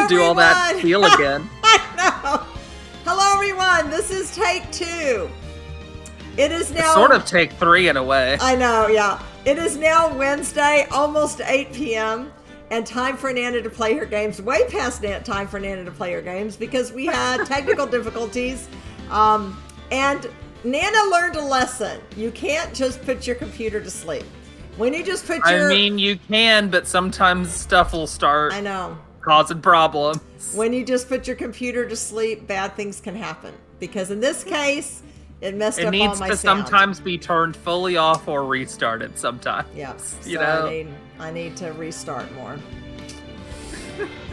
to do all that feel again. I know. Hello, everyone. This is take 2. It is now... It's sort of take 3 in a way. I know, yeah. It is now Wednesday, almost 8 p.m., and time for Nana to play her games. Way past time for Nana to play her games because we had technical difficulties. And Nana learned a lesson. You can't just put your computer to sleep. When you just put your... I mean, you can, but sometimes stuff will start... I know. Causing problems. When you just put your computer to sleep, bad things can happen. Because in this case, it messed up all my sound. It needs to sometimes be turned fully off or restarted sometimes. Yeah. You know? I need to restart more.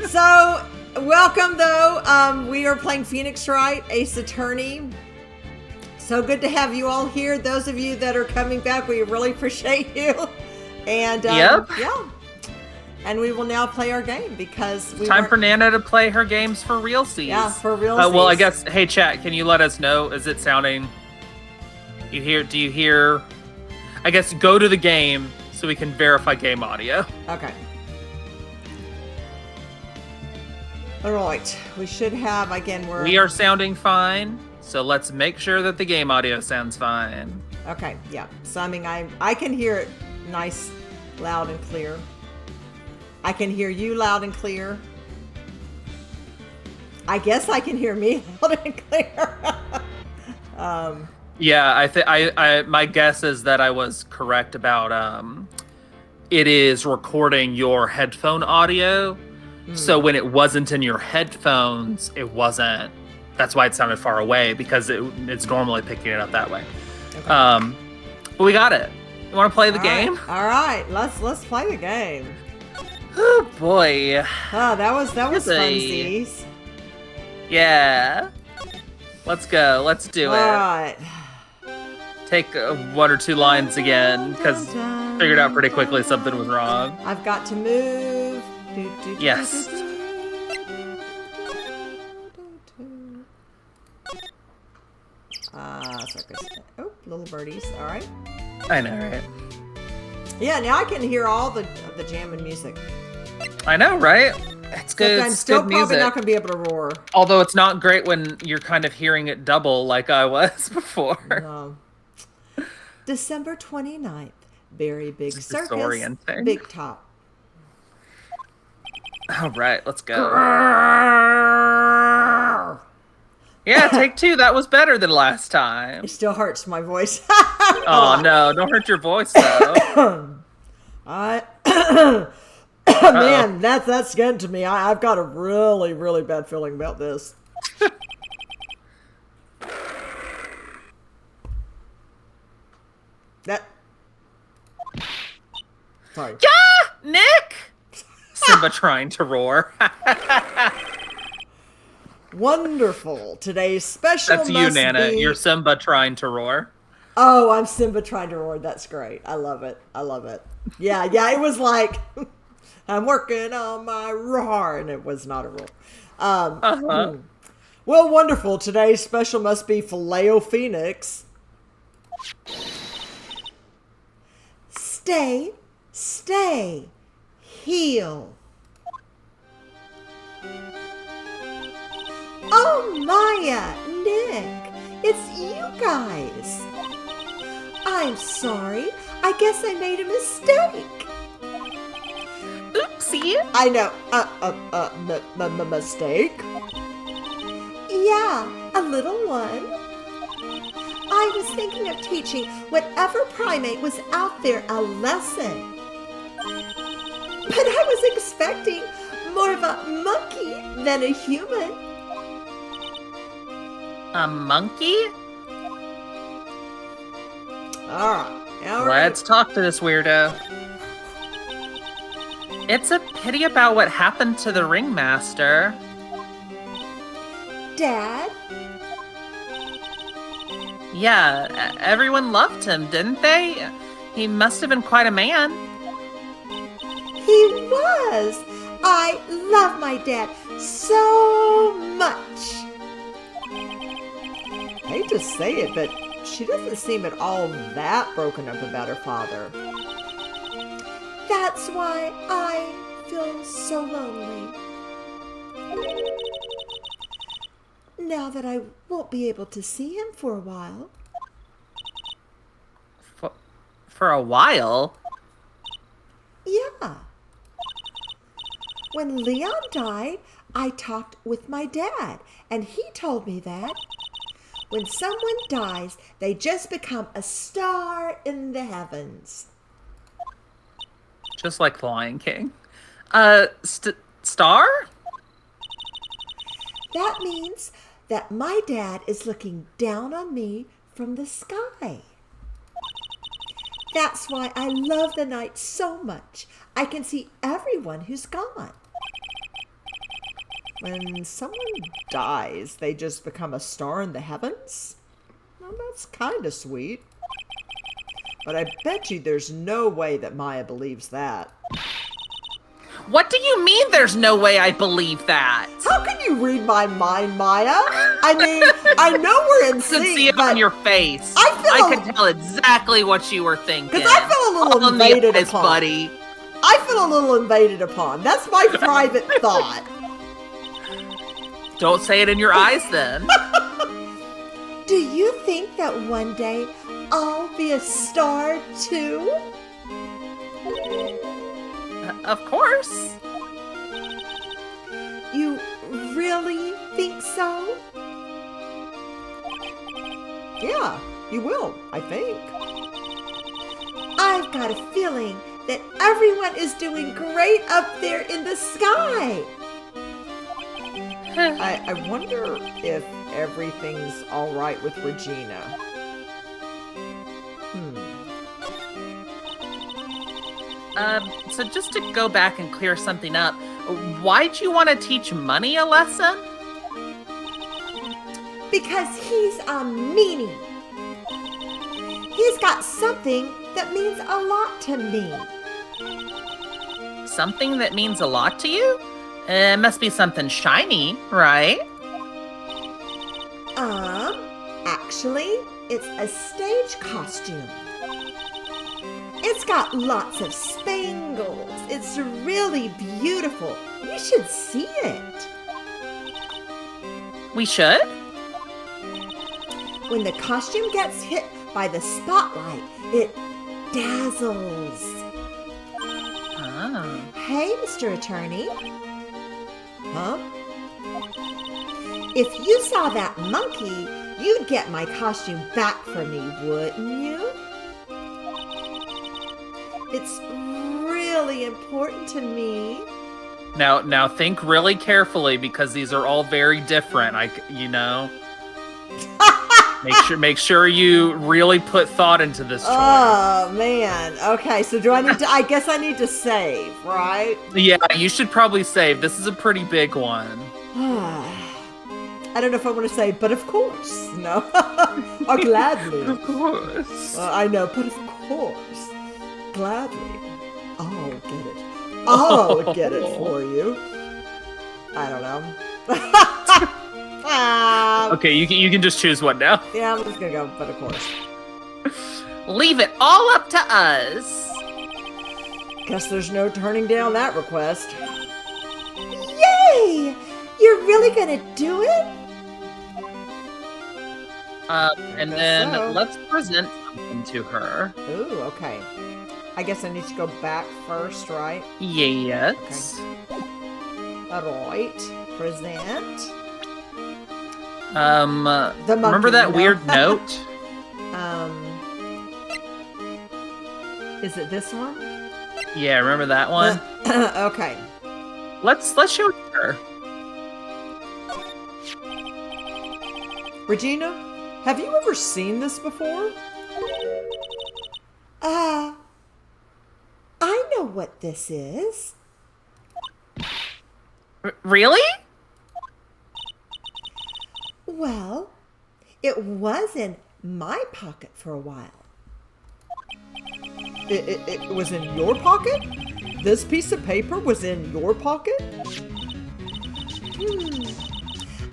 So, welcome though. We are playing Phoenix Wright, Ace Attorney. So good to have you all here. Those of you that are coming back, we really appreciate you. And yep. Yeah. And we will now play our game because it's time for Nana to play her games for realsies. Yeah, for realsies. Well, I guess, hey chat, can you let us know? Is it sounding? Do you hear? I guess go to the game so we can verify game audio. Okay. All right. We should have we are sounding fine. So let's make sure that the game audio sounds fine. Okay. Yeah. So I mean, I can hear it nice, loud, and clear. I can hear you loud and clear. I guess I can hear me loud and clear. Yeah, I my guess is that I was correct about it is recording your headphone audio. So when it wasn't in your headphones, it wasn't. That's why it sounded far away because it's normally picking it up that way. Okay. But we got it. You want to play the game? All right, let's play the game. Oh boy. Oh, that was funsies. Yeah. Let's go. Let's do it. All right. Take 1 or 2 lines again because figured out pretty quickly something was wrong. I've got to move. Yes. Oh, little birdies. All right. I know, right? Yeah, now I can hear all the jamming music. I know, right? It's good. I'm still good probably music. not going to be able to roar. Although it's not great when you're kind of hearing it double like I was before. No. December 29th. Very big circus. Disorienting. Big top. All right, let's go. Yeah, take 2. That was better than last time. It still hurts my voice. Oh, no. Don't hurt your voice, though. Man, that's getting to me. I've got a really, really bad feeling about this. Sorry. Yeah! Nick! Simba trying to roar. Wonderful. Today's special That's you, Nana. You're Simba trying to roar. Oh, I'm Simba trying to roar. That's great. I love it. Yeah, it was like, I'm working on my roar, and it was not a roar. Well, wonderful. Today's special must be Filet-O-Phoenix. Stay, heal. Oh, Maya, Nick, it's you guys. I'm sorry. I guess I made a mistake. Oopsie. I know. Mistake? Yeah, a little one. I was thinking of teaching whatever primate was out there a lesson. But I was expecting more of a monkey than a human. A monkey? All right. Let's talk to this weirdo. It's a pity about what happened to the Ringmaster. Dad? Yeah, everyone loved him, didn't they? He must have been quite a man. He was. I love my dad so much. I hate to say it, but she doesn't seem at all that broken up about her father. That's why I feel so lonely. now that I won't be able to see him for a while. For a while? Yeah. When Leon died, I talked with my dad, and he told me that when someone dies, they just become a star in the heavens. Just like the Lion King. Star? That means that my dad is looking down on me from the sky. That's why I love the night so much. I can see everyone who's gone. When someone dies, they just become a star in the heavens? Well, that's kind of sweet. But I bet you there's no way that Maya believes that. What do you mean there's no way I believe that? How can you read my mind, Maya? I mean, I know we're in sync, I could see it on your face. I could tell exactly what you were thinking. Because I feel a little invaded upon. Buddy. I feel a little invaded upon. That's my private thought. Don't say it in your eyes, then. Do you think that one day I'll be a star, too? Of course. You really think so? Yeah, you will, I think. I've got a feeling that everyone is doing great up there in the sky. I wonder if everything's all right with Regina. So just to go back and clear something up, why'd you want to teach Money a lesson? Because he's a meanie. He's got something that means a lot to me. Something that means a lot to you? It must be something shiny, right? Actually, it's a stage costume. It's got lots of spangles. It's really beautiful. You should see it. We should? When the costume gets hit by the spotlight, it dazzles. Oh. Hey, Mr. Attorney. Huh? If you saw that monkey, you'd get my costume back for me, wouldn't you? It's really important to me. Now think really carefully because these are all very different. Make sure you really put thought into this choice. Oh man. Okay, so I guess I need to save, right? Yeah, you should probably save. This is a pretty big one. I don't know if I want to say, but of course. No. Or gladly. Of course. I know, but of course. Gladly. I'll get it. I'll get it for you. I don't know. Okay, you can just choose one now. Yeah, I'm just gonna go, but of course. Leave it all up to us. Guess there's no turning down that request. Yay! You're really gonna do it? And then let's present something to her. Ooh, okay. I guess I need to go back first, right? Yes. Okay. All right. Present. The monkey, remember that weird note? Is it this one? Yeah, remember that one? Okay. Let's show it to her. Regina, have you ever seen this before? I know what this is. Really? Well, it was in my pocket for a while. It was in your pocket? This piece of paper was in your pocket?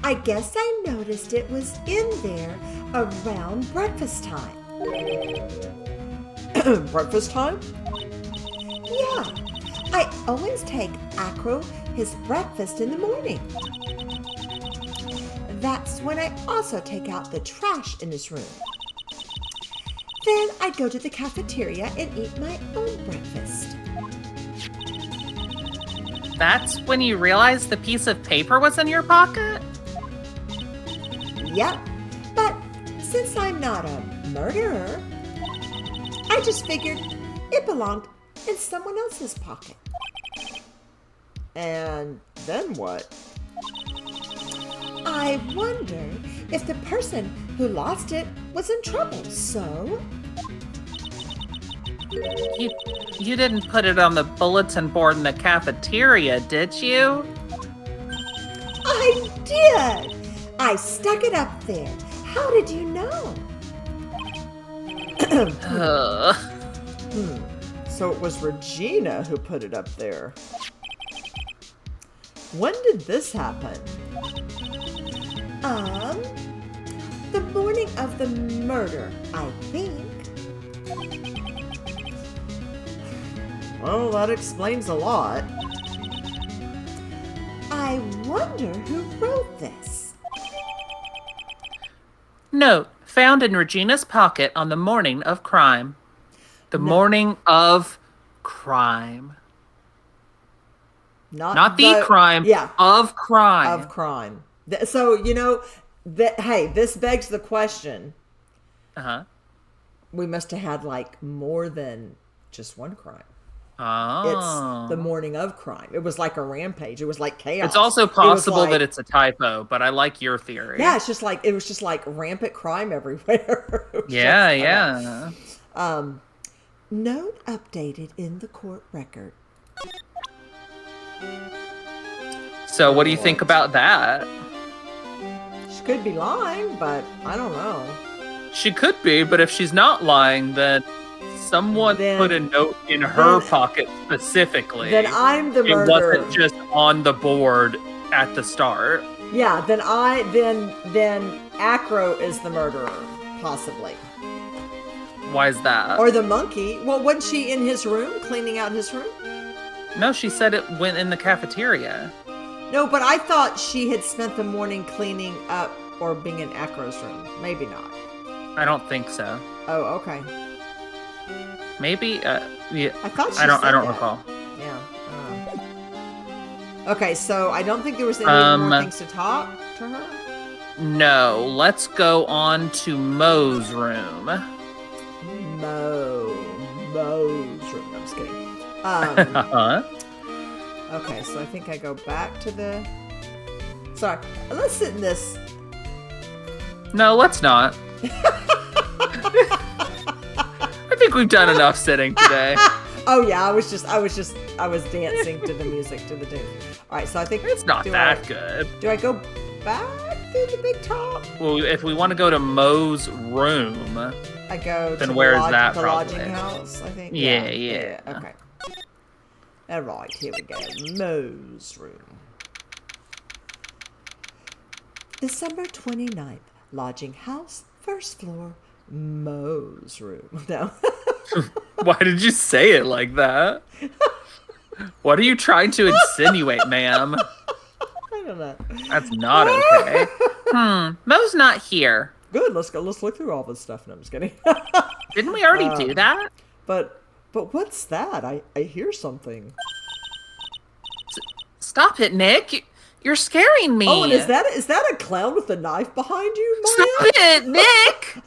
I guess I noticed it was in there around breakfast time. Breakfast time? Yeah, I always take Acro his breakfast in the morning. That's when I also take out the trash in his room. Then I go to the cafeteria and eat my own breakfast. That's when you realized the piece of paper was in your pocket? Yep, but since I'm not a murderer, I just figured it belonged in someone else's pocket. And then what? I wonder if the person who lost it was in trouble, so... You didn't put it on the bulletin board in the cafeteria, did you? I did! I stuck it up there. How did you know? So it was Regina who put it up there. When did this happen? The morning of the murder, I think. Well, that explains a lot. I wonder who wrote this. Note, found in Regina's pocket on the morning of crime. The morning of crime. Not the crime. Yeah. Of crime. Of crime. So, you know, hey, this begs the question. Uh-huh. We must have had, like, more than just one crime. Oh. It's the morning of crime. It was like a rampage. It was like chaos. It's also possible that it's a typo, but I like your theory. Yeah, it was just like rampant crime everywhere. Yeah. Note updated in the court record. So what do you think about that? She could be lying, but I don't know. She could be, but if she's not lying, then someone put a note in her pocket specifically. Then I'm the murderer. It wasn't just on the board at the start. Yeah, then Acro is the murderer, possibly. Why is that? Or the monkey. Well, wasn't she in his room, cleaning out his room? No, she said it went in the cafeteria. No, but I thought she had spent the morning cleaning up or being in Acro's room. Maybe not. I don't think so. Oh, okay. Maybe. Yeah. I thought she I don't that. recall. Yeah. Okay, so I don't think there was any more things to talk to her. No, let's go on to Mo's room. Mo's room. I'm just kidding. Okay, so I think I go back to the... Sorry, let's sit in this. No, let's not. I think we've done enough sitting today. Oh yeah, I was dancing to the music, to the tune. All right, so I think it's not that good. Do I go back through the big top? Well, if we want to go to Mo's room, I go. Then to where is that? The lodging house, I think. Yeah. Okay. All right, here we go. Mo's room. December 29th, lodging house, first floor, Mo's room. No. Why did you say it like that? What are you trying to insinuate, ma'am? I don't know. That's not okay. Mo's not here. Good. Let's look through all this stuff. No, I'm just kidding. Didn't we already do that? But what's that? I hear something. Stop it, Nick. You're scaring me. Oh, and is that a clown with a knife behind you, Maya? Stop it, Nick.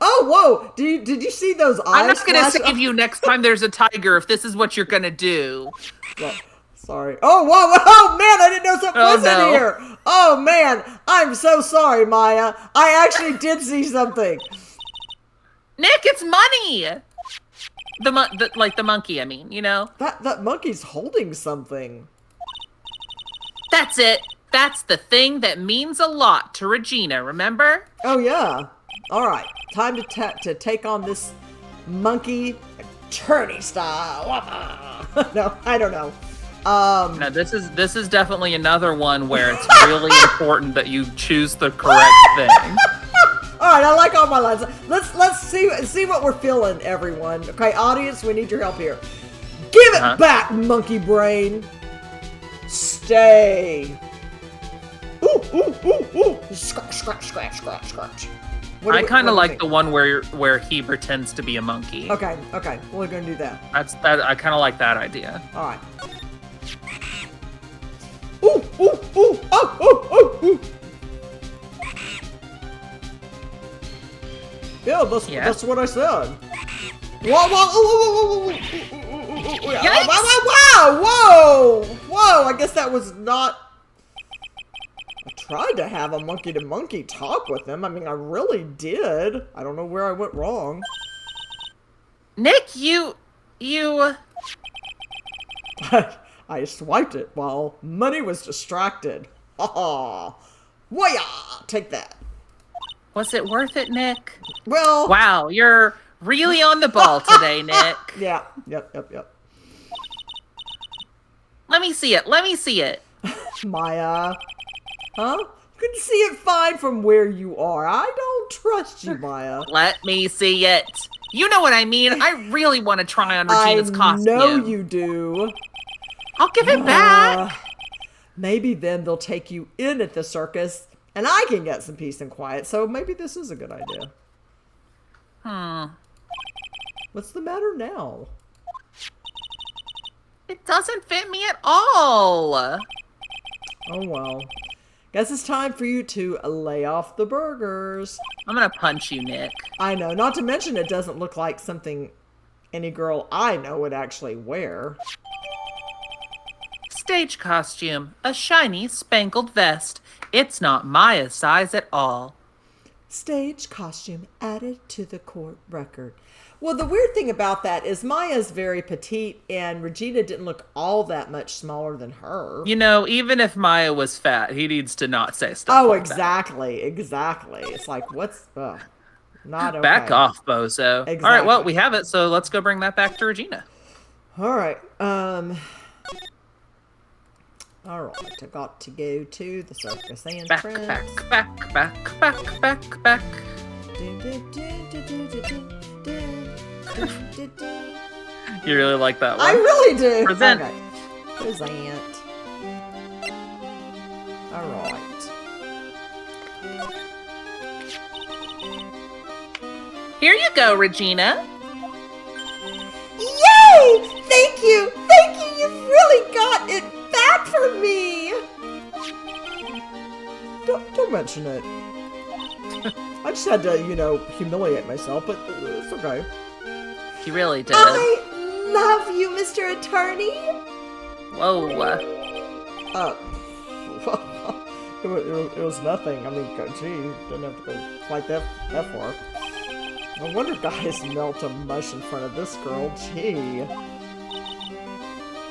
Whoa. Did you see those eyes? I'm not going to save you next time there's a tiger if this is what you're going to do. Well, sorry. Oh, whoa. Oh, man, I didn't know something was in here. Oh, man. I'm so sorry, Maya. I actually did see something. Nick, it's money. The monkey, I mean, you know? That monkey's holding something. That's it. That's the thing that means a lot to Regina, remember? Oh, yeah. All right. Time to take on this monkey attorney style. No, I don't know. No, this is definitely another one where it's really important that you choose the correct thing. All right, I like all my lines. Let's see what we're feeling, everyone. Okay, audience, we need your help here. Give it back, monkey brain. Stay. Ooh, ooh. Scratch. I kind of like the one where he pretends to be a monkey. Okay. We're gonna do that. I kind of like that idea. All right. Ooh. Yeah, that's what I said. Whoa. Whoa. I guess that was not... I tried to have a monkey-to-monkey talk with him. I mean, I really did. I don't know where I went wrong. Nick, you... I swiped it while Money was distracted. Ha-ha. Whoa-ya! Take that. Was it worth it, Nick? Well... Wow, you're really on the ball today, Nick. Yeah. Yep. Let me see it. Maya. Huh? You can see it fine from where you are. I don't trust you, Maya. Let me see it. You know what I mean. I really want to try on Regina's costume. I know you do. I'll give it back. Maybe then they'll take you in at the circus, and I can get some peace and quiet. So maybe this is a good idea. What's the matter now? It doesn't fit me at all. Oh, well. Guess it's time for you to lay off the burgers. I'm gonna punch you, Nick. I know. Not to mention it doesn't look like something any girl I know would actually wear. Stage costume. A shiny, spangled vest. It's not Maya's size at all. Stage costume added to the court record. Well, the weird thing about that is Maya's very petite, and Regina didn't look all that much smaller than her. You know, even if Maya was fat, he needs to not say stuff like exactly. It's like, what's... not okay. Back off, bozo. Exactly. All right, well, we have it, so let's go bring that back to Regina. All right. All right, I got to go to the circus entrance. Back. You really like that one? I really do. Present. Okay. Present. All right. Here you go, Regina. Yay! Thank you! You've really got it back for me! Don't mention it. I just had to, humiliate myself, but it's okay. He really did. I love you, Mr. Attorney! Whoa. It was nothing. I mean, gee, didn't have to go quite that far. No wonder guys melt a mush in front of this girl. Gee.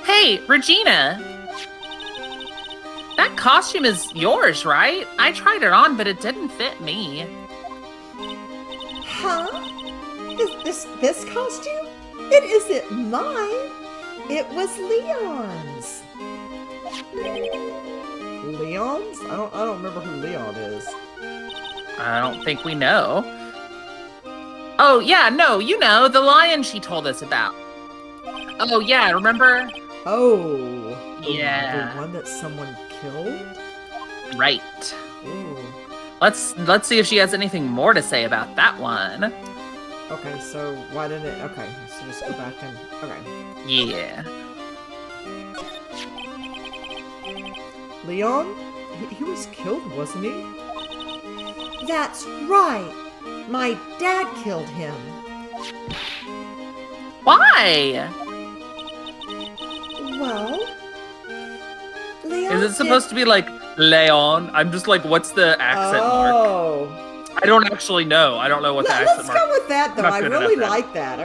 Hey, Regina. That costume is yours, right? I tried it on, but it didn't fit me. Huh? This costume? It isn't mine. It was Leon's. Leon's? I don't remember who Leon is. I don't think we know. Oh, yeah, no, you know, the lion she told us about. Oh, yeah, remember? Oh. Yeah. The one that someone killed? Right. Ooh. Let's see if she has anything more to say about that one. Okay, so why didn't it... Okay, so just go back and... Okay. Yeah. Leon? He was killed, wasn't he? That's right. My dad killed him. Why? Well, Leon Is it supposed to be like Leon? I'm just like, what's the accent mark? I don't actually know. I don't know what the accent mark is. Let's go with that, though. I really like that.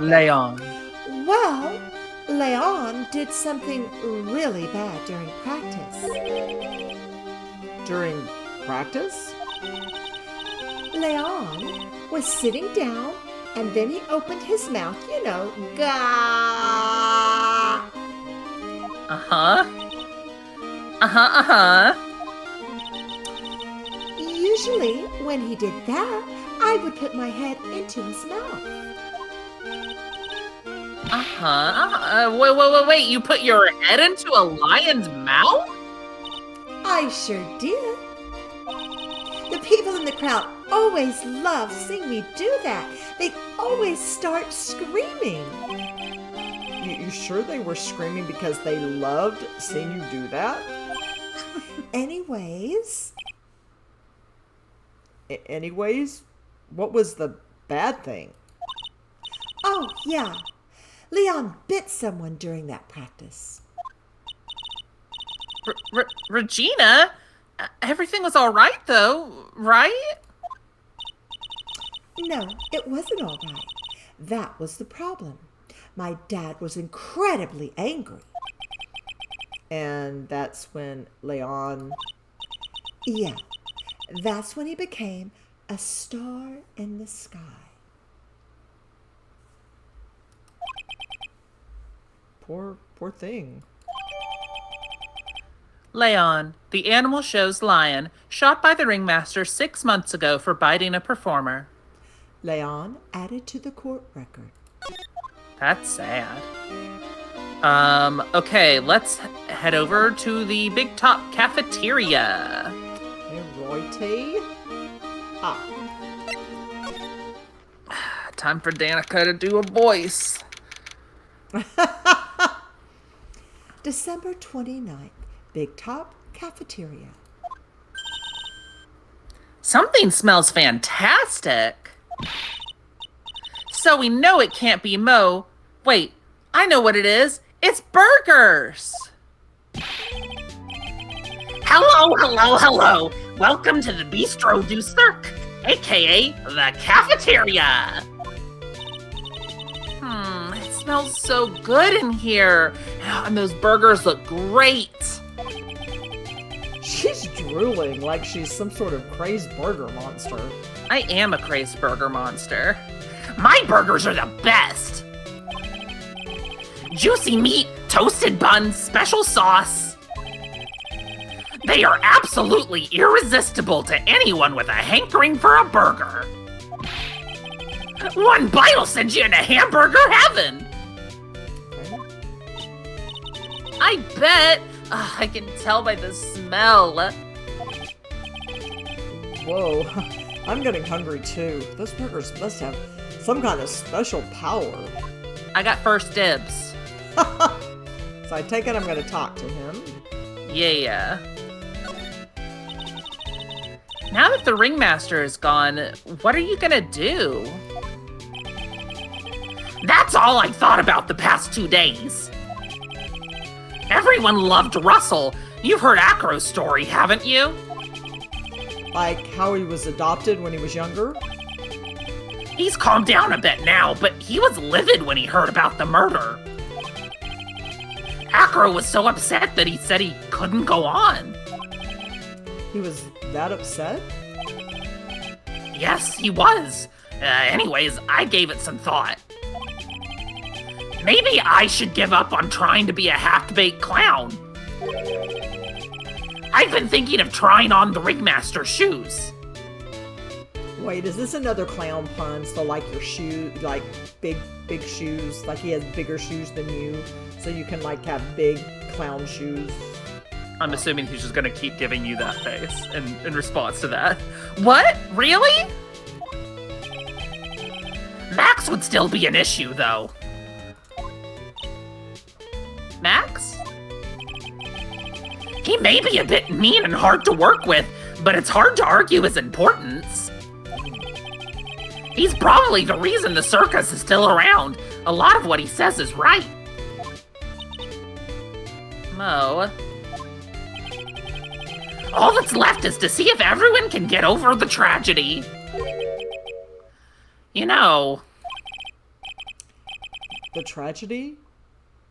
Leon. Well, Leon did something really bad during practice. During practice? Leon was sitting down, and then he opened his mouth, gah. Usually, when he did that, I would put my head into his mouth. Wait. You put your head into a lion's mouth? I sure did. The people in the crowd always love seeing me do that. They always start screaming. You sure they were screaming because they loved seeing you do that? Anyways, what was the bad thing? oh yeah, Leon bit someone during that practice. Regina, everything was all right though, right? No, it wasn't all right. That was the problem. My dad was incredibly angry. And that's when Leon... Yeah, that's when he became a star in the sky. Poor thing. Leon, the animal show's lion, shot by the Ringmaster 6 months ago for biting a performer. Leon added to the court record. That's sad. Okay, let's head over to the Big Top Cafeteria. Hey, Roy-T? Time for Danica to do a voice. December 29th, Big Top Cafeteria. Something smells fantastic. So we know it can't be Mo. Wait, I know what it is. It's burgers. Hello. Welcome to the Bistro du Cirque, aka the cafeteria. It smells so good in here. And those burgers look great. She's drooling like she's some sort of crazed burger monster. I am a crazed burger monster. My burgers are the best. Juicy meat, toasted buns, special sauce. They are absolutely irresistible to anyone with a hankering for a burger. One bite will send you into hamburger heaven. I bet. I can tell by the smell. Whoa, I'm getting hungry too. Those burgers must have some kind of special power. I got first dibs. So I take it I'm going to talk to him. Yeah. Now that the Ringmaster is gone, what are you gonna do? That's all I thought about the past 2 days. Everyone loved Russell. You've heard Acro's story, haven't you? Like how he was adopted when he was younger? He's calmed down a bit now, but he was livid when he heard about the murder. Acro was so upset that he said he couldn't go on. He was that upset? Yes, he was. Anyways, I gave it some thought. Maybe I should give up on trying to be a half-baked clown. I've been thinking of trying on the Ringmaster shoes. Wait, is this another clown pun? So like your shoe, like big shoes, like he has bigger shoes than you, so you can like have big clown shoes. I'm assuming he's just gonna keep giving you that face in response to that. What? Really? Max would still be an issue, though. Max? He may be a bit mean and hard to work with, but it's hard to argue his importance. He's probably the reason the circus is still around. A lot of what he says is right. Mo. All that's left is to see if everyone can get over the tragedy. You know. The tragedy?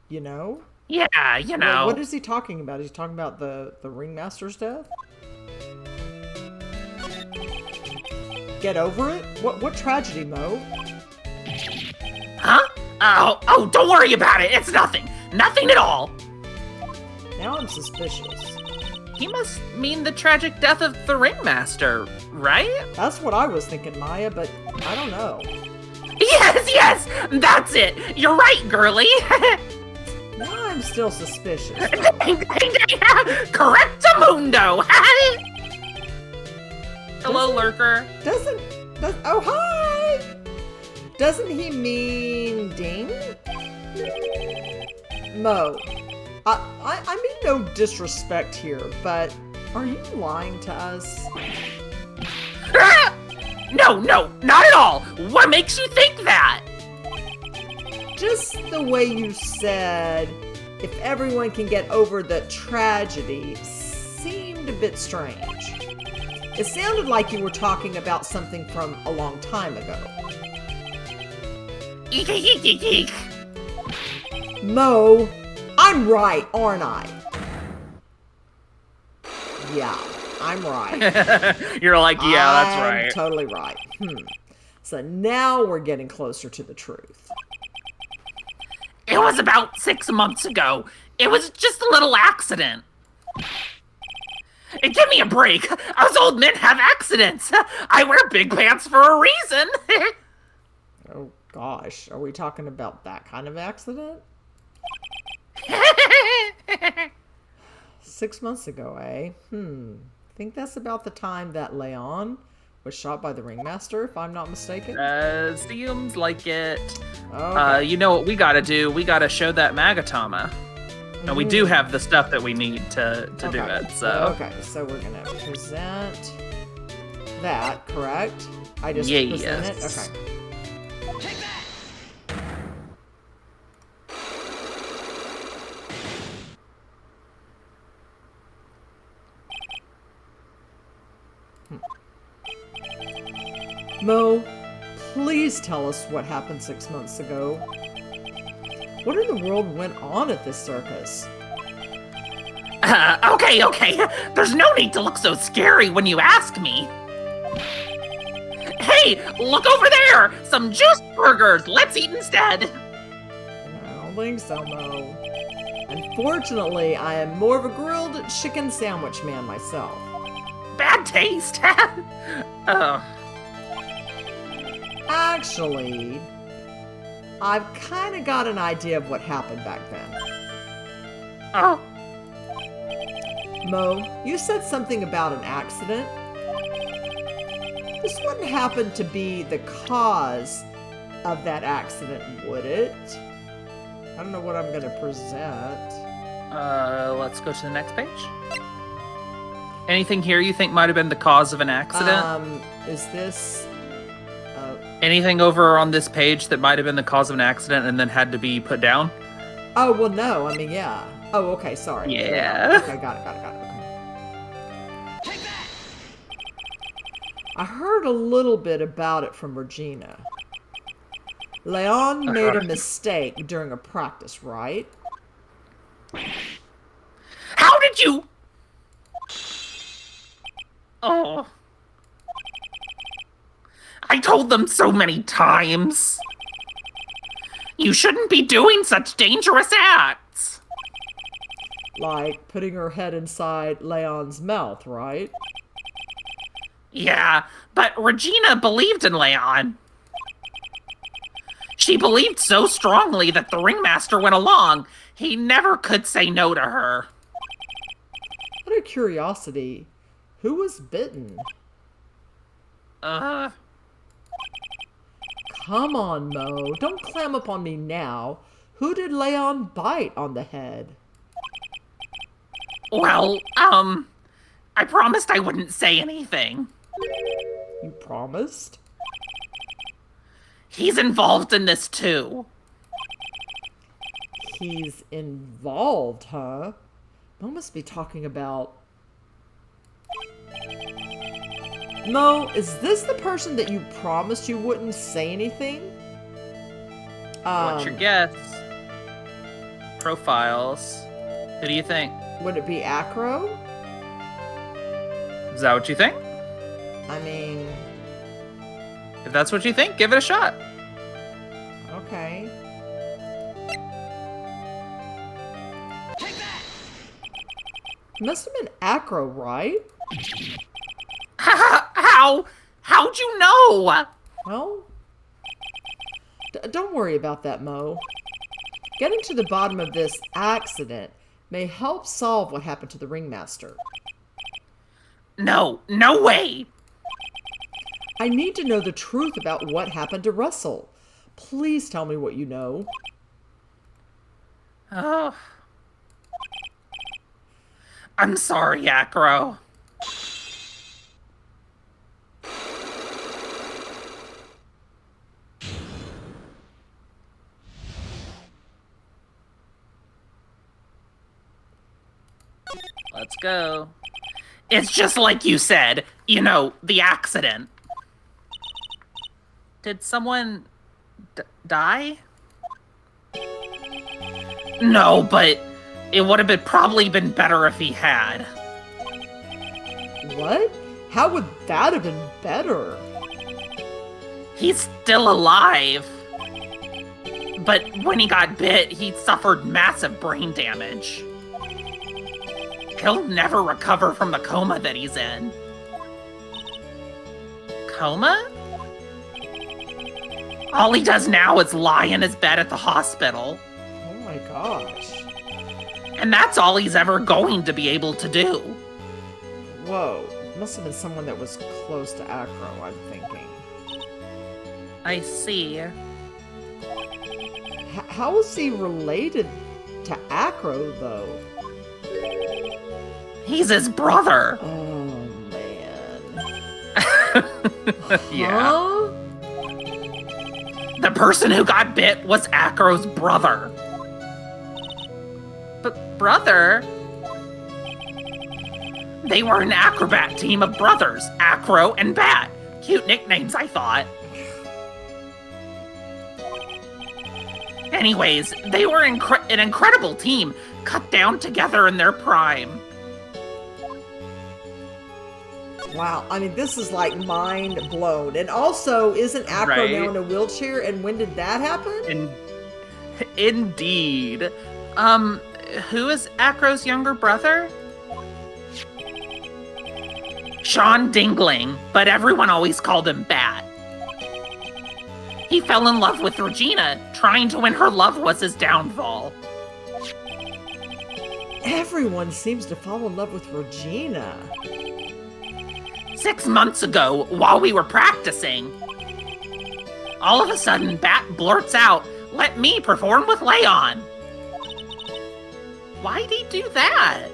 You know? Yeah, you know. What is he talking about? He's talking about the Ringmaster's death? Get over it? What tragedy, Mo? Huh? Oh, don't worry about it. It's nothing. Nothing at all. Now I'm suspicious. He must mean the tragic death of the Ringmaster, right? That's what I was thinking, Maya, but I don't know. Yes, that's it. You're right, girly. Now I'm still suspicious. Correctamundo. Mo. Hello, lurker. Oh, hi! Doesn't he mean ding? Mo, I mean no disrespect here, but are you lying to us? No, not at all. What makes you think that? Just the way you said, if everyone can get over the tragedy, seemed a bit strange. It sounded like you were talking about something from a long time ago. Eek, eek, eek, eek. Mo, I'm right, aren't I? Yeah, I'm right. You're like, yeah, that's I'm right. Totally right. So now we're getting closer to the truth. It was about 6 months ago. It was just a little accident. Give me a break. Us old men have accidents. I wear big pants for a reason. Oh gosh, are we talking about that kind of accident? 6 months ago, eh? Think that's about the time that Leon was shot by the Ringmaster, if I'm not mistaken? Seems like it. Okay. You know what we gotta do? We gotta show that Magatama. And we do have the stuff that we need to do it, so... Okay, so we're gonna present that, correct? I just Yes. present it? Okay. Mo, please tell us what happened 6 months ago. What in the world went on at this circus? Okay. There's no need to look so scary when you ask me. Hey, look over there! Some juice burgers! Let's eat instead! I don't think so, Mo. Unfortunately, I am more of a grilled chicken sandwich man myself. Bad taste! Actually, I've kind of got an idea of what happened back then. Oh. Mo, you said something about an accident. This wouldn't happen to be the cause of that accident, would it? I don't know what I'm going to present. Let's go to the next page. Anything here you think might have been the cause of an accident? Is this... Anything over on this page that might have been the cause of an accident and then had to be put down? Oh, well, no. I mean, yeah. Oh, okay, sorry. Yeah. Okay, got it. Okay. I heard a little bit about it from Regina. Leon made a mistake during a practice, right? How did you... Oh... I told them so many times. You shouldn't be doing such dangerous acts. Like putting her head inside Leon's mouth, right? Yeah, but Regina believed in Leon. She believed so strongly that the Ringmaster went along. He never could say no to her. Out of curiosity, who was bitten? Come on, Mo. Don't clam up on me now. Who did Leon bite on the head? Well, I promised I wouldn't say anything. You promised? He's involved in this too. He's involved, huh? Mo must be talking about... Mo, is this the person that you promised you wouldn't say anything? What's your guess? Profiles. Who do you think? Would it be Acro? Is that what you think? I mean... If that's what you think, give it a shot. Okay. Must have been Acro, right? How? How'd you know? Well, don't worry about that, Mo. Getting to the bottom of this accident may help solve what happened to the Ringmaster. No way! I need to know the truth about what happened to Russell. Please tell me what you know. Oh. I'm sorry, Acro. Let's go. It's just like you said. You know, the accident. Did someone die? No, but it would have probably been better if he had. What? How would that have been better? He's still alive. But when he got bit, he suffered massive brain damage. He'll never recover from the coma that he's in. Coma? All he does now is lie in his bed at the hospital. Oh my gosh. And that's all he's ever going to be able to do. Whoa. Must have been someone that was close to Acro, I'm thinking. I see. How is he related to Acro, though? He's his brother. Oh, man. Yeah. Huh? The person who got bit was Acro's brother. But brother? They were an acrobat team of brothers, Acro and Bat. Cute nicknames, I thought. Anyways, they were an incredible team, cut down together in their prime. Wow, I mean, this is like mind blown. And also, isn't Acro now in a wheelchair? And when did that happen? Indeed. Who is Acro's younger brother? Sean Dingling, but everyone always called him Bat. He fell in love with Regina. Trying to win her love was his downfall. Everyone seems to fall in love with Regina. 6 months ago, while we were practicing, all of a sudden, Bat blurts out, "Let me perform with Leon." Why'd he do that?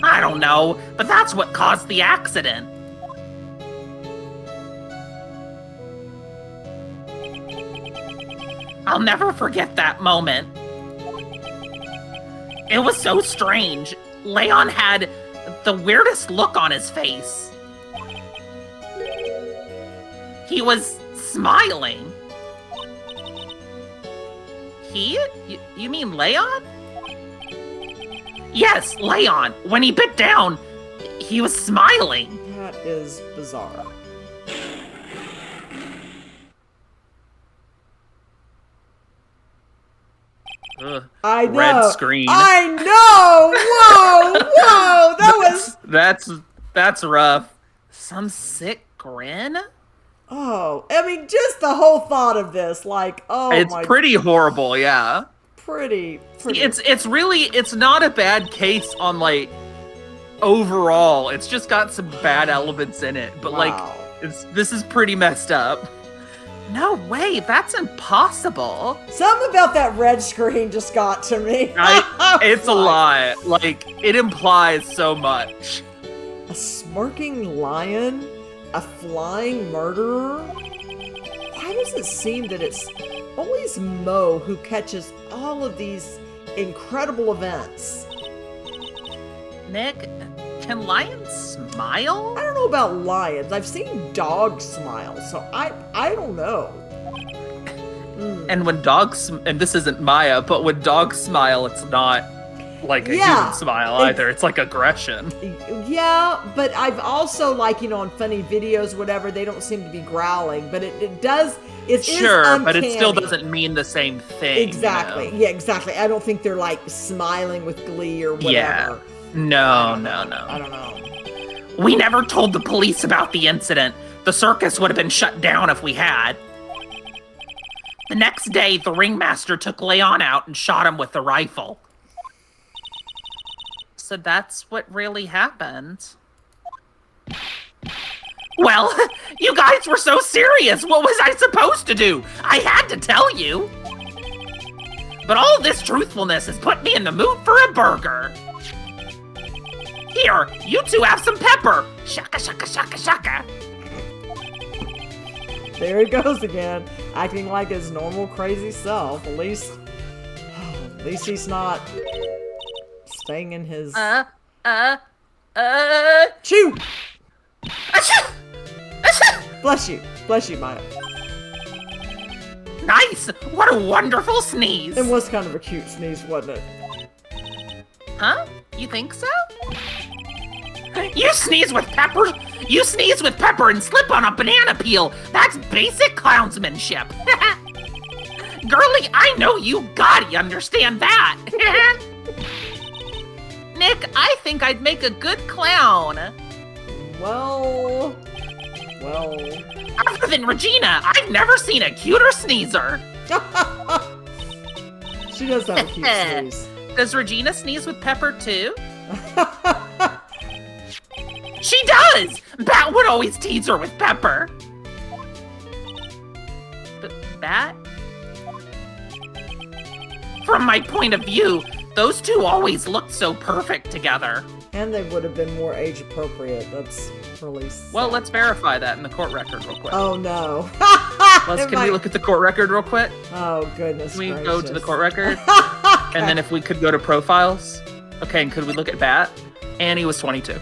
I don't know, but that's what caused the accident. I'll never forget that moment. It was so strange. Leon had the weirdest look on his face. He was smiling. You mean Leon? Yes, Leon. When he bit down, he was smiling. That is bizarre. I know. Red screen. I know. Whoa. That was. That's rough. Some sick grin. Oh, I mean, just the whole thought of this, like, oh, it's pretty horrible. Yeah. Pretty. It's not a bad case on like overall. It's just got some bad elements in it, but wow. This is pretty messed up. No way, that's impossible. Something about that red screen just got to me. It's a lot. Like, it implies so much. A smirking lion? A flying murderer? Why does it seem that it's always Mo who catches all of these incredible events? Nick, can lions smile? I don't know about lions. I've seen dogs smile, so I don't know. And when dogs, and this isn't Maya, but when dogs smile, it's not like a human smile either. It's like aggression. Yeah, but I've also, like, you know, on funny videos, whatever, they don't seem to be growling, but it does, it sure, is uncanny. But it still doesn't mean the same thing. Exactly. You know? Yeah, exactly. I don't think they're like smiling with glee or whatever. Yeah. No. I don't know. We never told the police about the incident. The circus would have been shut down if we had. The next day, the Ringmaster took Leon out and shot him with the rifle. So that's what really happened. Well, you guys were so serious. What was I supposed to do? I had to tell you. But all this truthfulness has put me in the mood for a burger. Here, you two have some pepper. Shaka, shaka, shaka, shaka. There he goes again, acting like his normal crazy self. At least he's not staying in his... Chew! Bless you. Bless you, Maya. Nice! What a wonderful sneeze! It was kind of a cute sneeze, wasn't it? Huh? You think so? You sneeze with pepper? You sneeze with pepper and slip on a banana peel. That's basic clownsmanship. Girlie, I know you gotta understand that. Nick, I think I'd make a good clown. Well... Other than Regina, I've never seen a cuter sneezer. She does have a cute sneeze. Does Regina sneeze with pepper too? She does! Bat would always tease her with pepper. Bat? From my point of view, those two always looked so perfect together. And they would have been more age appropriate. That's really sad. Well, let's verify that in the court record real quick. Oh no. Can we look at the court record real quick? Oh goodness. Can we gracious. go to the court record? And then if we could go to profiles. Okay, and could we look at Bat? And he was 22.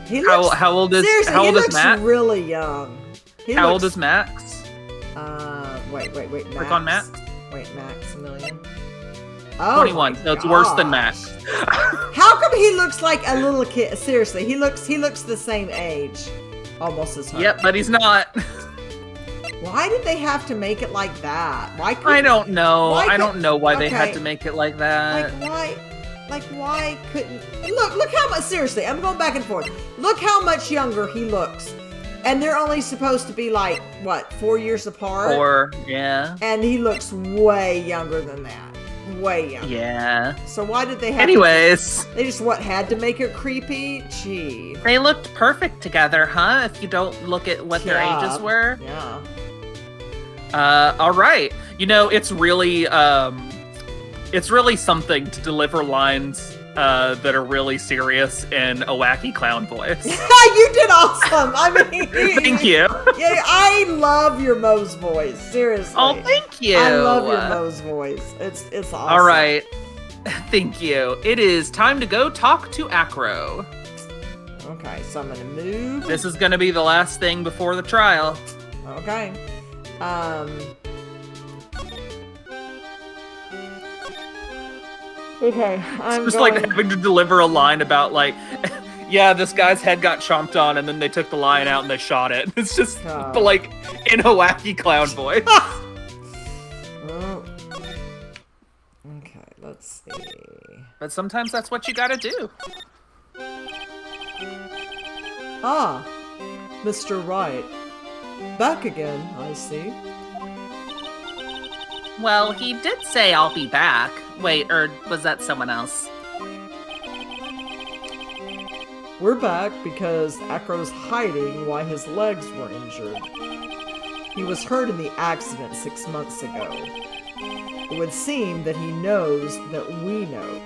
He looks, how old is seriously, how old he is looks Matt? Really young. How old is Max? Wait. Max. Click on Max. Wait, Maximillion. Oh, 21. So it's worse than Max. How come he looks like a little kid? Seriously, he looks the same age, almost as her. Yep, but he's not. Why did they have to make it like that? Why? I don't know. I don't know why they had okay. to make it like that. Why couldn't... Look how much... Seriously, I'm going back and forth. Look how much younger he looks. And they're only supposed to be like, what, 4 years apart? 4, yeah. And he looks way younger than that. Way younger. Yeah. So why did they have Anyways. They just, had to make it creepy? Gee. They looked perfect together, huh? If you don't look at what their ages were. Yeah. All right. You know, it's really something to deliver lines that are really serious in a wacky clown voice. You did awesome. I mean, thank you. Yeah, I love your Moe's voice. Seriously. Oh, thank you. I love your Moe's voice. It's awesome. All right. Thank you. It is time to go talk to Acro. Okay, so I'm gonna move. This is gonna be the last thing before the trial. Okay. Okay, it's just like having to deliver a line about like, yeah, this guy's head got chomped on, and then they took the lion out and they shot it. It's just, but like in a wacky clown voice. Okay, let's see. But sometimes that's what you gotta do. Ah, Mr. Wright, back again, I see. Well, he did say I'll be back. Wait, or was that someone else? We're back because Acro's hiding why his legs were injured. He was hurt in the accident 6 months ago. It would seem that he knows that we know.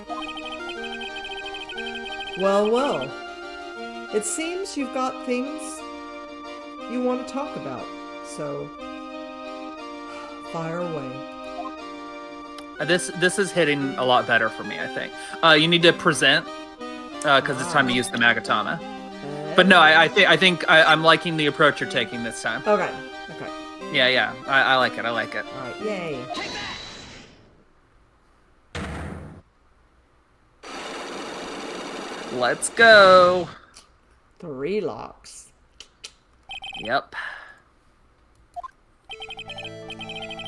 Well. It seems you've got things you want to talk about, so fire away. This is hitting a lot better for me, I think. You need to present, because it's time to use the Magatama. But no, I think I'm liking the approach you're taking this time. Okay. Yeah, I like it. All right, yay. Let's go. 3 locks. Yep.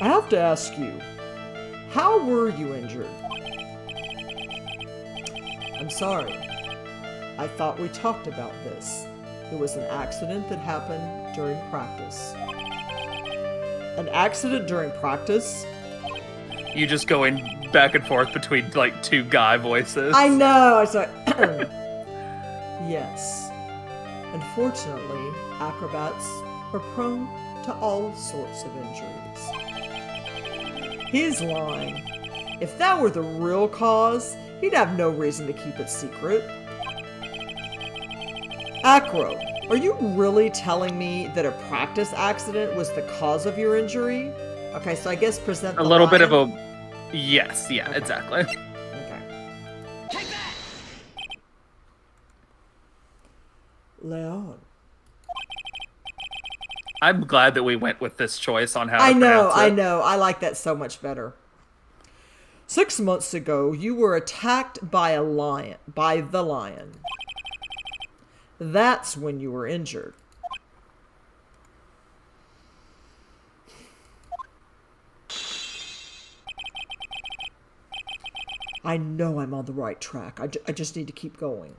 I have to ask you, how were you injured? I'm sorry. I thought we talked about this. It was an accident that happened during practice. An accident during practice? You just going back and forth between like 2 guy voices. I know. I saw. Yes. Unfortunately, acrobats are prone to all sorts of injuries. He's lying. If that were the real cause, he'd have no reason to keep it secret. Acro, are you really telling me that a practice accident was the cause of your injury? Okay, so I guess present the A little bit of lion. a... Yes, yeah, Okay. exactly. Okay. Leon. I'm glad that we went with this choice on how to I pronounce it. know. I like that so much better. 6 months ago, you were attacked by the lion. That's when you were injured. I know I'm on the right track. I just need to keep going.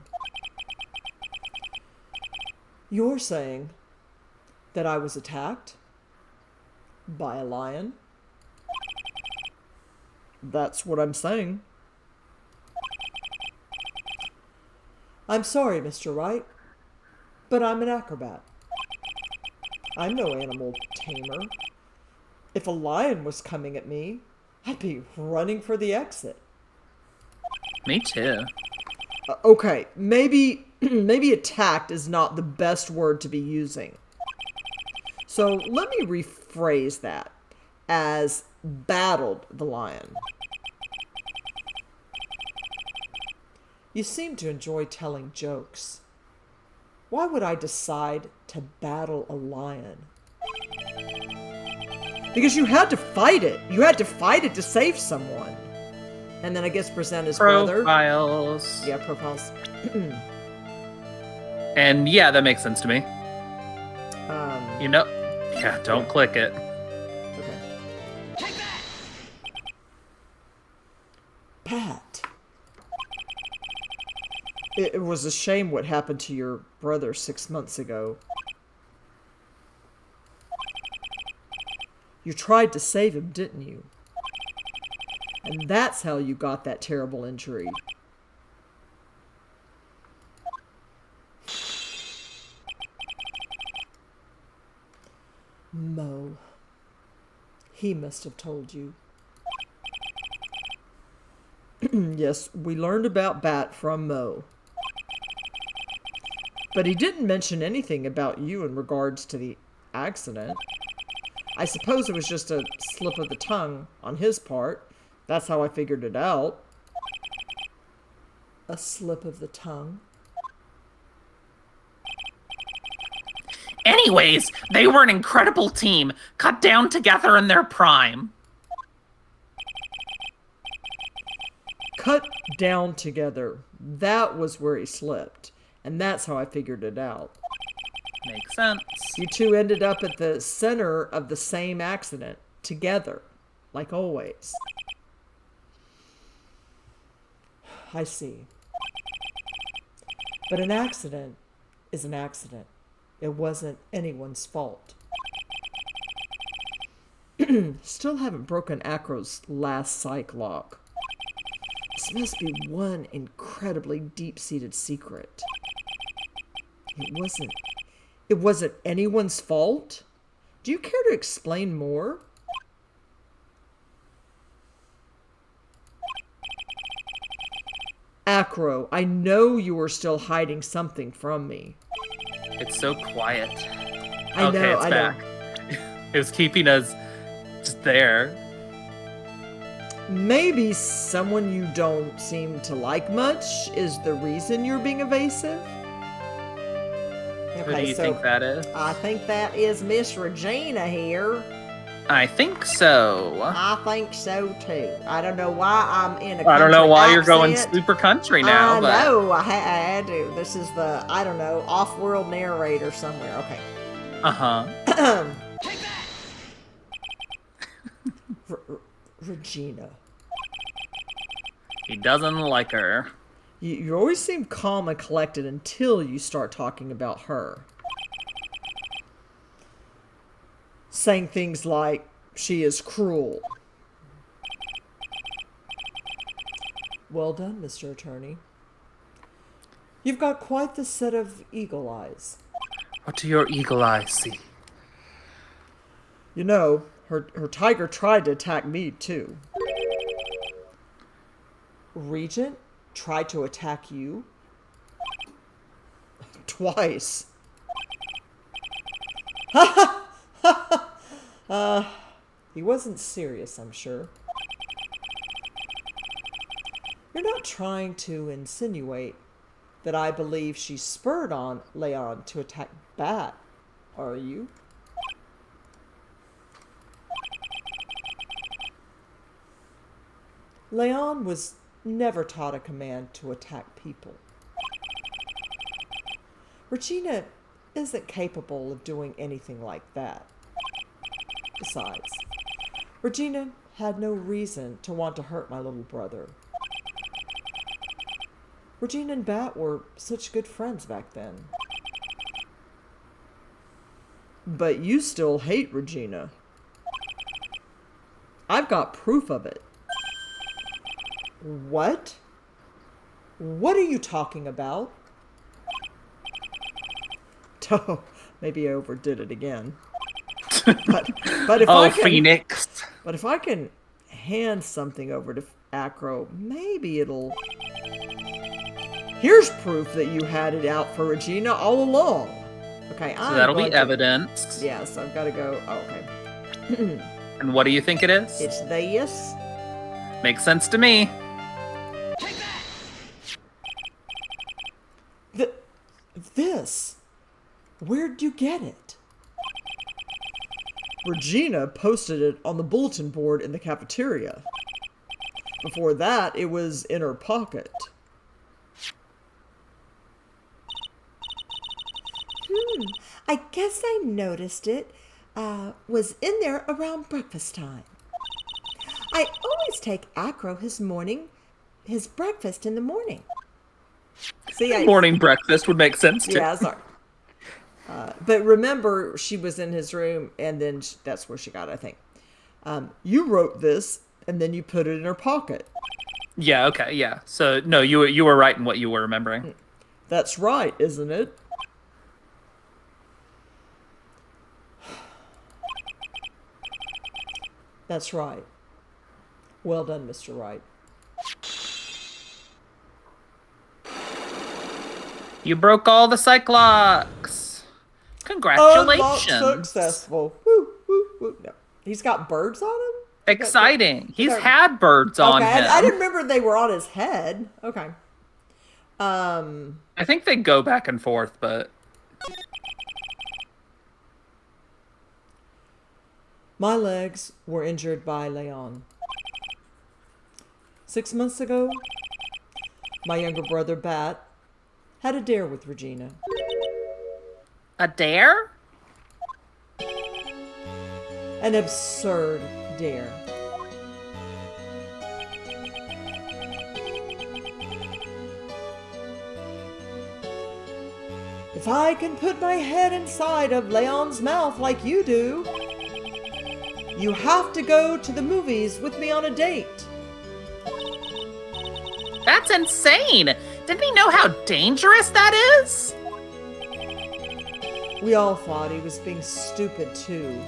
You're saying that I was attacked by a lion? That's what I'm saying. I'm sorry, Mr. Wright, but I'm an acrobat. I'm no animal tamer. If a lion was coming at me, I'd be running for the exit. Me too. Okay, maybe attacked is not the best word to be using. So let me rephrase that as battled the lion. You seem to enjoy telling jokes. Why would I decide to battle a lion? Because you had to fight it. You had to fight it to save someone. And then I guess present his brother. Profiles. Yeah, profiles. And yeah, that makes sense to me. Um, You know... Yeah, don't click it. okay. Pat. It was a shame what happened to your brother 6 months ago. You tried to save him, didn't you? And that's how you got that terrible injury. Mo. He must have told you. Yes, we learned about Bat from Mo. But he didn't mention anything about you in regards to the accident. I suppose it was just a slip of the tongue on his part. That's how I figured it out. A slip of the tongue? Anyways, they were an incredible team, cut down together in their prime. Cut down together. That was where he slipped. And that's how I figured it out. Makes sense. You two ended up at the center of the same accident, together, like always. I see. But an accident is an accident. It wasn't anyone's fault. Still haven't broken Acro's last psych lock. This must be one incredibly deep-seated secret. It wasn't anyone's fault? Do you care to explain more? Acro, I know you are still hiding something from me. It's so quiet. I Okay, know, it's I back. know. It was keeping us just there. Maybe someone you don't seem to like much is the reason you're being evasive? Who do you think that is? I think that is Miss Regina here. I think so. I think so too. I don't know why I'm in a I don't know country why you're going accent. super country now, I but know, I had to. This is the, I don't know, off-world narrator somewhere. Okay. uh-huh. Regina. He doesn't like her. You always seem calm and collected until you start talking about her. Saying things like, she is cruel. Well done, Mr. Attorney. You've got quite the set of eagle eyes. What do your eagle eyes see? You know, her tiger tried to attack me, too. Regent tried to attack you? Twice. He wasn't serious, I'm sure. You're not trying to insinuate that I believe she spurred on Leon to attack Bat, are you? Leon was never taught a command to attack people. Regina isn't capable of doing anything like that. Besides, Regina had no reason to want to hurt my little brother. Regina and Bat were such good friends back then. But you still hate Regina. I've got proof of it. What? What are you talking about? Oh, maybe I overdid it again. But if I can, Phoenix. But if I can hand something over to Acro, maybe it'll... Here's proof that you had it out for Regina all along. Okay, So that'll be evidence. Yes, I've got to go. Oh, okay. And what do you think it is? It's this. Makes sense to me. This. Where'd you get it? Regina posted it on the bulletin board in the cafeteria. Before that, it was in her pocket. I guess I noticed it was in there around breakfast time. I always take Acro his breakfast in the morning. See, Morning breakfast would make sense too. Yeah, sorry. But remember, she was in his room, and then that's where she got it, I think. You wrote this, and then you put it in her pocket. Yeah, okay, yeah. So, no, you were right in what you were remembering. That's right, isn't it? That's right. Well done, Mr. Wright. You broke all the Cyclocks. Congratulations. Unlocked successful. Woo, woo, woo. No. He's got birds on him? Exciting. He's had birds on him. I didn't remember they were on his head. Okay. I think they go back and forth, but... My legs were injured by Leon. 6 months ago, my younger brother, Bat, had a dare with Regina. A dare? An absurd dare. If I can put my head inside of Leon's mouth like you do, you have to go to the movies with me on a date. That's insane! Didn't he know how dangerous that is? We all thought he was being stupid too.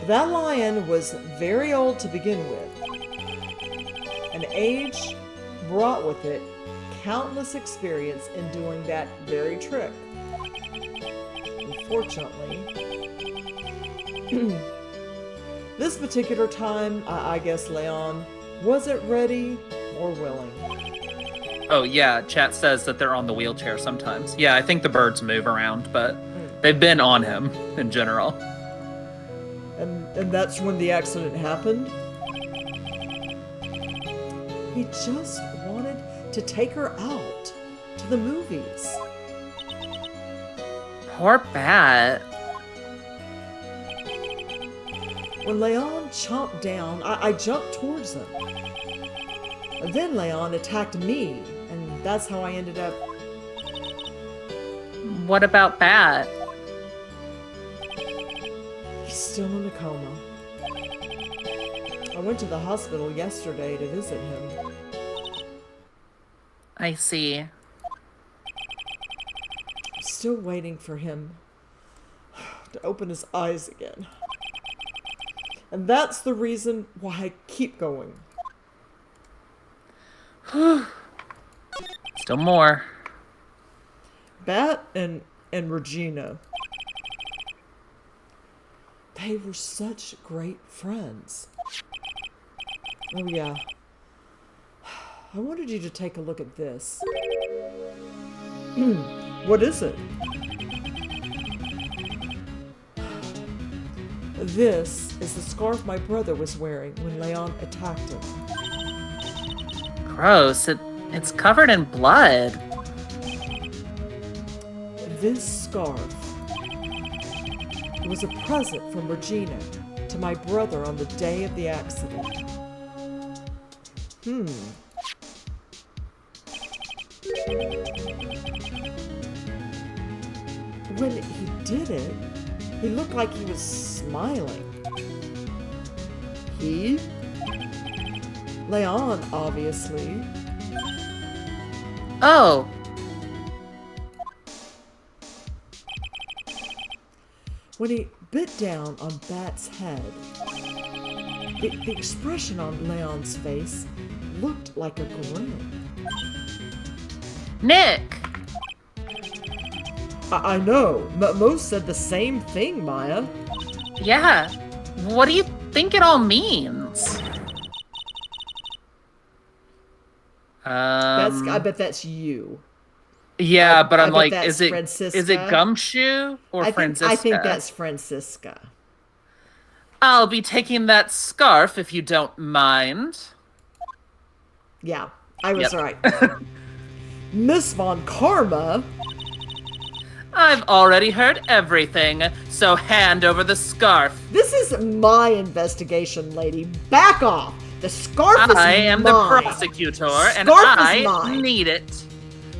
That lion was very old to begin with, and age brought with it countless experience in doing that very trick. Unfortunately, this particular time, I guess Leon wasn't ready or willing. Oh yeah, chat says that they're on the wheelchair sometimes. Yeah, I think the birds move around, but they've been on him in general. And that's when the accident happened? He just wanted to take her out to the movies. Poor Bat. When Leon chomped down, I jumped towards him. And then Leon attacked me, and that's how I ended up... What about Bat? He's still in a coma. I went to the hospital yesterday to visit him. I see. still waiting for him to open his eyes again. And that's the reason why I keep going. Still more. Bat and Regina. They were such great friends. Oh yeah. I wanted you to take a look at this. What is it? This is the scarf my brother was wearing when Leon attacked him. Gross. It's covered in blood. This scarf was a present from Regina to my brother on the day of the accident. When he did it, he looked like he was smiling. He? Leon, obviously. Oh. When he bit down on Bat's head, the expression on Leon's face looked like a grin. Nick! I know. Most said the same thing, Maya. Yeah. What do you think it all means? I bet that's you. Yeah, but I'm like, that's is it Franziska. Gumshoe or Franziska? I think that's Franziska. I'll be taking that scarf if you don't mind. Yeah, I was Yep. right. Miss von Karma? I've already heard everything, so hand over the scarf. This is my investigation, lady. Back off. The scarf is mine. I am the prosecutor, and Scarf is I mine. need it.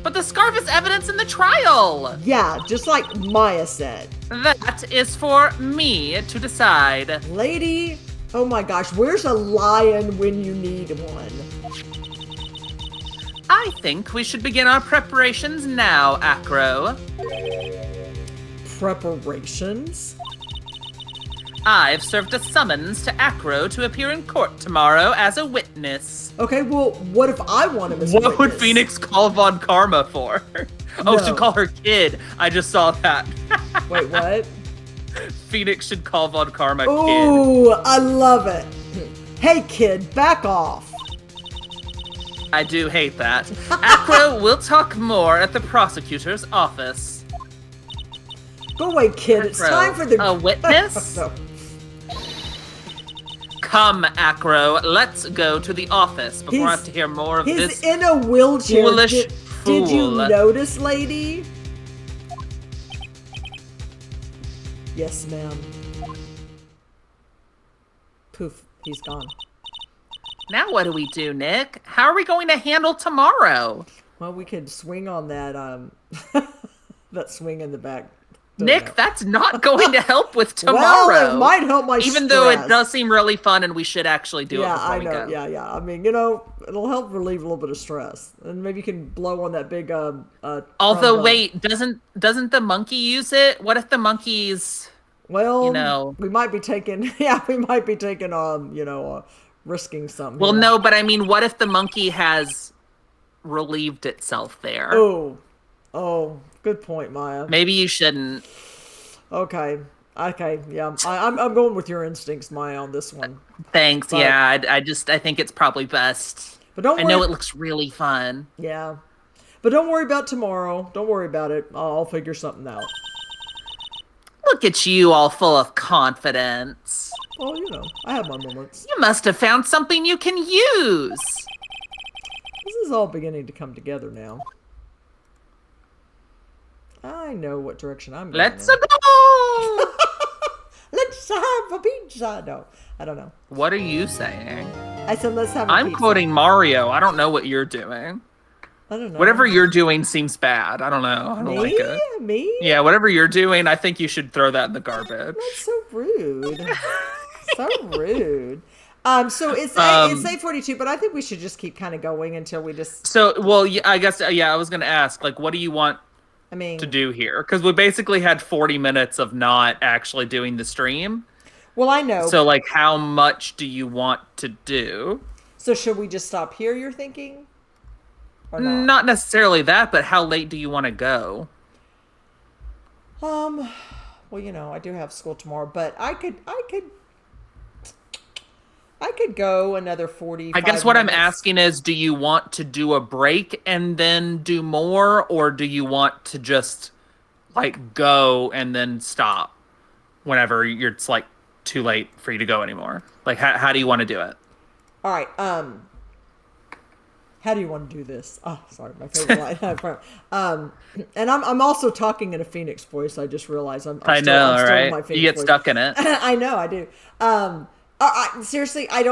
But the scarf is evidence in the trial. Yeah, just like Maya said. That is for me to decide. Lady, oh my gosh, where's a lion when you need one? I think we should begin our preparations now, Acro. Preparations? I've served a summons to Acro to appear in court tomorrow as a witness. Okay, well, what if I want him as a What would witness? Phoenix call Von Karma for? Oh, No. should call her kid. I just saw that. Wait, what? Phoenix should call Von Karma kid. Ooh, I love it. Hey, kid, back off. I do hate that. Acro, we'll talk more at the prosecutor's office. Go away, kid. It's Acro, time for the... a witness? No. Come, Acro, let's go to the office before I have to hear more of He's this in a wheelchair. foolish Did you fool. notice, lady? Yes, ma'am. Poof, he's gone. Now what do we do, Nick? How are we going to handle tomorrow? Well, we could swing on that, that swing in the back. Nick, that's not going to help with tomorrow. Well, it might help my Even stress. though it does seem really fun and we should actually do it Yeah, before I we know. go. Yeah. I mean, you know, it'll help relieve a little bit of stress, and maybe you can blow on that big. Although, trombone. wait, doesn't the monkey use it? What if the monkey's... Well, you know. we might be taking. Yeah, we might be taking. Risking something. Well, here. no, but I mean, what if the monkey has relieved itself there? Oh, good point, Maya. Maybe you shouldn't. Okay, yeah. I'm going with your instincts, Maya, on this one. Thanks. But- yeah, I think it's probably best. But don't I worry. know it looks really fun. Yeah, but don't worry about tomorrow. Don't worry about it. I'll figure something out. Look at you, all full of confidence. Well, you know, I have my moments. You must have found something you can use. This is all beginning to come together now. I know what direction I'm going. Let's in. go. Let's have a pizza. No, I don't know. What are you saying? I said let's have a I'm pizza. quoting Mario. I don't know what you're doing. I don't know. Whatever you're doing seems bad. I don't know. I don't like it. Me? Yeah, whatever you're doing, I think you should throw that in the garbage. That's so rude. So rude. So it's 8:42, but I think we should just keep kind of going until we just. So, well, I guess, I was going to ask, like, what do you want I mean, to do here because we basically had 40 minutes of not actually doing the stream. well, I know. So, like, how much do you want to do? So should we just stop here, you're thinking? Or not? Not necessarily that, but how late do you want to go? Well, you know, I do have school tomorrow, but I could go another 45 I guess what minutes. I'm asking is, do you want to do a break and then do more, or do you want to just, like, go and then stop whenever it's, like, too late for you to go anymore? Like, how do you want to do it? All right, how do you want to do this? Oh, sorry, my favorite line. And I'm also talking in a Phoenix voice. I just realized I'm I still, know, I'm still in right? my Phoenix You get voice. stuck in it. I know, I do. Seriously, I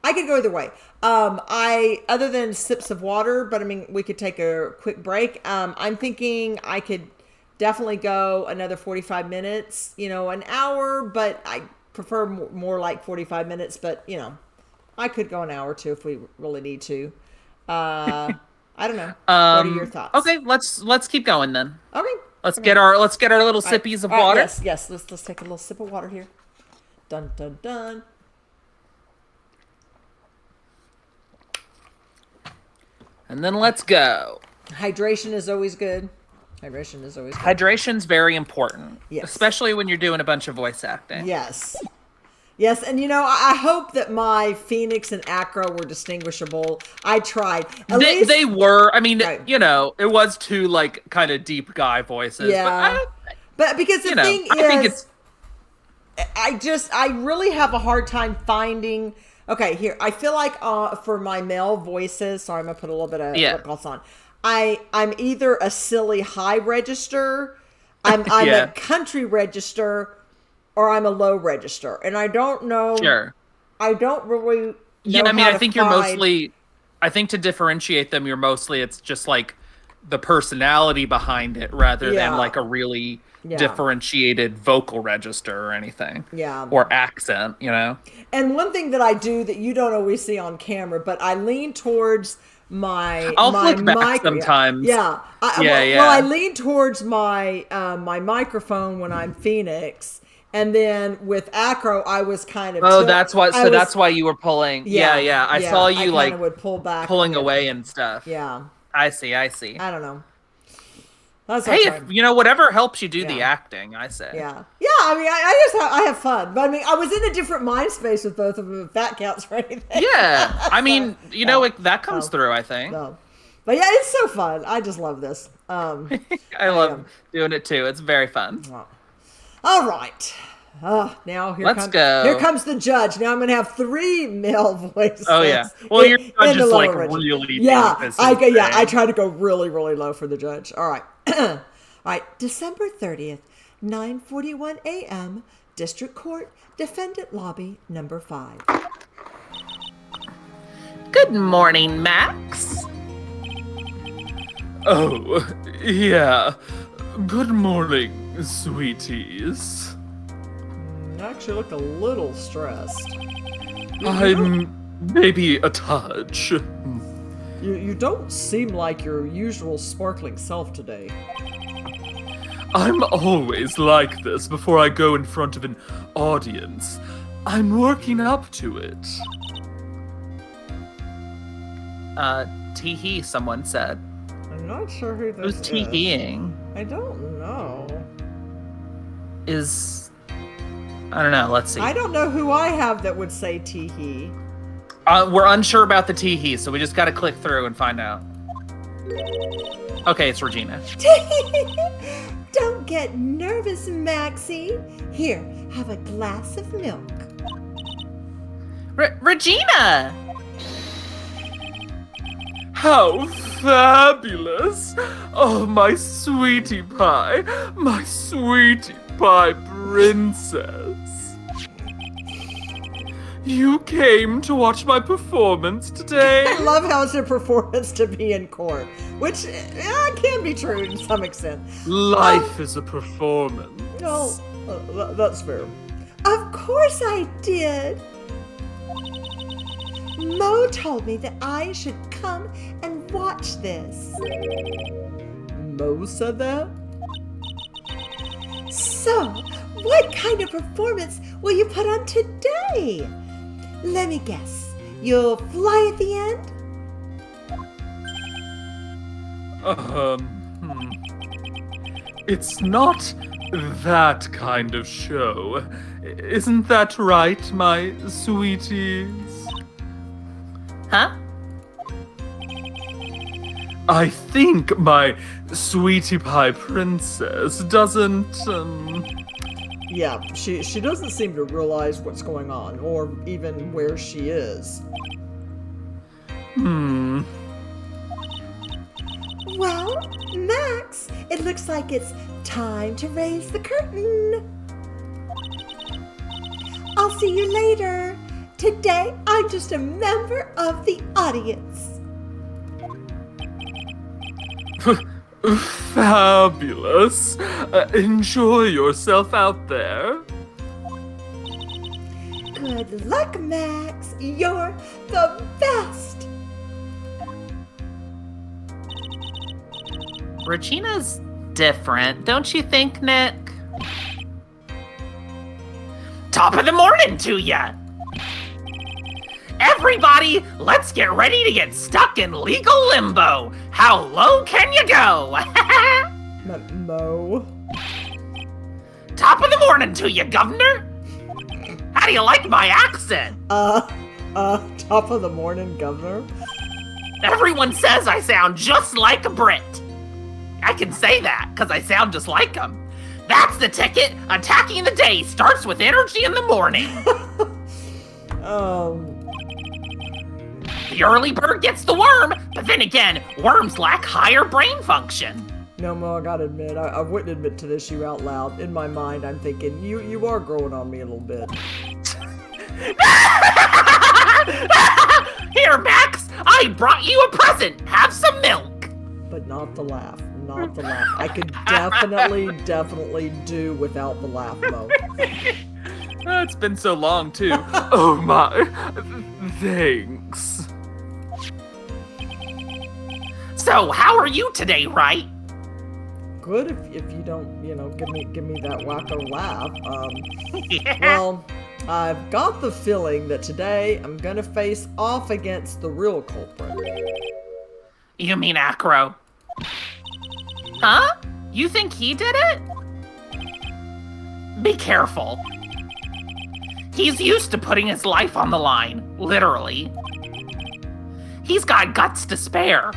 could go either way. Other than sips of water, but I mean, we could take a quick break. I'm thinking I could definitely go another 45 minutes, you know, an hour, but I prefer more like 45 minutes, but you know, I could go an hour or two if we really need to. I don't know. What are your thoughts? Okay, let's keep going then. Okay. Let's get our little sippies of water. Yes. Let's take a little sip of water here. Dun dun dun. And then let's go. Hydration is always good. Hydration's very important. Yes. Especially when you're doing a bunch of voice acting. Yes. Yes, and you know, I hope that my Phoenix and Acro were distinguishable. I tried. They were. I mean, Right. you know, it was two, like, kind of deep guy voices. Yeah. But because the thing I think is, I really have a hard time finding. Okay, here I feel like for my male voices, sorry, I'm gonna put a little bit of lip gloss on. I'm either a silly high register, I'm a country register, or I'm a low register, and I don't know. Sure. I don't really. Know Yeah, I mean, how I to think find... you're mostly. I think to differentiate them, it's just like the personality behind it, rather than like a really differentiated vocal register or anything. Yeah. Or accent, you know. And one thing that I do that you don't always see on camera, but I lean towards my. I'll flick back sometimes. Yeah. Yeah. Well, I lean towards my my microphone when I'm Phoenix, and then with Acro, I was kind of. Oh, that's why. So that's why you were pulling. Yeah. I saw you I would pull back, pulling away and stuff. Yeah. I see. I don't know. That's hey, if, whatever helps you do the acting, I say. Yeah. I mean, I have fun, but I mean, I was in a different mind space with both of them. If that counts for anything. Yeah, I mean, that comes through. I think. No. But yeah, it's so fun. I just love this. I love doing it too. It's very fun. All right. Now here comes the judge. Now I'm going to have 3 male voices. Oh yeah. Well, your judge is like really deep. I try to go really, really low for the judge. All right. All right. December 30th, 9:41 a.m. District Court, Defendant Lobby, number 5. Good morning, Max. Oh, yeah. Good morning, sweeties. You actually look a little stressed. I'm maybe a touch. You don't seem like your usual sparkling self today. I'm always like this before I go in front of an audience. I'm working up to it. Tee-hee, someone said. I'm not sure who this Who's tee-heeing? I don't know. I don't know, let's see. I don't know who I have that would say tee-hee. We're unsure about the tee-hee, so we just gotta click through and find out. Okay, it's Regina. Don't get nervous, Maxie. Here, have a glass of milk. Regina! How fabulous! Oh, my sweetie pie princess. You came to watch my performance today? I love how it's a performance to be in court, which can be true to some extent. Life is a performance. No, that's fair. Of course I did. Mo told me that I should come and watch this. Mo said that? So, what kind of performance will you put on today? Let me guess. You'll fly at the end? It's not that kind of show. Isn't that right, my sweeties? Huh? I think my sweetie pie princess doesn't, Yeah, she doesn't seem to realize what's going on, or even where she is. Well, Max, it looks like it's time to raise the curtain. I'll see you later. Today, I'm just a member of the audience. Fabulous. Enjoy yourself out there. Good luck, Max. You're the best. Regina's different, don't you think, Nick? Top of the morning to ya! Everybody, let's get ready to get stuck in legal limbo. How low can you go? Mo? Top of the morning to you, Governor. How do you like my accent? Top of the morning, Governor? Everyone says I sound just like a Brit. I can say that because I sound just like them. That's the ticket. Attacking the day starts with energy in the morning. The early bird gets the worm, but then again, worms lack higher brain function. No, Mo, I gotta admit, I wouldn't admit to this you out loud. In my mind, I'm thinking, you are growing on me a little bit. Here, Max, I brought you a present. Have some milk. But not the laugh. Not the laugh. I could definitely do without the laugh, Mo. It's been so long, too. Oh my. Thanks. So, how are you today, right? Good if you don't, give me that wacko laugh. Yeah. Well, I've got the feeling that today I'm gonna face off against the real culprit. You mean Acro? Huh? You think he did it? Be careful. He's used to putting his life on the line, literally. He's got guts to spare.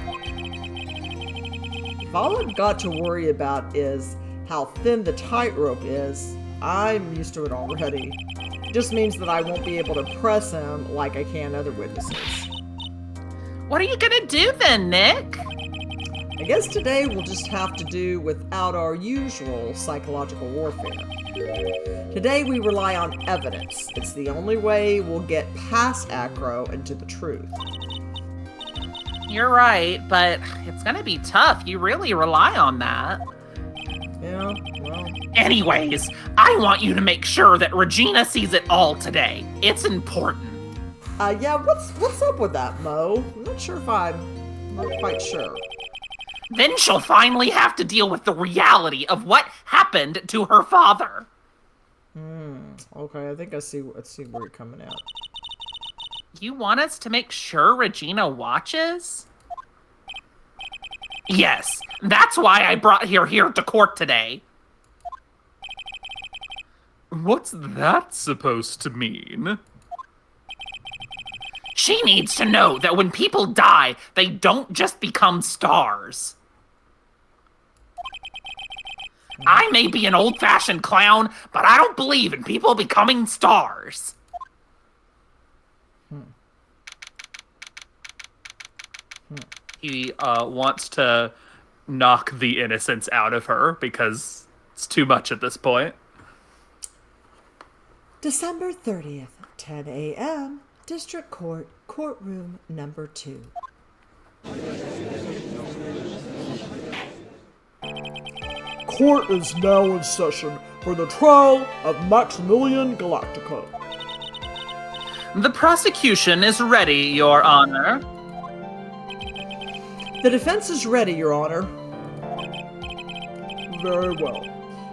If all I've got to worry about is how thin the tightrope is, I'm used to it already. It just means that I won't be able to press him like I can other witnesses. What are you gonna do then, Nick? I guess today we'll just have to do without our usual psychological warfare. Today we rely on evidence. It's the only way we'll get past Acro and to the truth. You're right, but it's gonna be tough. You really rely on that. Yeah, well... Anyways, I want you to make sure that Regina sees it all today. It's important. Yeah, what's up with that, Mo? I'm not quite sure. Then she'll finally have to deal with the reality of what happened to her father. Okay, I think I see where you're coming at. You want us to make sure Regina watches? Yes, that's why I brought her here to court today. What's that supposed to mean? She needs to know that when people die, they don't just become stars. I may be an old-fashioned clown, but I don't believe in people becoming stars. He wants to knock the innocence out of her because it's too much at this point. December 30th, 10 a.m., District Court, Courtroom Number 2. Court is now in session for the trial of Maximillion Galactica. The prosecution is ready, Your Honor. The defense is ready, Your Honor. Very well.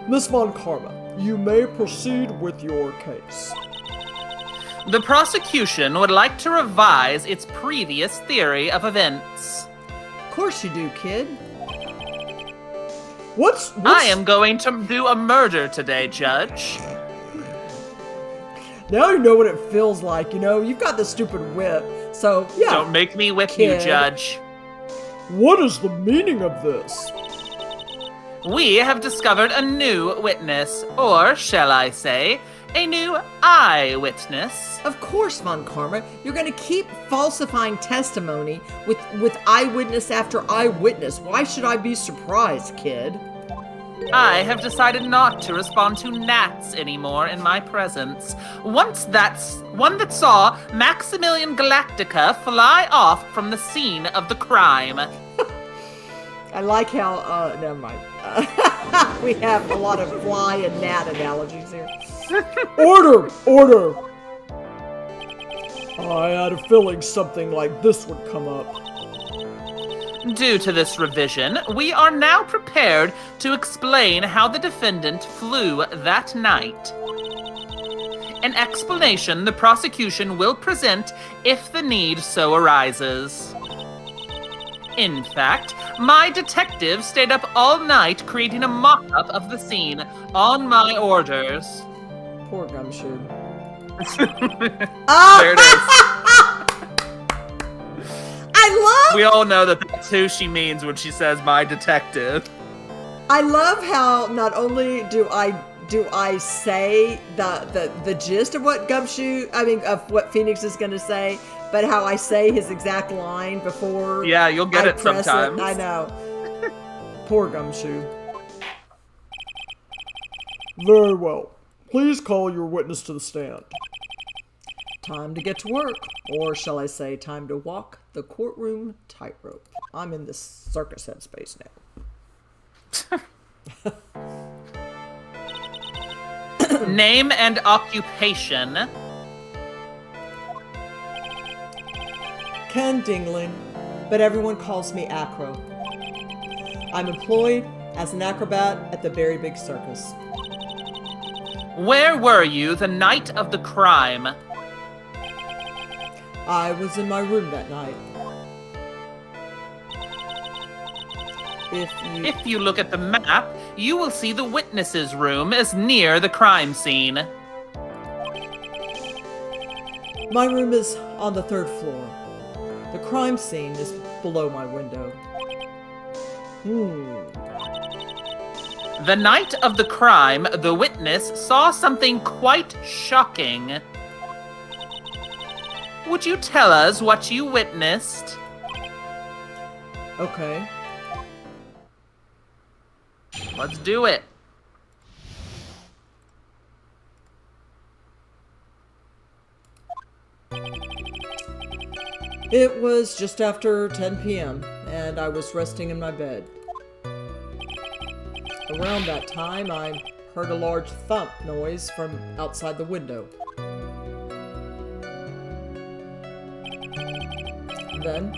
Miss Von Karma, you may proceed with your case. The prosecution would like to revise its previous theory of events. Of course you do, kid. I am going to do a murder today, Judge. Now you know what it feels like, you know? You've got the stupid whip, so yeah. Don't make me whip kid. you, Judge. What is the meaning of this? We have discovered a new witness, or shall I say, a new eyewitness. Of course, Von Karma, you're going to keep falsifying testimony with eyewitness after eyewitness. Why should I be surprised, kid? I have decided not to respond to gnats anymore in my presence. Once that's one that saw Maximillion Galactica fly off from the scene of the crime. I like how, never mind. We have a lot of fly and gnat analogies here. Order! Order! I had a feeling something like this would come up. Due to this revision, we are now prepared to explain how the defendant flew that night. An explanation the prosecution will present if the need so arises. In fact, my detective stayed up all night creating a mock-up of the scene on my orders. Poor Gumshoe. There it is. We all know that that's who she means when she says my detective. I love how not only do I say the gist of what of what Phoenix is gonna say, but how I say his exact line before. Yeah, you'll get it sometimes. I know. Poor Gumshoe. Very well. Please call your witness to the stand. Time to get to work, or shall I say, time to walk the courtroom tightrope. I'm in this circus headspace now. Name and occupation. Ken Dingling, but everyone calls me Acro. I'm employed as an acrobat at the Very Big Circus. Where were you the night of the crime? I was in my room that night. If you look at the map, you will see the witness's room is near the crime scene. My room is on the 3rd floor. The crime scene is below my window. The night of the crime, the witness saw something quite shocking. Would you tell us what you witnessed? Okay. Let's do it. It was just after 10 p.m., and I was resting in my bed. Around that time, I heard a large thump noise from outside the window. Then,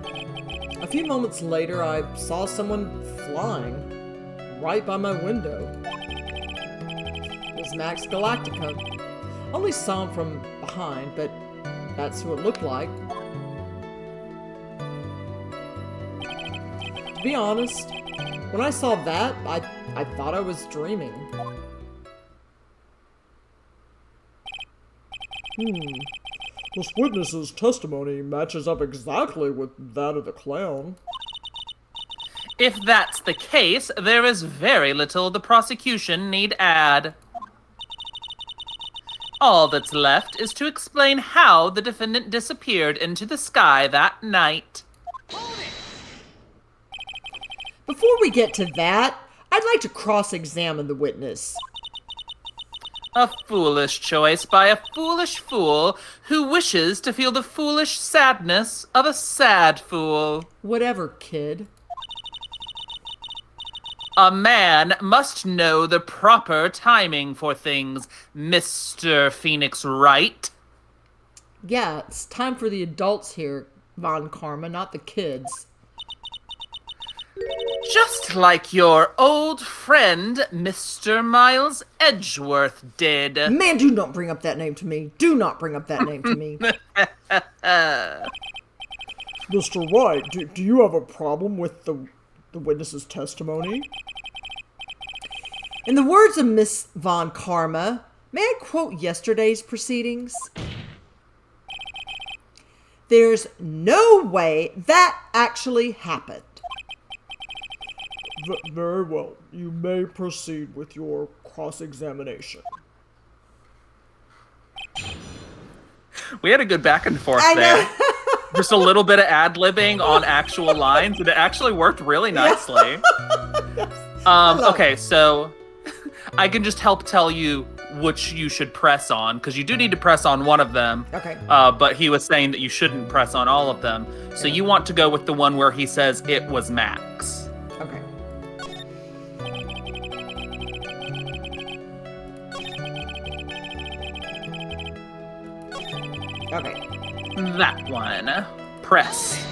a few moments later, I saw someone flying right by my window. It was Max Galactica. Only saw him from behind, but that's who it looked like. To be honest, when I saw that, I thought I was dreaming. This witness's testimony matches up exactly with that of the clown. If that's the case, there is very little the prosecution need add. All that's left is to explain how the defendant disappeared into the sky that night. Before we get to that, I'd like to cross-examine the witness. A foolish choice by a foolish fool who wishes to feel the foolish sadness of a sad fool. Whatever, kid. A man must know the proper timing for things, Mr. Phoenix Wright. Yeah, it's time for the adults here, Von Karma, not the kids. Just like your old friend, Mr. Miles Edgeworth did. Man, do not bring up that name to me. Do not bring up that name to me. Mr. Wright, do you have a problem with the witness's testimony? In the words of Miss Von Karma, may I quote yesterday's proceedings? There's no way that actually happened. Very well. You may proceed with your cross-examination. We had a good back and forth I there. know. Just a little bit of ad-libbing on actual lines, and it actually worked really nicely. Okay, so I can just help tell you which you should press on, because you do need to press on one of them. Okay. But he was saying that you shouldn't press on all of them. So you want to go with the one where he says it was Max. Okay. Okay. That one. Press.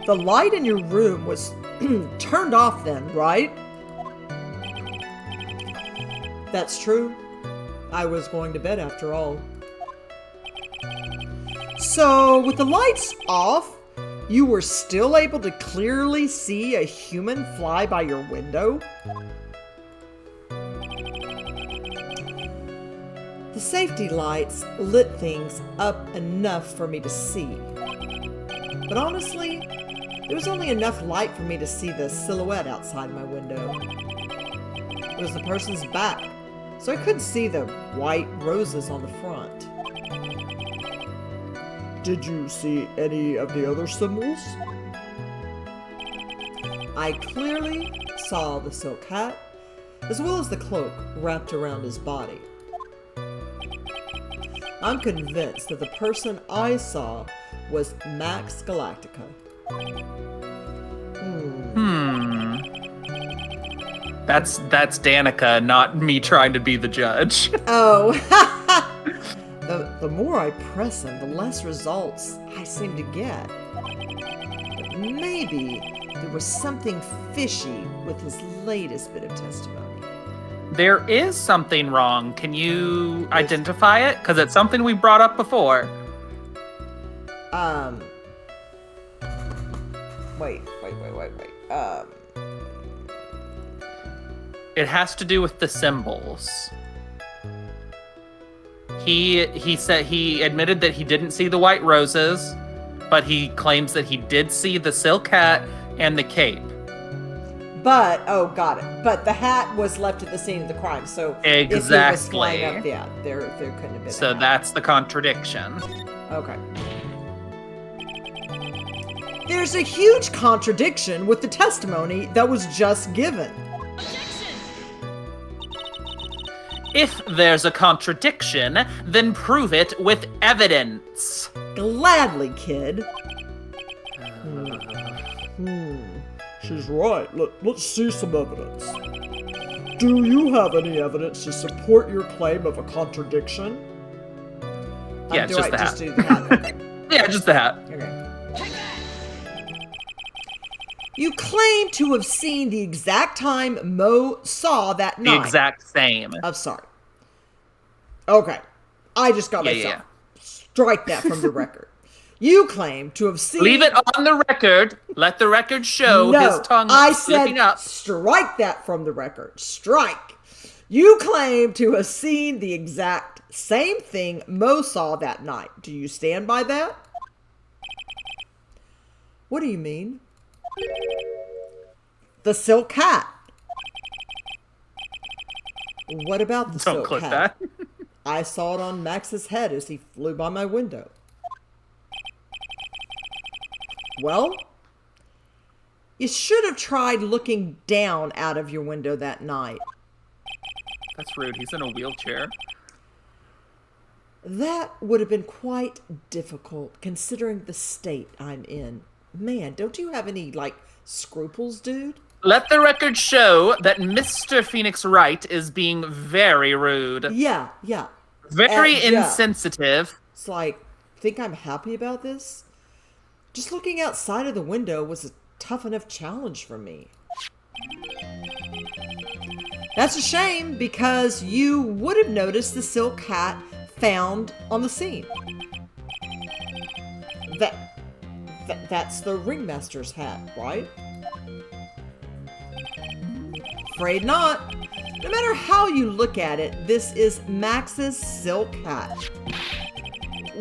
The light in your room was turned off then, right? That's true. I was going to bed after all. So, with the lights off, you were still able to clearly see a human fly by your window? The safety lights lit things up enough for me to see. But honestly, there was only enough light for me to see the silhouette outside my window. It was the person's back, so I couldn't see the white roses on the front. Did you see any of the other symbols? I clearly saw the silk hat, as well as the cloak wrapped around his body. I'm convinced that the person I saw was Max Galactica. That's Danica, not me trying to be the judge. Oh, the more I press him, the less results I seem to get. But maybe there was something fishy with his latest bit of testimony. There is something wrong. Can you identify it? Because it's something we brought up before. Wait. It has to do with the symbols. He said he admitted that he didn't see the white roses, but he claims that he did see the silk hat and the cape. But, oh, got it. But the hat was left at the scene of the crime, so if he was flying up, yeah, there couldn't have been. So that's the contradiction. Okay. There's a huge contradiction with the testimony that was just given. If there's a contradiction, then prove it with evidence. Gladly, kid. She's right. Let's see some evidence. Do you have any evidence to support your claim of a contradiction? Yeah, it's just the hat. Just do the hat? Okay. Yeah, just the hat. Okay. You claim to have seen the exact time Mo saw that night. The exact same. I'm sorry. Okay. I just got myself. Yeah. Strike that from the record. You claim to have seen... Leave it on the record. Let the record show his tongue slipping up. Strike that from the record. Strike. You claim to have seen the exact same thing Mo saw that night. Do you stand by that? What do you mean? The silk hat. What about the silk hat? Don't click that. I saw it on Max's head as he flew by my window. Well, you should have tried looking down out of your window that night. That's rude. He's in a wheelchair. That would have been quite difficult considering the state I'm in. Man, don't you have any, scruples, dude? Let the record show that Mr. Phoenix Wright is being very rude. Yeah. Very insensitive. It's like, think I'm happy about this? Just looking outside of the window was a tough enough challenge for me. That's a shame, because you would have noticed the silk hat found on the scene. That's the Ringmaster's hat, right? Afraid not. No matter how you look at it, this is Max's silk hat.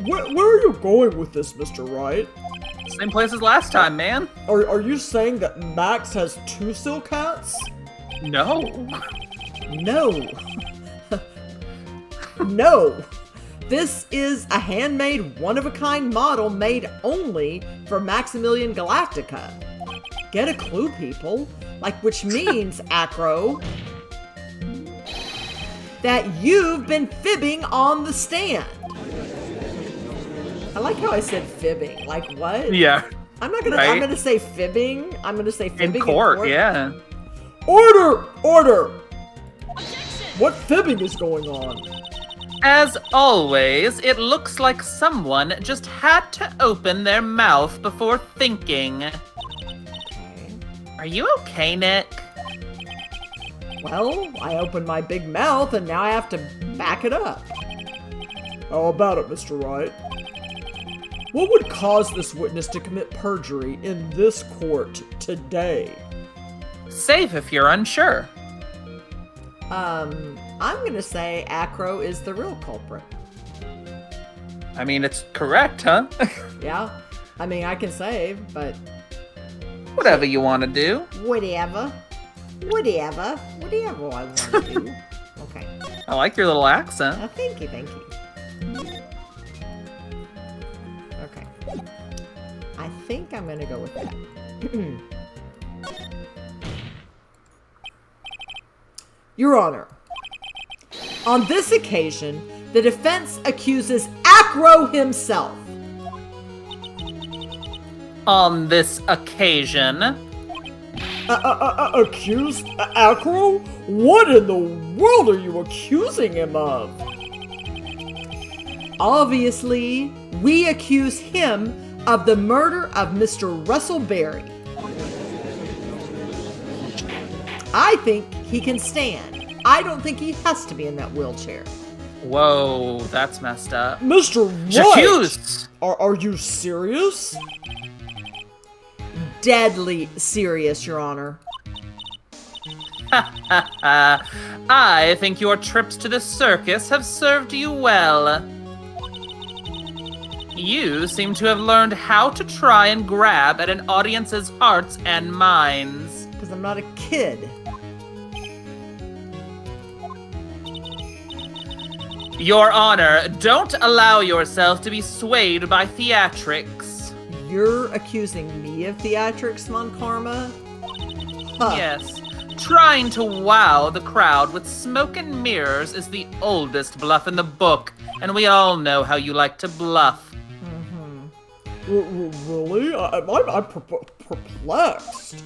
Where are you going with this, Mr. Wright? Same place as last time, man. Are you saying that Max has 2 silk hats? No. No. No. This is a handmade, one-of-a-kind model made only for Maximillion Galactica. Get a clue, people. Like, which means, Acro, that you've been fibbing on the stand. I like how I said fibbing. Like, what? Yeah. I'm not gonna. Right? I'm gonna say fibbing. I'm gonna say fibbing In court, yeah. Order! Order! What fibbing is going on? As always, it looks like someone just had to open their mouth before thinking. Okay. Are you okay, Nick? Well, I opened my big mouth and now I have to back it up. How about it, Mr. Wright? What would cause this witness to commit perjury in this court today? Safe if you're unsure. I'm gonna say Acro is the real culprit. I mean, it's correct, huh? Yeah, I mean, I can save, but Whatever you want to do. whatever I want to do. Okay. I like your little accent. Thank you. Okay. I think I'm gonna go with that. Your Honor, on this occasion, the defense accuses Acro himself. On this occasion, Accused Acro? What in the world are you accusing him of? Obviously, we accuse him of the murder of Mr. Russell Berry. I think he can stand. I don't think he has to be in that wheelchair. whoa, that's messed up. Mr. Wright! Accused! Are you serious? Deadly serious, Your Honor. I think your trips to the circus have served you well. You seem to have learned how to try and grab at an audience's hearts and minds. Because I'm not a kid. Your Honor, don't allow yourself to be swayed by theatrics. You're accusing me of theatrics, Von Karma? Huh. Yes. Trying to wow the crowd with smoke and mirrors is the oldest bluff in the book, and we all know how you like to bluff. Really? I'm perplexed.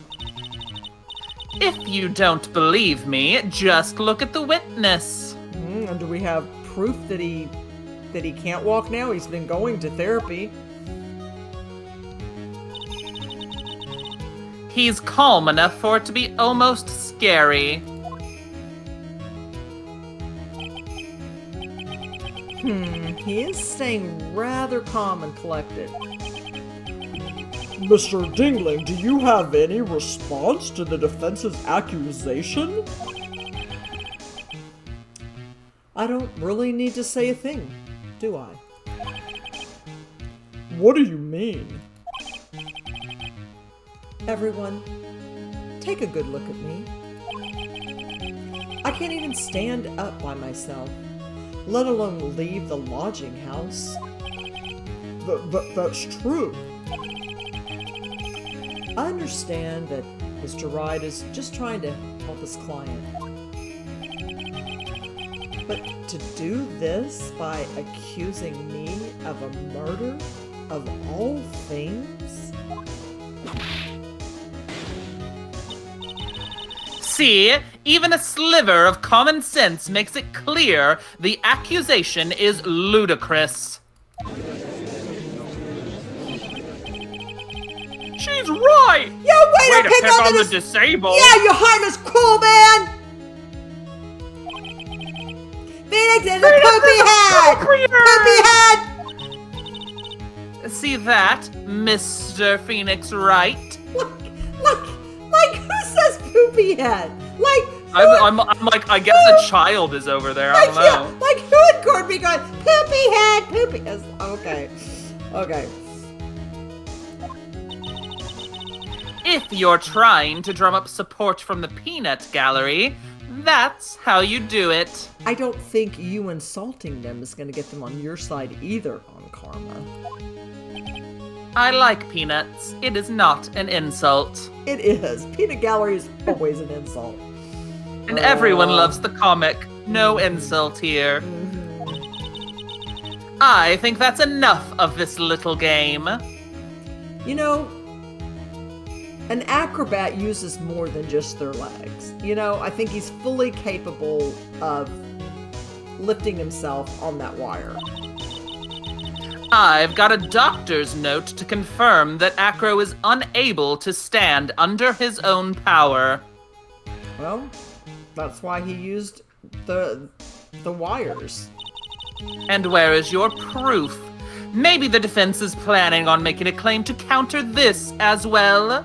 If you don't believe me, just look at the witness. And do we have proof that he can't walk now? He's been going to therapy. He's calm enough for it to be almost scary. He is staying rather calm and collected. Mr. Dingling, do you have any response to the defense's accusation? I don't really need to say a thing, do I? What do you mean? Everyone, take a good look at me. I can't even stand up by myself, let alone leave the lodging house. That's true. I understand that Mr. Wright is just trying to help his client. But to do this by accusing me of a murder of all things? See, even a sliver of common sense makes it clear the accusation is ludicrous. She He's right. Yeah, way to pick on the this. disabled. Yeah, you heartless, cruel man. Phoenix is a poopy head. Poopy head. See that, Mr. Phoenix Wright? Like who says poopy head? Like I'm like, I guess a child is over there. I don't know. Yeah, like who would Gord be going, poopy head, poopy? Okay. If you're trying to drum up support from the peanut gallery, that's how you do it. I don't think you insulting them is going to get them on your side either, on Karma. I like peanuts. It is not an insult. It is. Peanut gallery is always an insult. And everyone loves the comic. No insult here. I think that's enough of this little game. You know, an acrobat uses more than just their legs. You know, I think he's fully capable of lifting himself on that wire. I've got a doctor's note to confirm that Acro is unable to stand under his own power. Well, that's why he used the wires. And where is your proof? Maybe the defense is planning on making a claim to counter this as well.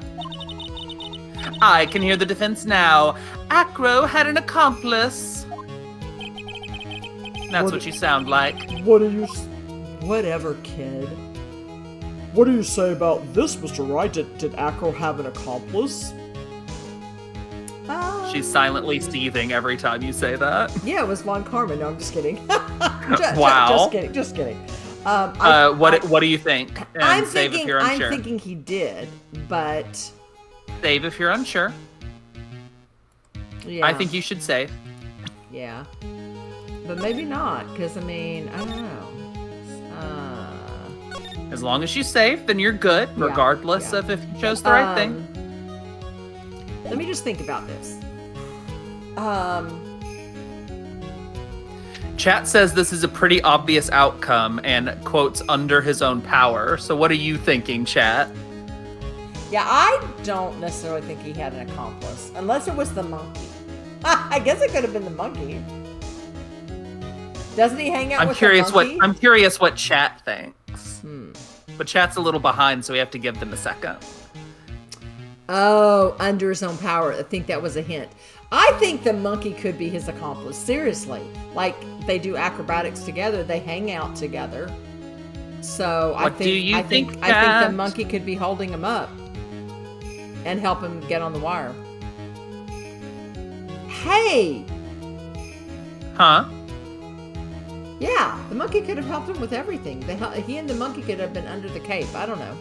I can hear the defense now. Acro had an accomplice. That's what you sound like. Whatever, kid. What do you say about this, Mr. Wright? Did Acro have an accomplice? She's silently seething every time you say that. Yeah, it was Von Karma. No, I'm just kidding. Wow. Just kidding. What do you think? And I'm save if you're unsure. I'm thinking he did, but Save if you're unsure. yeah. I think you should save. Yeah. But maybe not, because I mean, I don't know. As long as you save, then you're good, regardless of if you chose the right thing. Let me just think about this. Chat says this is a pretty obvious outcome and quotes under his own power. So what are you thinking, chat? Yeah, I don't necessarily think he had an accomplice, unless it was the monkey. I guess it could have been the monkey. Doesn't he hang out with the monkey? I'm curious what chat thinks. But chat's a little behind, so we have to give them a second. Oh, under his own power. I think that was a hint. I think the monkey could be his accomplice. Seriously. Like, they do acrobatics together. They hang out together. So I think the monkey could be holding him up and help him get on the wire. Hey! Huh? Yeah, the monkey could have helped him with everything. He and the monkey could have been under the cape. I don't know.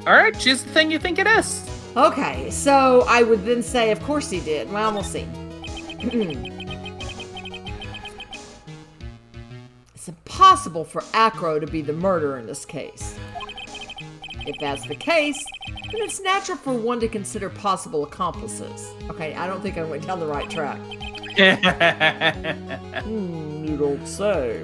All right, choose the thing you think it is. Okay, so I would then say, of course he did. Well, we'll see. It's impossible for Acro to be the murderer in this case. If that's the case, then it's natural for one to consider possible accomplices. Okay, I don't think I went down the right track. You don't say.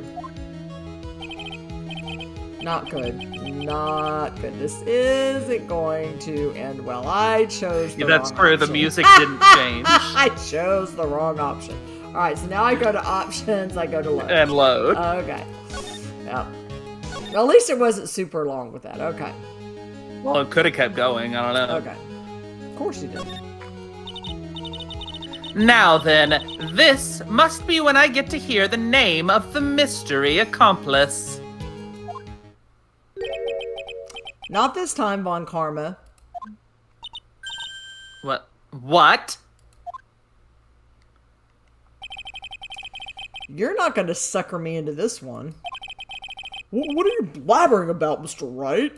Not good. Not good. This isn't going to end well. I chose the wrong That's true. option. The music didn't change. I chose the wrong option. All right, so now I go to options. I go to load. And load. Okay. Yep. Well, at least it wasn't super long with that. Okay. Well, it could have kept going. I don't know. Okay. Of course you did. Now then, this must be when I get to hear the name of the mystery accomplice. Not this time, Von Karma. What? You're not going to sucker me into this one. What are you blabbering about, Mr. Wright?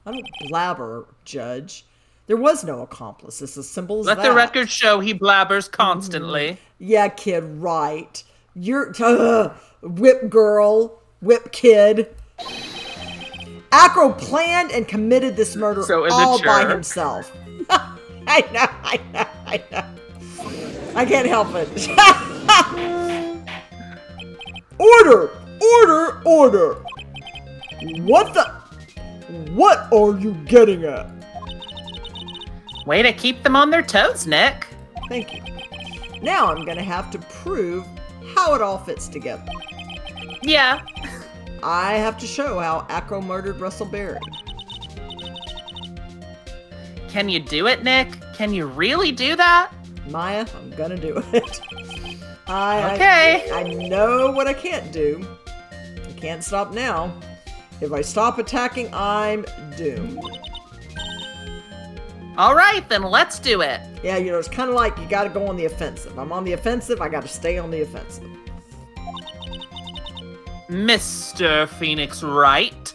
I don't blabber, Judge. There was no accomplice. It's as simple as that. Let the record show he blabbers constantly. Yeah, kid, right. You're... whip girl. Whip kid. Acro planned and committed this murder all by himself. I know. I can't help it. Order! What are you getting at? Way to keep them on their toes, Nick. Thank you. Now I'm going to have to prove how it all fits together. Yeah. I have to show how Acro murdered Russell Berry. Can you do it, Nick? Can you really do that? Maya, I'm going to do it. Okay. I know what I can't do. I can't stop now. If I stop attacking, I'm doomed. All right, then let's do it. Yeah, you know, it's kind of like you got to go on the offensive. I'm on the offensive, I got to stay on the offensive. Mr. Phoenix Wright.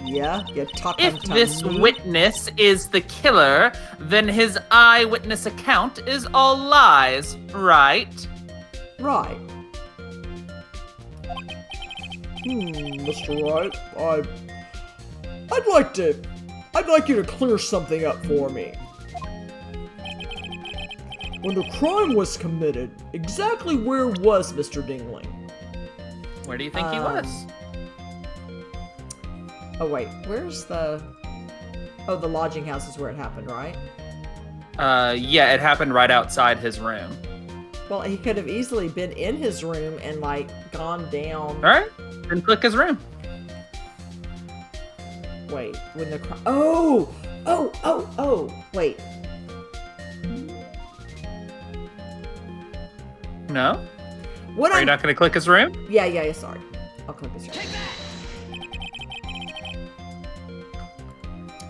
Yeah, you're talking If to this me? witness is the killer, then his eyewitness account is all lies, right? Right. Mr. Wright, I'd like you to clear something up for me. When the crime was committed, exactly where was Mr. Dingling? Where do you think he was? Oh wait, where's the... Oh, the lodging house is where it happened, right? Yeah, it happened right outside his room. Well, he could have easily been in his room and, like, gone down... All right, then click his room. Wait, when the crime... Oh! Wait. No? What Are you not going to click his room? Yeah, sorry. I'll click his room.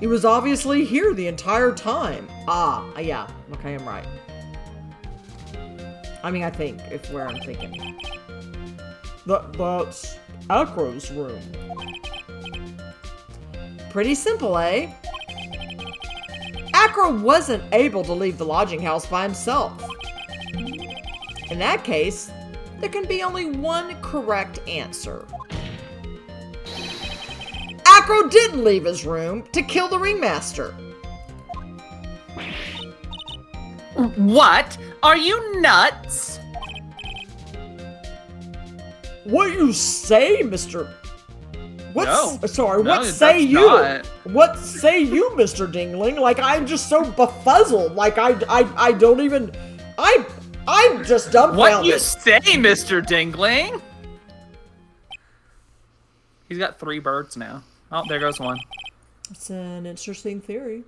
He was obviously here the entire time. Yeah. Okay, I'm right. I mean, I think, if where I'm thinking. That's Acro's room. Pretty simple, eh? Acro wasn't able to leave the lodging house by himself. In that case, there can be only one correct answer. Acro didn't leave his room to kill the Ringmaster. What? Are you nuts? What you say, Mr. What? No. Sorry. No, What say that's you? not. What say you, Mr. Dingling? Like I'm just so befuzzled. Like I don't even. I'm just dumbfounded. What you say, Mr. Dingling? He's got 3 birds now. Oh, there goes one. It's an interesting theory.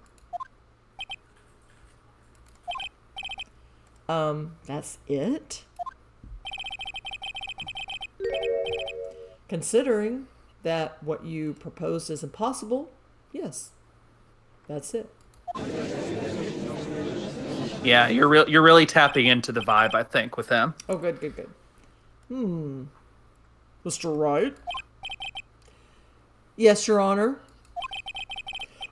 That's it? Considering that what you proposed is impossible, yes. That's it. Yeah, you're really tapping into the vibe, I think, with him. Oh, good. Mr. Wright? Yes, Your Honor.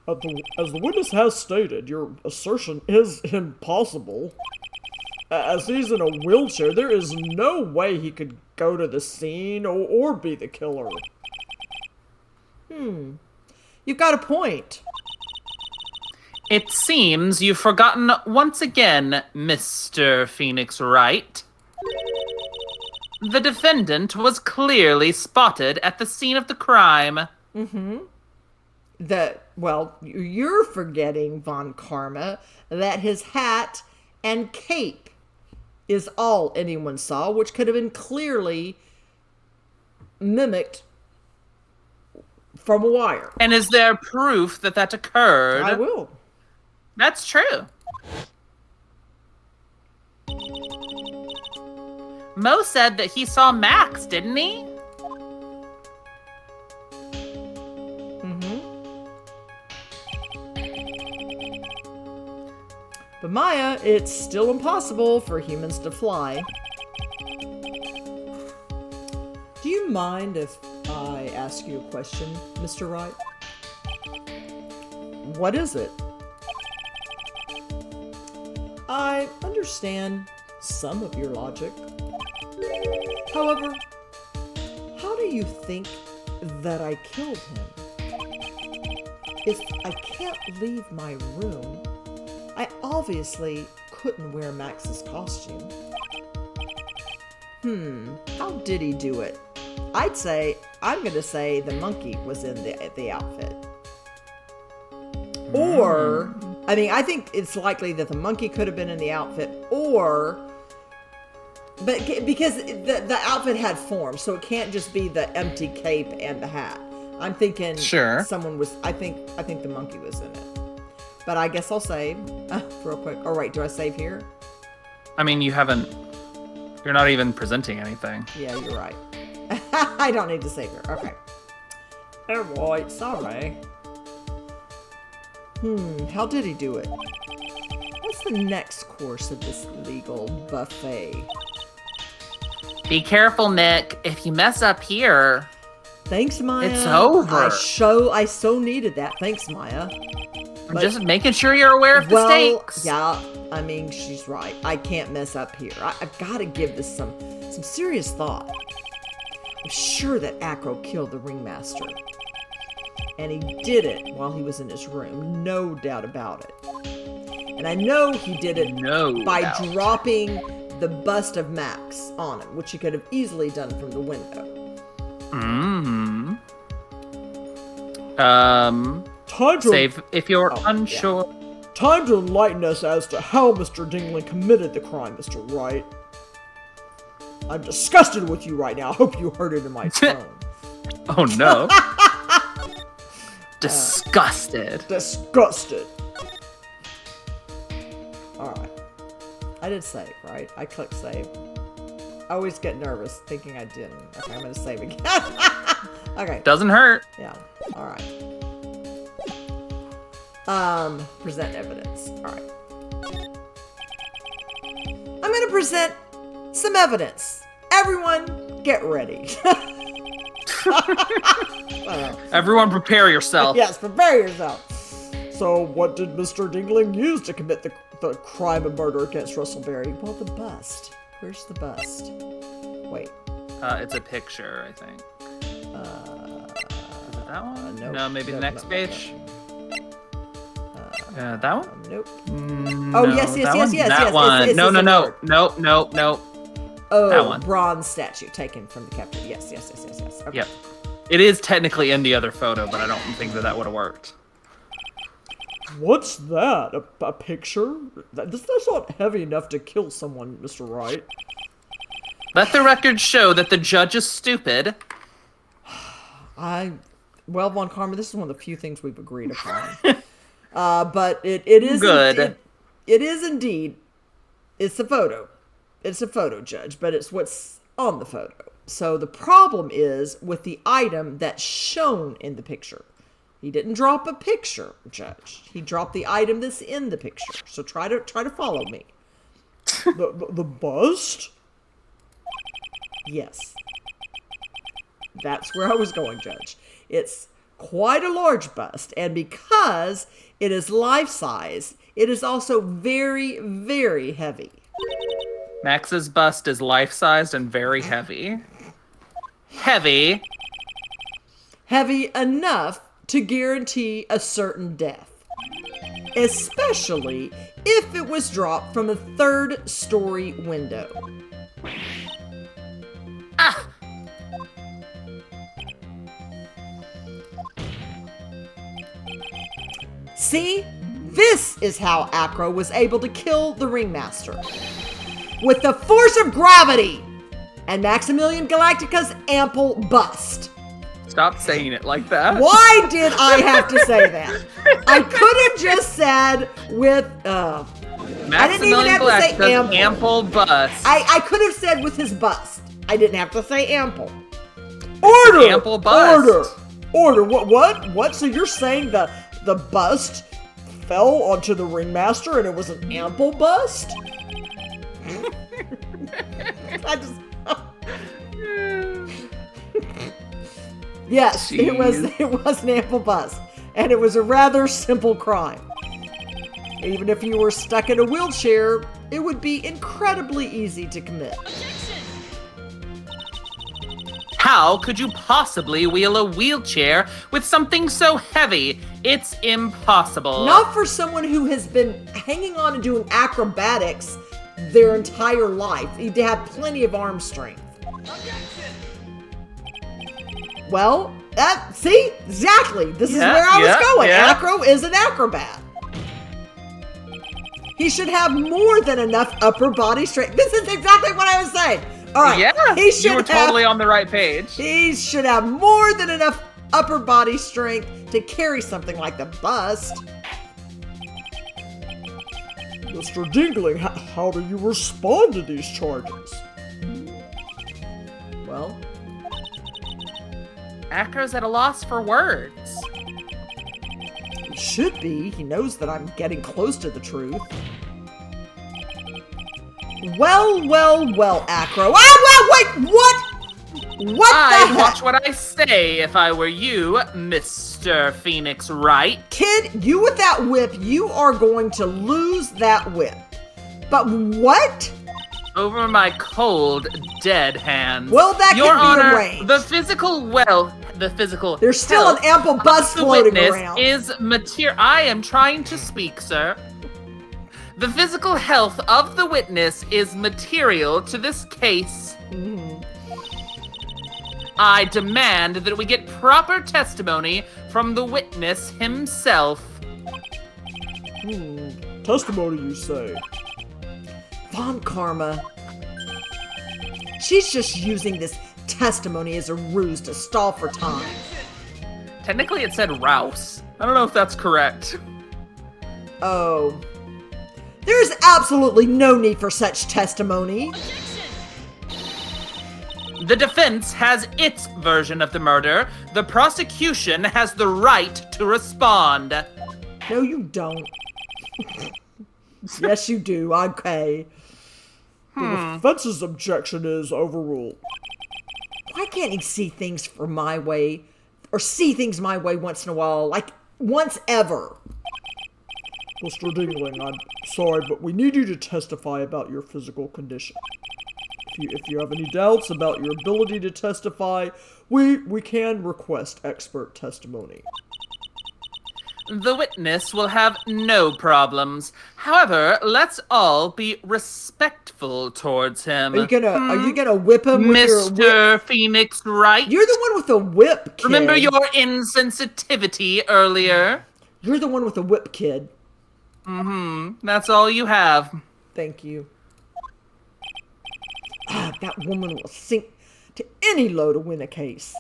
As the witness has stated, your assertion is impossible. As he's in a wheelchair, there is no way he could go to the scene or be the killer. You've got a point. It seems you've forgotten once again, Mr. Phoenix Wright. The defendant was clearly spotted at the scene of the crime. Well, you're forgetting, Von Karma, that his hat and cape is all anyone saw, which could have been clearly mimicked from a wire. And is there proof that that occurred? I will. That's true. Mo said that he saw Max, didn't he? But Maya, it's still impossible for humans to fly. Do you mind if I ask you a question, Mr. Wright? What is it? I understand some of your logic. However, how do you think that I killed him? If I can't leave my room, I obviously couldn't wear Max's costume. How did he do it? I'm gonna say the monkey was in the outfit. Or I mean, I think it's likely that the monkey could have been in the outfit, but because the outfit had form, so it can't just be the empty cape and the hat. I'm thinking someone was. I think the monkey was in it. But I guess I'll save real quick. All right, do I save here? I mean, you're not even presenting anything. Yeah, you're right. I don't need to save here. Okay. Oh boy, sorry. How did he do it? What's the next course of this legal buffet? Be careful, Nick. If you mess up here... Thanks, Maya. It's over. I so needed that. Thanks, Maya. I'm just making sure you're aware of the stakes. Yeah, I mean, she's right. I can't mess up here. I've got to give this some serious thought. I'm sure that Acro killed the Ringmaster. And he did it while he was in his room. No doubt about it. And I know he did it by dropping the bust of Max on him, which he could have easily done from the window. Save if you're unsure. Yeah. Time to enlighten us as to how Mr. Dingling committed the crime, Mr. Wright. I'm disgusted with you right now. I hope you heard it in my tone. Oh no. Disgusted. Disgusted. Alright. I did save, right? I clicked save. I always get nervous thinking I didn't. Okay, I'm gonna save again. Okay. Doesn't hurt. Yeah. Alright. Present evidence. Alright. I'm gonna present some evidence. Everyone, get ready. Everyone prepare yourself. Yes, prepare yourself. So, what did Mr. Dingling use to commit the crime of murder against Russell Berry? Well, the bust. Where's the bust? Wait. It's a picture, I think. Is it that one? Nope. No, maybe the next page. That one? Nope. Oh, yes. That one. No. Oh, that one. Bronze statue taken from the captain. Yes. Okay. Yep. It is technically in the other photo, but I don't think that would have worked. What's that? A picture? That's not heavy enough to kill someone, Mr. Wright. Let the record show that the judge is stupid. Well, Von Karma, this is one of the few things we've agreed upon. But it is good. It is indeed. It's a photo. It's a photo, Judge, but it's what's on the photo. So the problem is with the item that's shown in the picture. He didn't drop a picture, Judge. He dropped the item that's in the picture. So try to follow me. The bust? Yes. That's where I was going, Judge. It's quite a large bust, and because it is life-size, it is also very, very heavy. Max's bust is life-sized and very heavy. Heavy enough to guarantee a certain death. Especially if it was dropped from a third-story window. Ah! See? This is how Acro was able to kill the Ringmaster. With the force of gravity and Maximillion Galactica's ample bust. Stop saying it like that. Why did I have to say that? I could have just said with, I didn't even have to say ample bust. I could have said with his bust. I didn't have to say ample. Order! Ample bust. Order! What? So you're saying the bust fell onto the Ringmaster and it was an ample bust? Yes, Jeez. it was an ample bust, and it was a rather simple crime. Even if you were stuck in a wheelchair, it would be incredibly easy to commit. How could you possibly wheel a wheelchair with something so heavy? It's impossible. Not for someone who has been hanging on and doing acrobatics their entire life. They have plenty of arm strength. Well, see? Exactly. This is where I was going. Yeah. Acro is an acrobat. He should have more than enough upper body strength. This is exactly what I was saying. All right. Yeah, he should you were totally on the right page. He should have more than enough upper body strength to carry something like the bust. Mr. Dingling, how do you respond to these charges? Well, Acro's at a loss for words. he should be. He knows that I'm getting close to the truth. Well, Acro. Wait, what? What the I'd heck? watch what I say if I were you, Mr. Phoenix Wright. Kid, you with that whip, you are going to lose that whip. But what? Over my cold, dead hands. Well, that Your can be Honor, arranged. the physical There's still an health ample bus of the floating witness around. is material. I am trying to speak, sir. The physical health of the witness is material to this case. I demand that we get proper testimony from the witness himself. Testimony, you say? Von Karma. She's just using this testimony as a ruse to stall for time. Technically, it said Rouse. I don't know if that's correct. Oh. There's absolutely no need for such testimony. The defense has its version of the murder. The prosecution has the right to respond. No, you don't. Yes, you do. Okay. The defense's objection is overruled. Why can't he see things for my way? Or see things my way once in a while? Like, once ever. Mr. Dingling, I'm sorry, but we need you to testify about your physical condition. If you have any doubts about your ability to testify, we can request expert testimony. The witness will have no problems. However, let's all be respectful towards him. Are you gonna whip him with your whip? Mr. Phoenix Wright? You're the one with the whip, kid. Remember your insensitivity earlier? You're the one with the whip, kid. That's all you have. Thank you. That woman will sink to any low to win a case.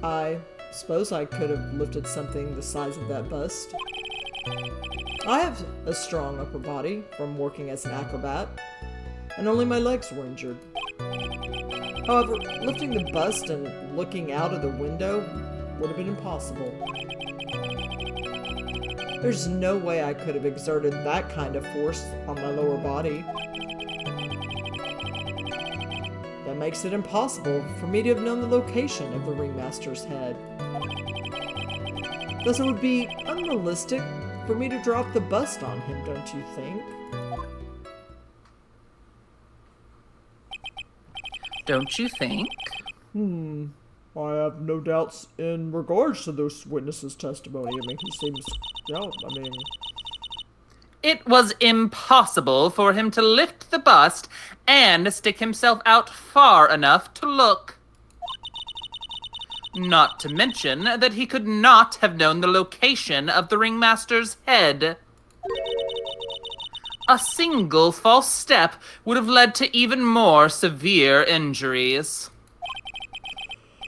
I suppose I could have lifted something the size of that bust. I have a strong upper body from working as an acrobat, and only my legs were injured. However, lifting the bust and looking out of the window would have been impossible. There's no way I could have exerted that kind of force on my lower body. That makes it impossible for me to have known the location of the Ringmaster's head. Thus it would be unrealistic for me to drop the bust on him, don't you think? Don't you think? I have no doubts in regards to this witness's testimony. I mean, he seems, It was impossible for him to lift the bust and stick himself out far enough to look. Not to mention that he could not have known the location of the Ringmaster's head. A single false step would have led to even more severe injuries.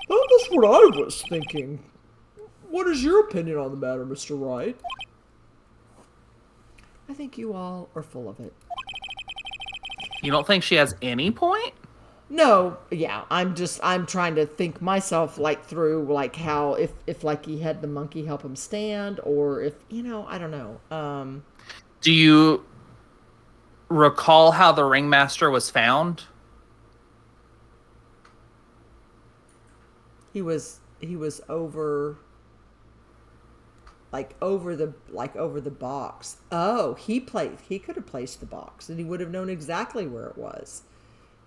Well, that's what I was thinking. What is your opinion on the matter, Mr. Wright? I think you all are full of it. You don't think she has any point? No, yeah, I'm trying to think myself through how if he had the monkey help him stand, or if I don't know. Do you recall how the Ringmaster was found? He was over over the box. Oh, he could have placed the box, and he would have known exactly where it was.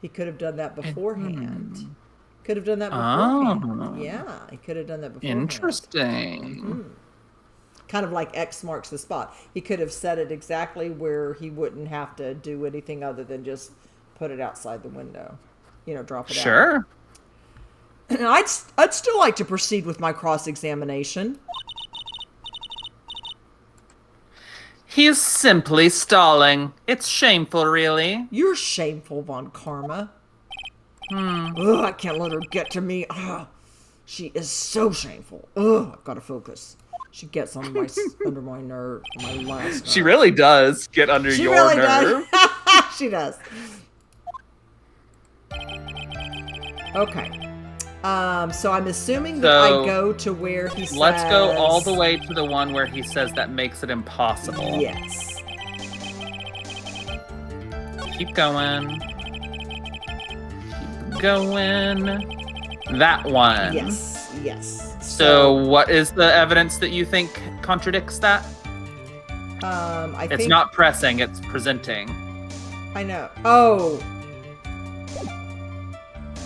He could have done that beforehand. Could have done that beforehand. Oh. Yeah, he could have done that beforehand. Interesting. Kind of like X marks the spot. He could have set it exactly where he wouldn't have to do anything other than just put it outside the window. Drop it out. Sure. I'd still like to proceed with my cross-examination. He is simply stalling. It's shameful, really. You're shameful, Von Karma. Ugh, I can't let her get to me. Ugh, she is so shameful. Ugh, I've got to focus. She gets on my under my nerve, my last nerve. She really does get under your nerve. Does. She does. Okay. So I'm assuming that I go to where he says... Let's go all the way to the one where he says that makes it impossible. Yes. Keep going. Keep going. That one. Yes, yes. So what is the evidence that you think contradicts that? I think... It's not pressing, it's presenting. I know. Oh.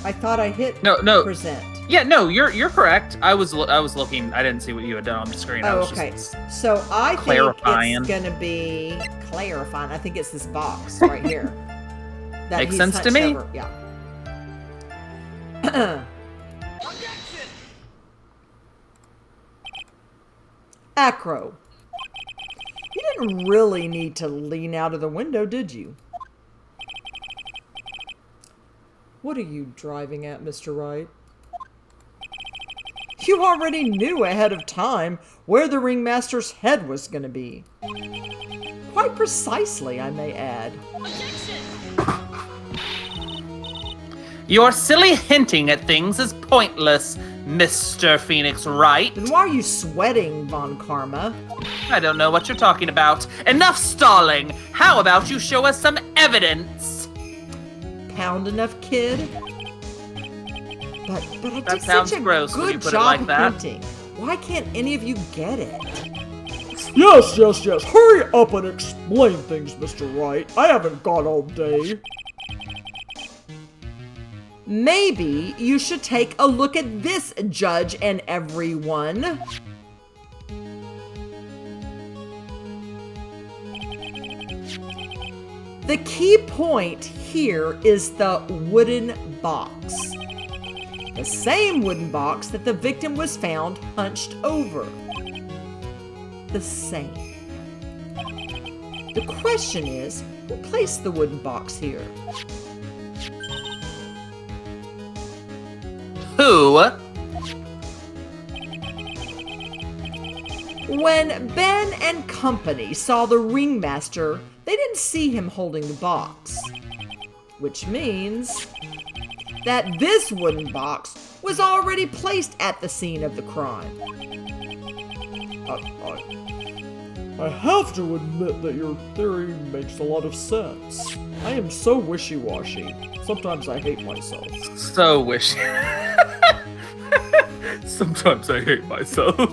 I thought I hit no. present. Yeah, no, you're correct. I was looking. I didn't see what you had done on the screen. I was okay. Just so I clarifying. think it's gonna be clarifying. I think it's this box right here. That Makes he's sense to hunched me. Over. Yeah. Acro. You didn't really need to lean out of the window, did you? What are you driving at, Mr. Wright? You already knew ahead of time where the Ringmaster's head was going to be. Quite precisely, I may add. Your silly hinting at things is pointless, Mr. Phoenix Wright. Then why are you sweating, Von Karma? I don't know what you're talking about. Enough stalling. How about you show us some evidence? Pound enough, kid? But I That did sounds such a gross when you good put it job like that. hinting. Why can't any of you get it? Yes. Hurry up and explain things, Mr. Wright. I haven't got all day. Maybe you should take a look at this, Judge and everyone. The key point here is the wooden box. The same wooden box that the victim was found hunched over. The same. The question is, who placed the wooden box here? Who? When Ben and company saw the Ringmaster, they didn't see him holding the box. Which means that this wooden box was already placed at the scene of the crime. I have to admit that your theory makes a lot of sense. I am so wishy-washy. Sometimes I hate myself. So wishy. Sometimes I hate myself.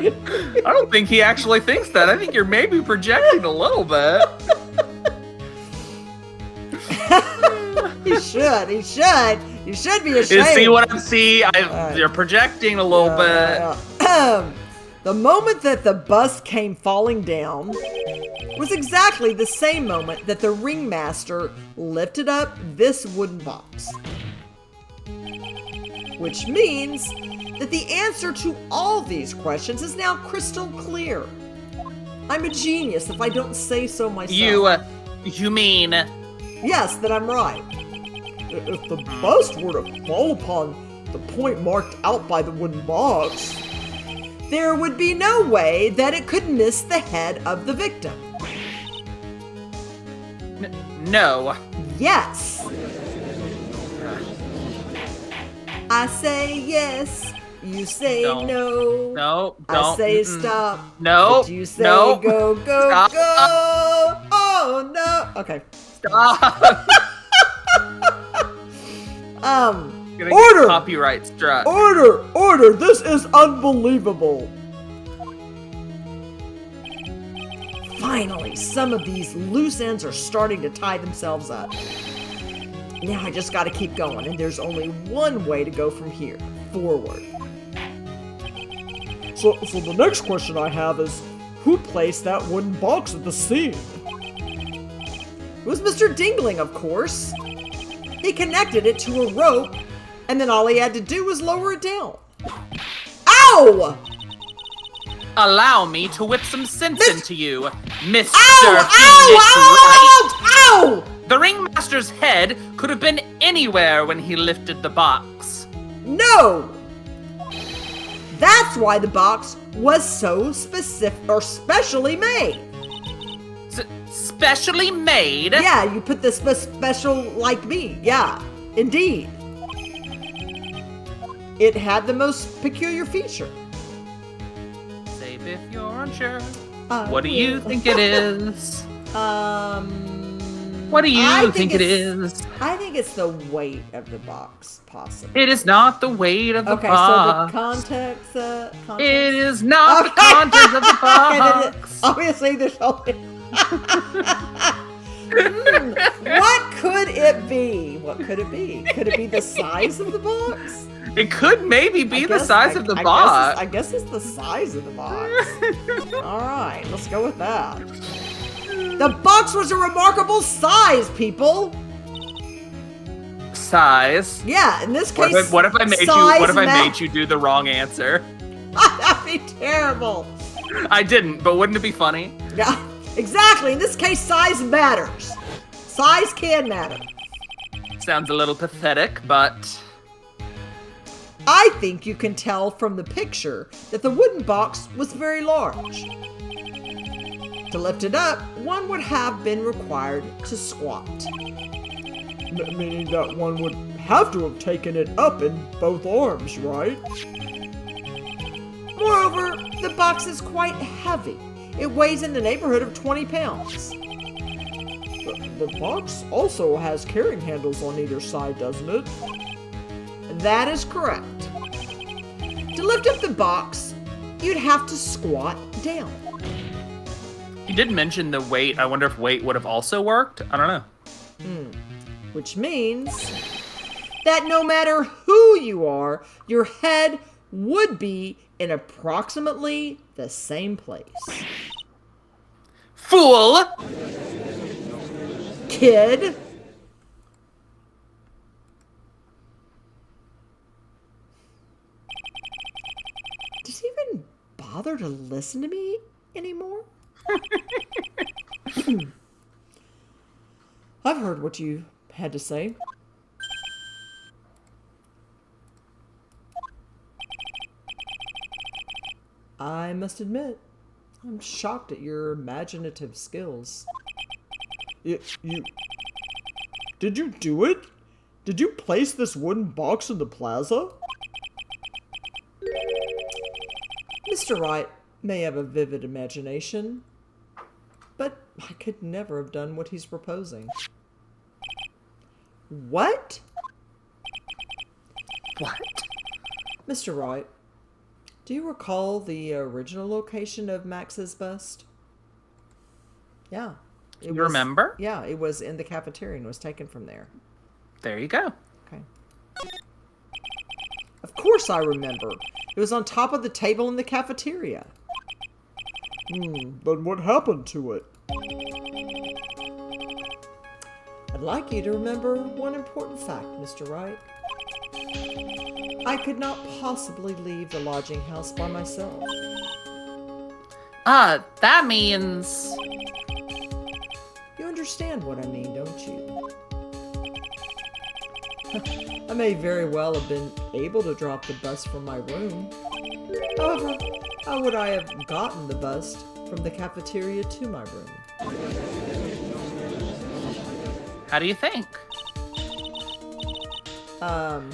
I don't think he actually thinks that. I think you're maybe projecting a little bit. He should. You should be ashamed. You see what I see? You're projecting a little bit. The moment that the bus came falling down was exactly the same moment that the Ringmaster lifted up this wooden box. Which means that the answer to all these questions is now crystal clear. I'm a genius if I don't say so myself. You mean... Yes, that I'm right. If the bust were to fall upon the point marked out by the wooden box, there would be no way that it could miss the head of the victim. No. Yes. I say yes. You say no. No. I say stop. No. But you say no. go, Stop. go. Oh no. Okay. Stop. Gonna Order. get copyright struck. Order! This is unbelievable! Finally, some of these loose ends are starting to tie themselves up. Now I just gotta keep going, and there's only one way to go from here, forward. So the next question I have is, who placed that wooden box at the scene? It was Mr. Dingling, of course. He connected it to a rope And then all he had to do was lower it down. Ow! Allow me to whip some sense into you, Mr. Ow! Phoenix Wright. Ow! Ow! The Ringmaster's head could have been anywhere when he lifted the box. No! That's why the box was so specially made. Specially made? Yeah, you put the special like me. Yeah, indeed. It had the most peculiar feature. Save if you're unsure. What do you think it is? What do you think it is? I think it's the weight of the box, possibly. It is not the weight of the box. Okay, so the context. It is not the contents of the box. Obviously, there's only. What could it be? What could it be? Could it be the size of the box? It could maybe be the size of the box. I guess it's the size of the box. All right, let's go with that. The box was a remarkable size, people. Size. Yeah, in this case. What if I made you? What if I made you do the wrong answer? That'd be terrible. I didn't, but wouldn't it be funny? Yeah, exactly. In this case, size matters. Size can matter. Sounds a little pathetic, but I think you can tell from the picture that the wooden box was very large. To lift it up, one would have been required to squat. Meaning that one would have to have taken it up in both arms, right? Moreover, the box is quite heavy. It weighs in the neighborhood of 20 pounds. The box also has carrying handles on either side, doesn't it? That is correct. To lift up the box, you'd have to squat down. he did mention the weight. I wonder if weight would have also worked. I don't know. Which means that no matter who you are, your head would be in approximately the same place. Fool! Kid. Does he even bother to listen to me anymore? I've heard what you had to say. I must admit, I'm shocked at your imaginative skills. Did you do it? Did you place this wooden box in the plaza? Mr. Wright may have a vivid imagination, but I could never have done what he's proposing. What? What? Mr. Wright, do you recall the original location of Max's bust? Yeah. You remember? Yeah, it was in the cafeteria and was taken from there. There you go. Okay. Of course I remember. It was on top of the table in the cafeteria. But what happened to it? I'd like you to remember one important fact, Mr. Wright. I could not possibly leave the lodging house by myself. That means... You understand what I mean, don't you? I may very well have been able to drop the bust from my room. However, how would I have gotten the bust from the cafeteria to my room? How do you think?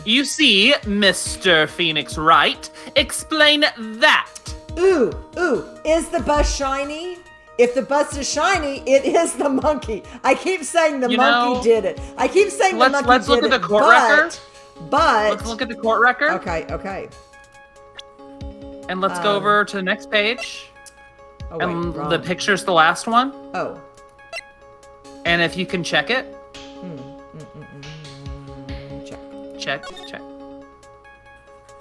You see, Mr. Phoenix Wright, explain that. Ooh, is the bust shiny? If the bust is shiny, it is the monkey. I keep saying the monkey did it. I keep saying the monkey did it. Let's look at the court record. But let's look at the court record. Okay. And let's go over to the next page. Oh, wait, wrong. The picture's the last one. Oh. And if you can check it. Check.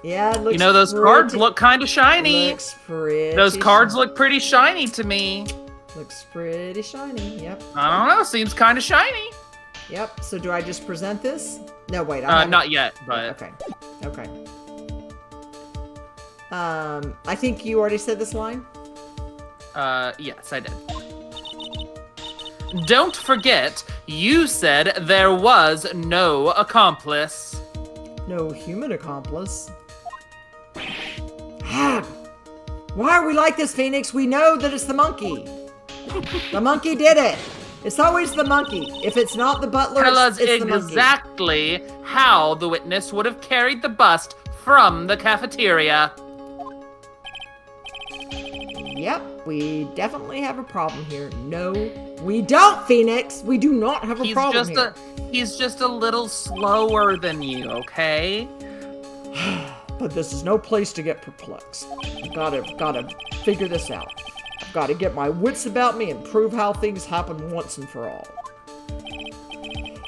Yeah, it looks You know, those cards look kind of shiny. Looks pretty Those cards look pretty shiny to me. Looks pretty shiny, yep. I don't know, seems kind of shiny. Yep. So do I just present this? No, wait. Not yet, but Okay. I think you already said this line. yes, I did. Don't forget, you said there was no accomplice. No human accomplice. Why are we like this, Phoenix? We know that it's the monkey. The monkey did it. It's always the monkey. If it's not the butler, Tell us it's the monkey. exactly how the witness would have carried the bust from the cafeteria. Yep, we definitely have a problem here. No, we don't, Phoenix. We do not have a problem here. He's just a little slower than you, okay? But this is no place to get perplexed. Gotta figure this out. I've gotta get my wits about me and prove how things happen once and for all.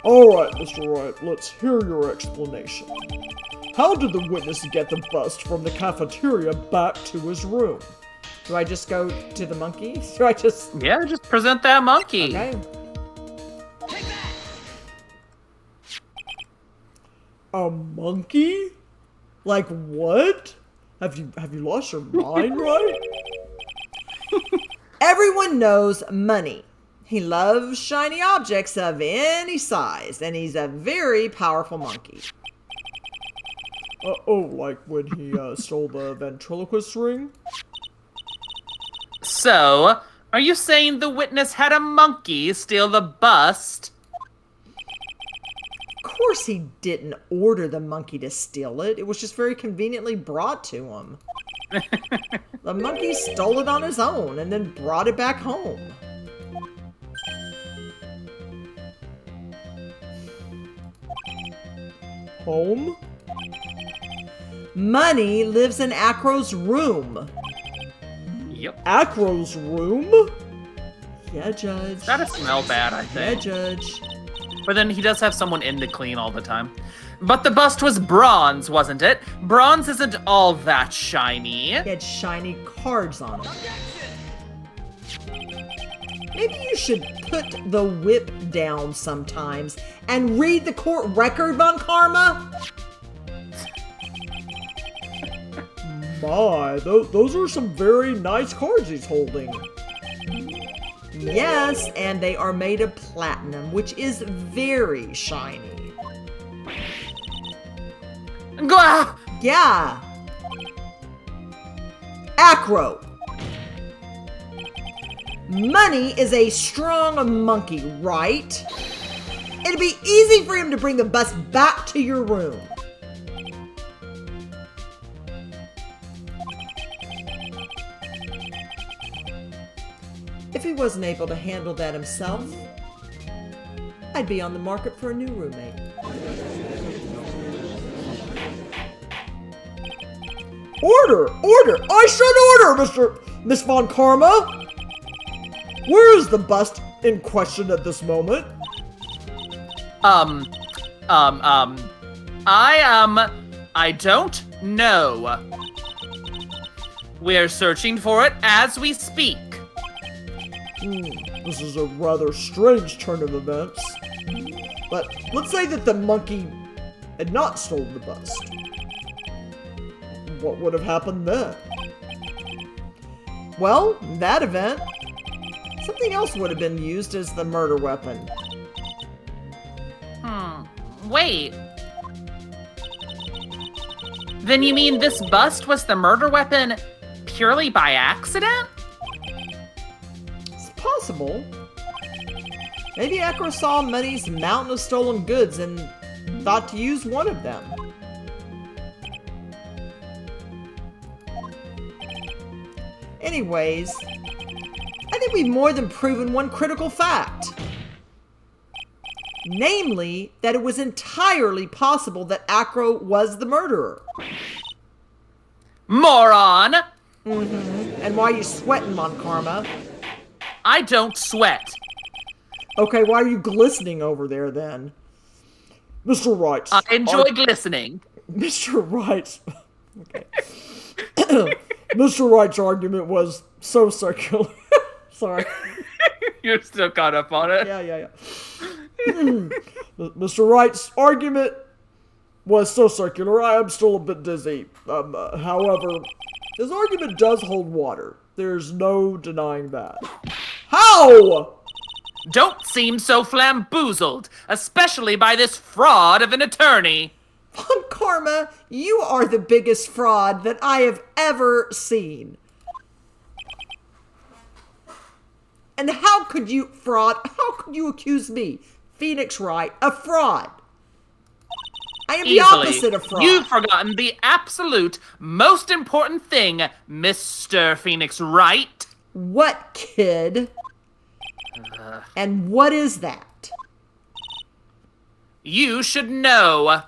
Alright, Mr. Wright, let's hear your explanation. How did the witness get the bust from the cafeteria back to his room? Do I just go to the monkey? Do I just... Yeah, just present that monkey. Okay. A monkey? Like what? Have you lost your mind, right? Everyone knows Money. He loves shiny objects of any size, and he's a very powerful monkey. Like when he stole the ventriloquist ring? So, are you saying the witness had a monkey steal the bust? Of course he didn't order the monkey to steal it. It was just very conveniently brought to him. The monkey stole it on his own and then brought it back home. Home? Money lives in Acro's room. Yep. Acro's room? Yeah, Judge. That'd smell bad, I Yeah, think. Judge. But then he does have someone in to clean all the time. But the bust was bronze, wasn't it? Bronze isn't all that shiny. He had shiny cards on it. Maybe you should put the whip down sometimes and read the court record, Von Karma. My, those are some very nice cards he's holding. Yes, and they are made of platinum, which is very shiny. Gah! Yeah. Acro. Money is a strong monkey, right? It'd be easy for him to bring the bus back to your room. If he wasn't able to handle that himself, I'd be on the market for a new roommate. Order! Order! I said order, Miss Von Karma! Where is the bust in question at this moment? I don't know. We're searching for it as we speak. This is a rather strange turn of events. But let's say that the monkey had not stolen the bust. What would have happened then? Well, in that event, something else would have been used as the murder weapon. Wait. Then you mean this bust was the murder weapon purely by accident? It's possible. Maybe Acro saw Money's mountain of stolen goods and thought to use one of them. Anyways, I think we've more than proven one critical fact. Namely, that it was entirely possible that Acro was the murderer. Moron! And why are you sweating, Von Karma? I don't sweat. Okay, why are you glistening over there then? Mr. Wright. I enjoy glistening. Mr. Wright. Okay. Mr. Wright's argument was so circular. Sorry. You're still caught up on it. Yeah. Mr. Wright's argument was so circular, I am still a bit dizzy. However, his argument does hold water. There's no denying that. How? Don't seem so flamboozled, especially by this fraud of an attorney. Von Karma, you are the biggest fraud that I have ever seen. And how could you accuse me, Phoenix Wright, of fraud? I am the opposite of fraud. You've forgotten the absolute most important thing, Mr. Phoenix Wright. What, kid? And what is that? You should know.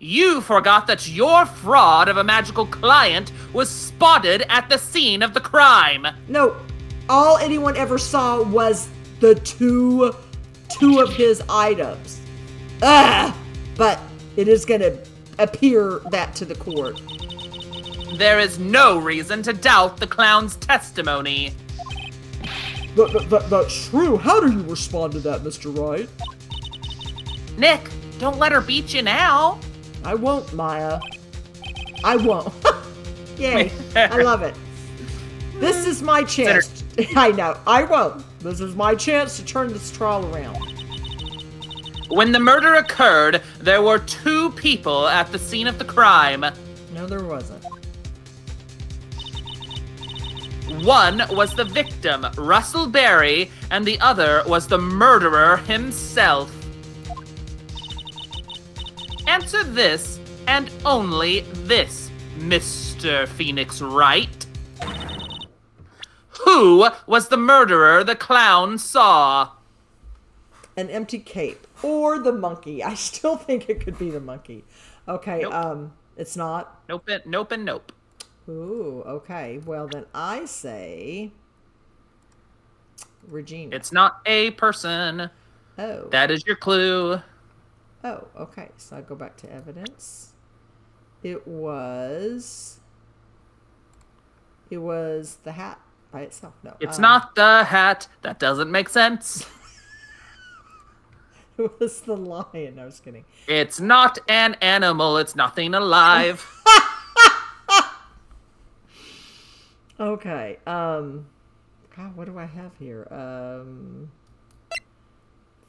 You forgot that your fraud of a magical client was spotted at the scene of the crime. No, all anyone ever saw was the two of his items. But it is going to appear that to the court. There is no reason to doubt the clown's testimony. That's true. How do you respond to that, Mr. Wright? Nick, don't let her beat you now. I won't, Maya. I won't. Yay. I love it. This is my chance. I know. I won't. This is my chance to turn this trial around. When the murder occurred, there were 2 people at the scene of the crime. No, there wasn't. One was the victim, Russell Berry, and the other was the murderer himself. Answer this, and only this, Mr. Phoenix Wright. Who was the murderer the clown saw? An empty cape. Or the monkey. I still think it could be the monkey. Okay, Nope. It's not? Nope, nope, and nope. Ooh, okay. Well, then I say Regina. It's not a person. Oh. That is your clue. Oh, okay. So I go back to evidence. It was the hat by itself. No. It's not the hat. That doesn't make sense. It was the lion. I was kidding. It's not an animal. It's nothing alive. Okay. God, what do I have here?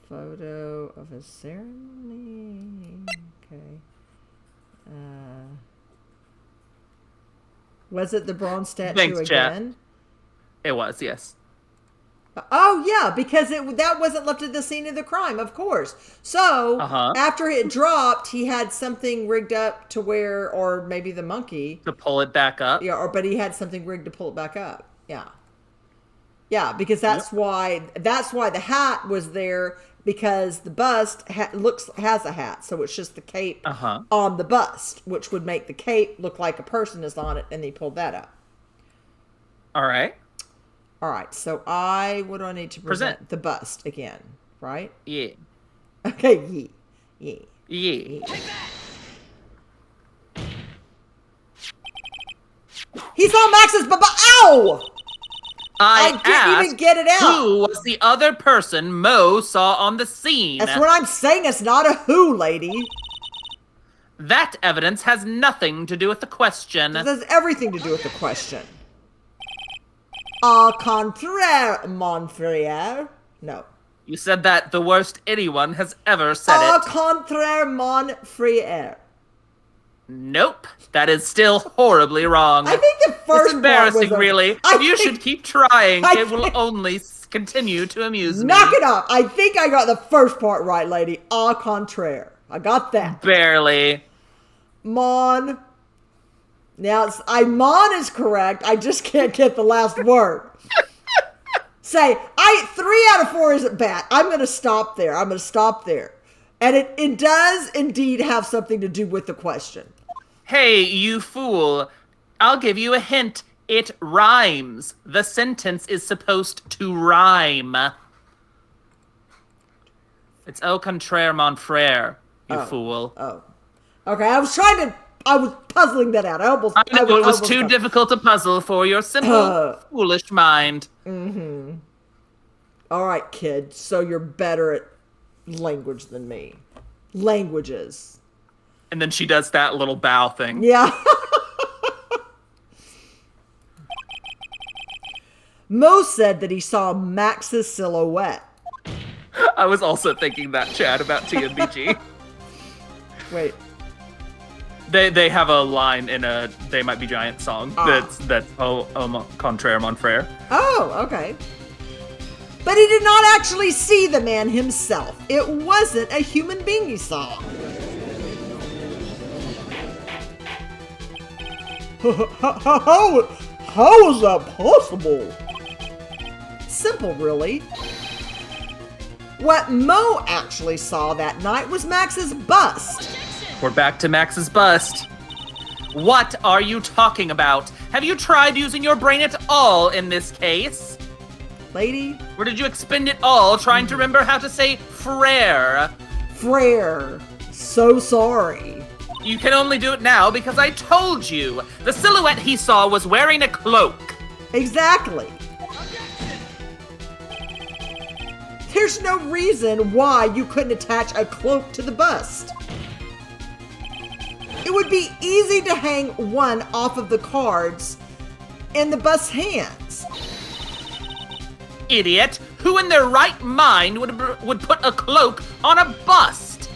Photo of a ceremony. Okay. Was it the bronze statue Thanks, again? Chat. It was, yes. Oh yeah, because that wasn't left at the scene of the crime, of course. So after it dropped, he had something rigged up to where, or maybe the monkey To pull it back up. Yeah, but he had something rigged to pull it back up. Yeah. Yeah, because that's why the hat was there, because the bust has a hat, so it's just the cape on the bust, which would make the cape look like a person is on it, and he pulled that up. All right. All right, so what do I need to present? The bust again, right? Yeah. Okay, yeah. He saw Max's ow! I didn't even get it out. Who was the other person Mo saw on the scene? That's what I'm saying. It's not a who, lady. That evidence has nothing to do with the question. It has everything to do with the question. Au contraire, mon frère. No. You said that the worst anyone has ever said Au it. contraire, mon frère. Nope. That is still horribly wrong. I think the first It's embarrassing, part was really. You should keep trying. It will only continue to amuse me. Knock it off. I think I got the first part right, lady. Au contraire. I got that. Barely. Mon. Now, mon is correct. I just can't get the last word. Say, 3 out of 4 isn't bad. I'm going to stop there. And it does indeed have something to do with the question. Hey, you fool. I'll give you a hint. It rhymes. The sentence is supposed to rhyme. It's au contraire, mon frère, you fool. Oh. Okay, I was puzzling that out. I know it was too difficult to puzzle for your simple, foolish mind. Mm-hmm. All right, kid. So you're better at language than me. Languages. And then she does that little bow thing. Yeah. Mo said that he saw Max's silhouette. I was also thinking that, Chad, about TMBG. Wait. They have a line in a They Might Be Giant song that's contraire mon frere. Oh, okay. But he did not actually see the man himself. It wasn't a human being he saw. How is that possible? Simple, really. What Mo actually saw that night was Max's bust. We're back to Max's bust. What are you talking about? Have you tried using your brain at all in this case? Lady? Or did you expend it all trying to remember how to say frere? Frere. So sorry. You can only do it now because I told you. The silhouette he saw was wearing a cloak. Exactly. There's no reason why you couldn't attach a cloak to the bust. It would be easy to hang one off of the cards in the bust's hands. Idiot! Who in their right mind would put a cloak on a bust?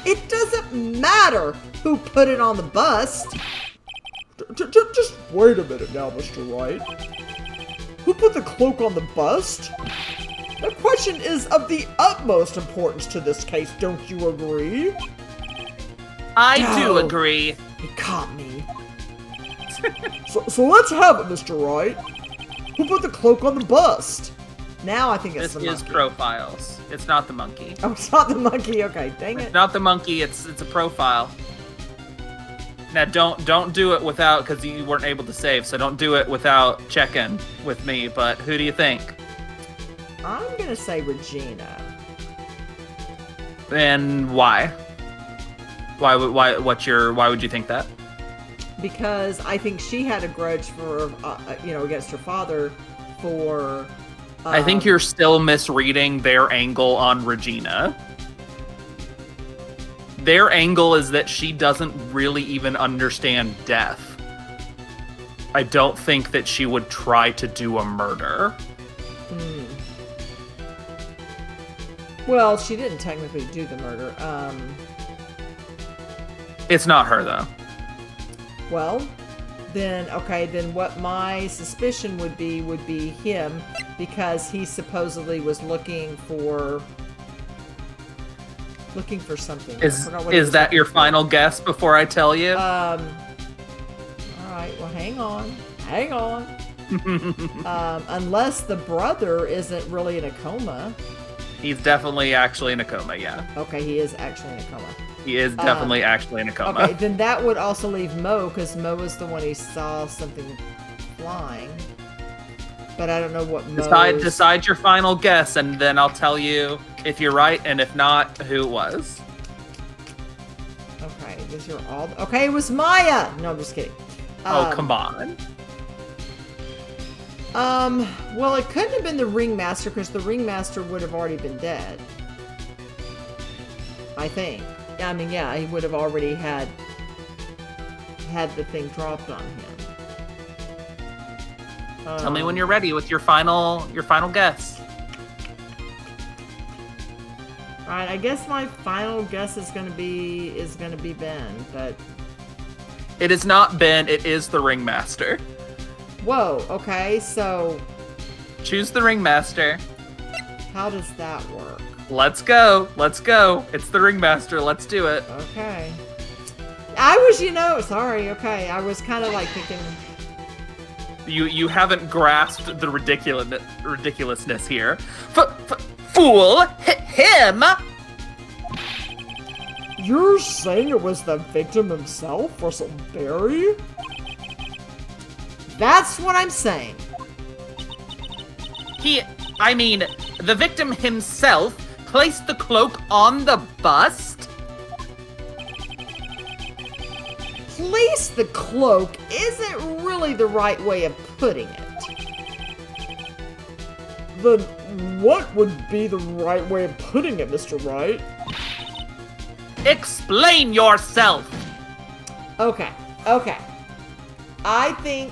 It doesn't matter who put it on the bust. Just wait a minute now, Mr. Wright. Who put the cloak on the bust? That question is of the utmost importance to this case, don't you agree? I do agree. He caught me. So let's have it, Mr. Wright. Who put the cloak on the bust? Now I think it's This the is monkey. profiles. It's not the monkey. Oh, it's not the monkey. Okay, dang it. It's not the monkey. It's a profile. Now don't do it without, because you weren't able to save. So don't do it without checking with me. But who do you think? I'm gonna say Regina. And why? Why would you think that? Because I think she had a grudge for, against her father for... I think you're still misreading their angle on Regina. Their angle is that she doesn't really even understand death. I don't think that she would try to do a murder. Well, she didn't technically do the murder. It's not her, though. Well, then what my suspicion would be him, because he supposedly was looking for something. Is that your final guess before I tell you? All right, well, hang on. Unless the brother isn't really in a coma. He's definitely actually in a coma, yeah. Okay, he is actually in a coma. He is definitely actually in a coma. Okay, then that would also leave Mo, because Mo was the one who saw something flying. But I don't know what Mo... Decide your final guess, and then I'll tell you if you're right, and if not, who it was. Okay, these are all... Okay, it was Maya! No, I'm just kidding. Oh, come on. Well, it couldn't have been the Ringmaster, because the Ringmaster would have already been dead. I think. I mean, yeah, he would have already had the thing dropped on him. Tell me when you're ready with your final guess. All right, I guess my final guess is gonna be Ben, but It is not Ben. It is the Ringmaster. whoa. Okay, so Choose the Ringmaster. how does that work? Let's go. It's the Ringmaster. Let's do it. Okay. I was, sorry. Okay, I was kind of like thinking. You haven't grasped the ridiculousness here. Fool! Him! You're saying it was the victim himself, Russell Berry? That's what I'm saying. The victim himself placed the cloak on the bust? Place the cloak isn't really the right way of putting it. Then what would be the right way of putting it, Mr. Wright? Explain yourself! Okay. I think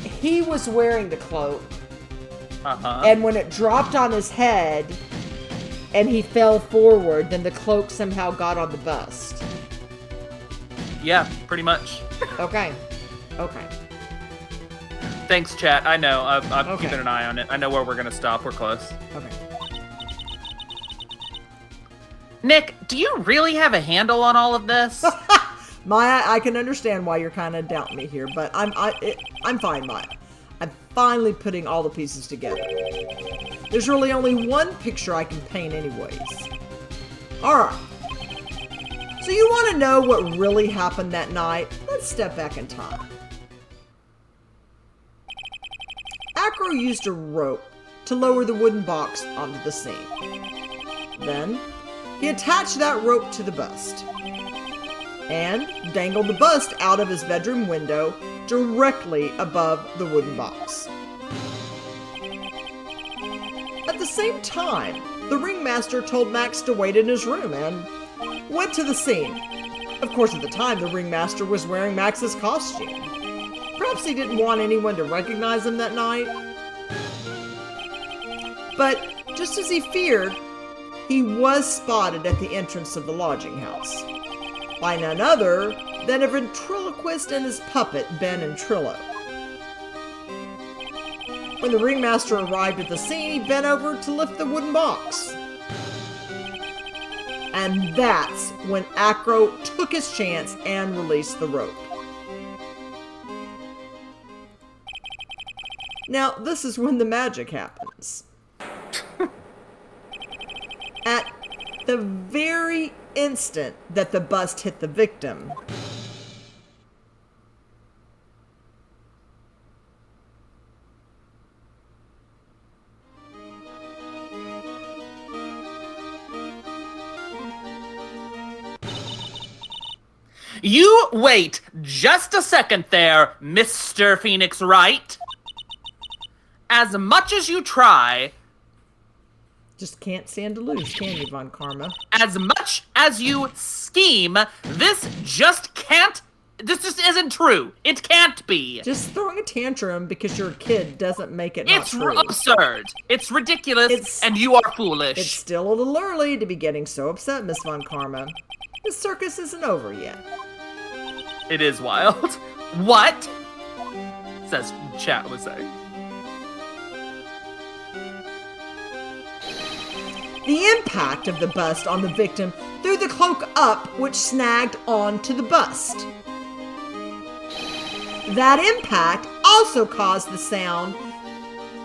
he was wearing the cloak, and when it dropped on his head and he fell forward, then the cloak somehow got on the bust. Yeah, pretty much. Okay. Thanks, chat. I know. I'm Okay. keeping an eye on it. I know where we're gonna stop. We're close. Okay. Nick, do you really have a handle on all of this? Maya, I can understand why you're kind of doubting me here, but I'm fine, Maya. I'm finally putting all the pieces together. There's really only one picture I can paint anyways. Alright. So you want to know what really happened that night? Let's step back in time. Acro used a rope to lower the wooden box onto the scene. Then, he attached that rope to the bust and dangled the bust out of his bedroom window directly above the wooden box. At the same time, the Ringmaster told Max to wait in his room and went to the scene. Of course, at the time, the Ringmaster was wearing Max's costume. Perhaps he didn't want anyone to recognize him that night. But just as he feared, he was spotted at the entrance of the lodging house by none other than a ventriloquist and his puppet, Ben and Trillo. When the Ringmaster arrived at the scene, he bent over to lift the wooden box. And that's when Acro took his chance and released the rope. Now, this is when the magic happens. At the very instant that the bust hit the victim, You wait just a second there, Mr. Phoenix Wright. As much as you try, just can't stand to lose, can you, Von Karma? as much as you scheme, this just isn't true. It can't be. Just throwing a tantrum because you're a kid doesn't make it not It's true. absurd. It's ridiculous, and you are foolish. It's still a little early to be getting so upset, Miss Von Karma. The circus isn't over yet. It is wild. What? Says chat was saying. The impact of the bust on the victim threw the cloak up, which snagged onto the bust. That impact also caused the sound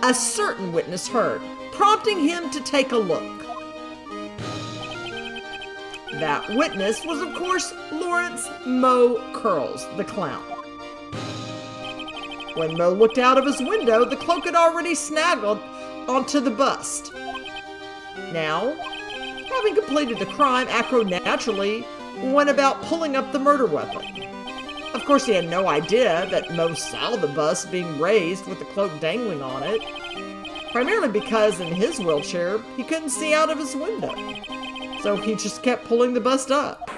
a certain witness heard, prompting him to take a look. That witness was, of course, Lawrence Mo Curls, the clown. When Mo looked out of his window, the cloak had already snaggled onto the bust. Now, having completed the crime, Acro naturally went about pulling up the murder weapon. Of course, he had no idea that Mo saw the bust being raised with the cloak dangling on it, primarily because in his wheelchair, he couldn't see out of his window. So he just kept pulling the bust up.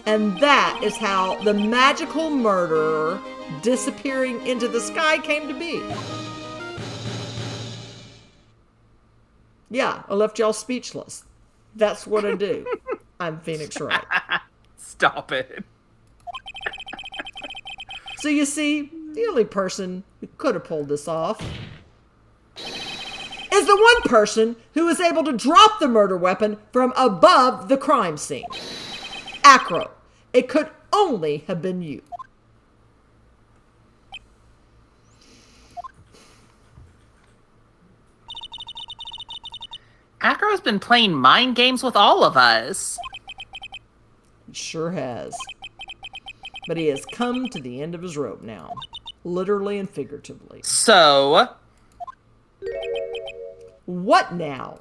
And that is how the magical murderer disappearing into the sky came to be. Yeah, I left y'all speechless. That's what I do. I'm Phoenix Wright. Stop it. So you see, the only person who could have pulled this off is the one person who was able to drop the murder weapon from above the crime scene. Acro. It could only have been you. Acro's been playing mind games with all of us. He sure has. But he has come to the end of his rope now. Literally and figuratively. So, What now?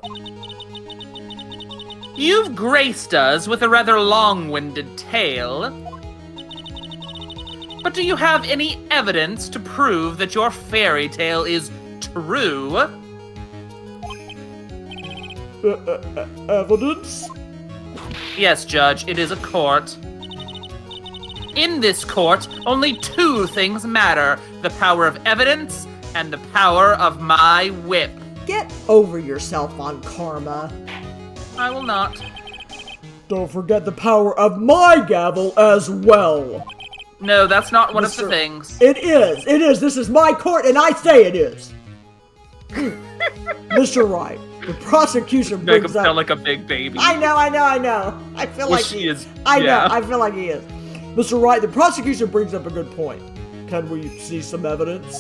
You've graced us with a rather long-winded tale. But do you have any evidence to prove that your fairy tale is true? Evidence? Yes, Judge, it is a court. In this court, only two things matter: the power of evidence and the power of my whip. Get over yourself on Karma. I will not. Don't forget the power of my gavel as well. No, that's not one of the things. It is. It is. This is my court, and I say it is. Mr. Wright, the prosecution Make him brings up... sound like a big baby. I know. I feel Well, like she he is. I know. Yeah. I feel like he is. Mr. Wright, the prosecution brings up a good point. Can we see some evidence?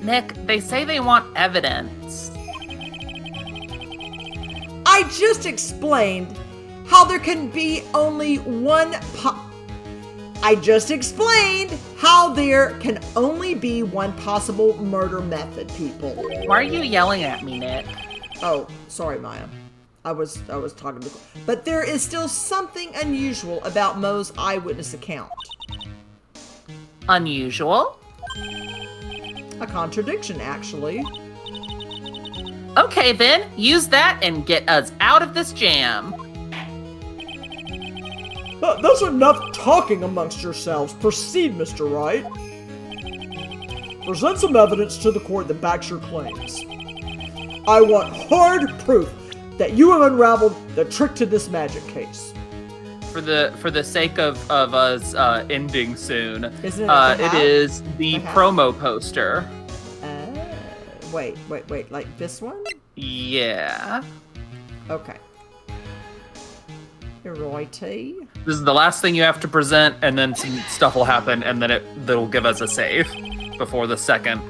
Nick, they say they want evidence. I just explained how there can be only one I just explained how there can only be one possible murder method, people. Why are you yelling at me, Nick? Oh, sorry, Maya. I was talking to... But there is still something unusual about Mo's eyewitness account. Unusual? A contradiction, actually. Okay then, use that and get us out of this jam. That's enough talking amongst yourselves. Proceed, Mr. Wright. Present some evidence to the court that backs your claims. I want hard proof that you have unraveled the trick to this magic case. For the sake of us ending soon, Isn't it it is the promo poster. Wait, like this one? Yeah. Okay. Righty. This is the last thing you have to present, and then some stuff will happen, and then that'll give us a save before the second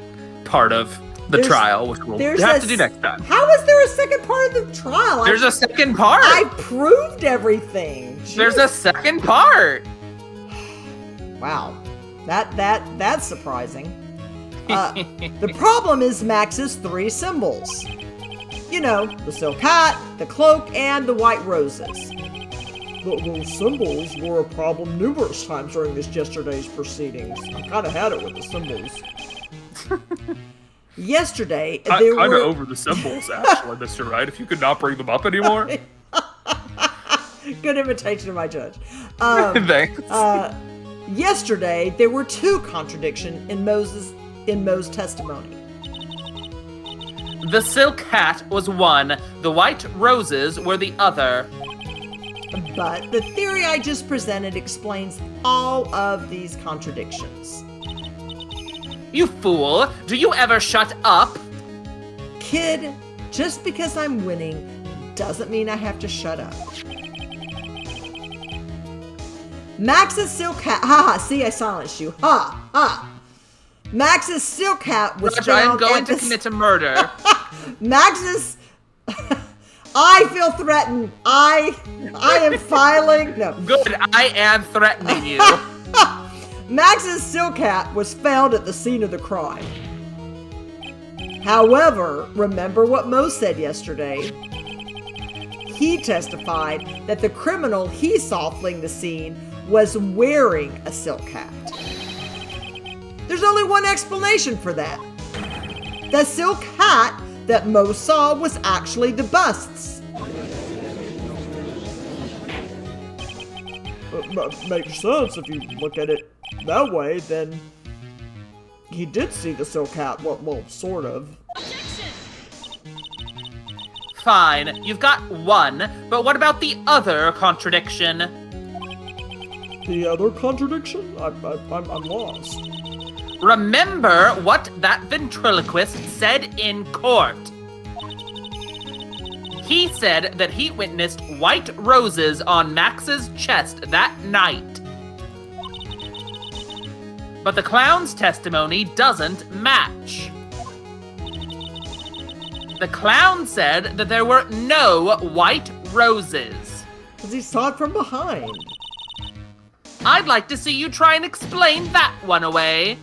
part of the trial, which we'll have to do next time. How is there a second part of the trial? There's a second part. I proved everything. Jeez. There's a second part. Wow, that's surprising. The problem is Max's 3 symbols. You know, the silk hat, the cloak, and the white roses. Those symbols were a problem numerous times during yesterday's proceedings. I kind of had it with the symbols. Yesterday, I'm there kind were... of over the symbols, actually, Mr. Wright. If you could not bring them up anymore. Good imitation of my judge. Thanks. Yesterday, there were 2 contradictions in Mo's testimony. The silk hat was one, the white roses were the other. But the theory I just presented explains all of these contradictions. You fool! Do you ever shut up? Kid, just because I'm winning doesn't mean I have to shut up. Max's silk hat... Ha! See, I silenced you. Ha! Max's silk hat was Judge, found I am going at to the... commit a murder. Max's... I feel threatened. I am filing... No. Good, I am threatening you. Max's silk hat was found at the scene of the crime. However, remember what Mo said yesterday. He testified that the criminal he saw fleeing the scene was wearing a silk hat. There's only one explanation for that. The silk hat that Mo saw was actually the bust's. Makes sense if you look at it that way, then he did see the silk hat, well, sort of. Fine, you've got one, but what about the other contradiction? The other contradiction? I'm lost. Remember what that ventriloquist said in court. He said that he witnessed white roses on Max's chest that night. But the clown's testimony doesn't match. The clown said that there were no white roses. Because he saw it from behind. I'd like to see you try and explain that one away.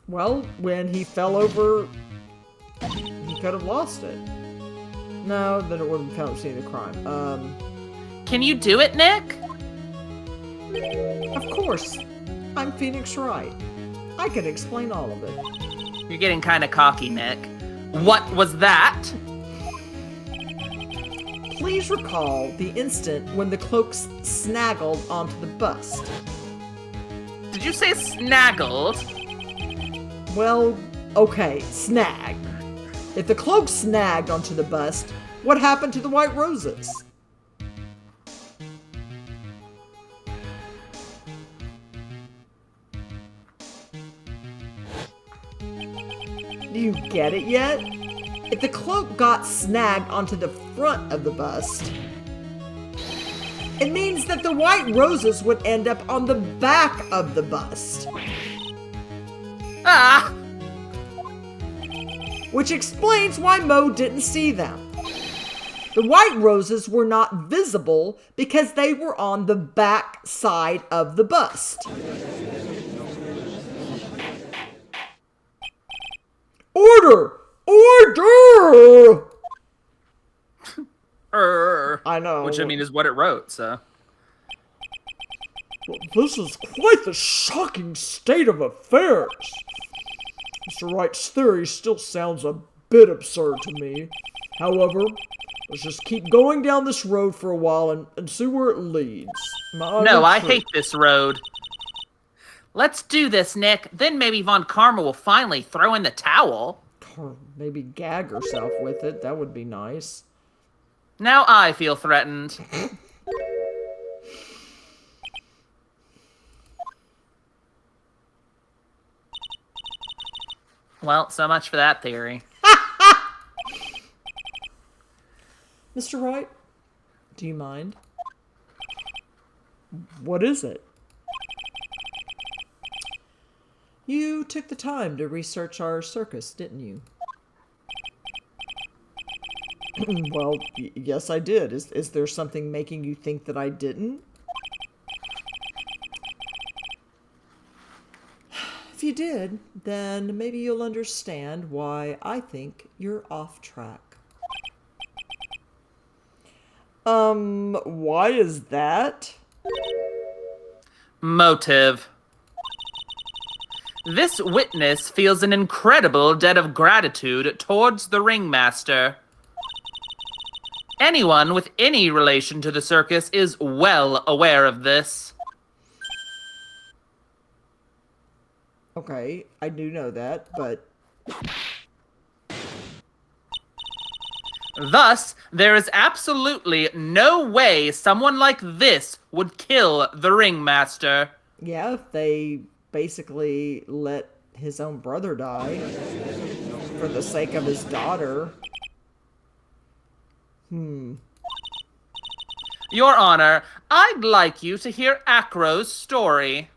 Well, when he fell over, he could have lost it. No, then it wouldn't count seeing the crime. Can you do it, Nick? Of course. I'm Phoenix Wright. I can explain all of it. You're getting kind of cocky, Nick. What was that? Please recall the instant when the cloaks snaggled onto the bust. Did you say snaggled? Well, okay, snag. If the cloak snagged onto the bust, what happened to the white roses? Do you get it yet? If the cloak got snagged onto the front of the bust, it means that the white roses would end up on the back of the bust. Ah! Which explains why Mo didn't see them. The white roses were not visible because they were on the back side of the bust. Order! Order! I know. Which, I mean, is what it wrote, so. Well, this is quite the shocking state of affairs. Mr. Wright's theory still sounds a bit absurd to me. However, let's just keep going down this road for a while and see where it leads. No, I hate this road. Let's do this, Nick. Then maybe Von Karma will finally throw in the towel. Or maybe gag herself with it. That would be nice. Now I feel threatened. Well, so much for that theory. Mr. Wright, do you mind? What is it? You took the time to research our circus, didn't you? Well, yes, I did. Is there something making you think that I didn't? If you did, then maybe you'll understand why I think you're off track. Why is that? Motive. This witness feels an incredible debt of gratitude towards the Ringmaster. Anyone with any relation to the circus is well aware of this. Okay, I do know that, but... Thus, there is absolutely no way someone like this would kill the Ringmaster. Yeah, if they basically let his own brother die for the sake of his daughter. Your Honor, I'd like you to hear Acro's story.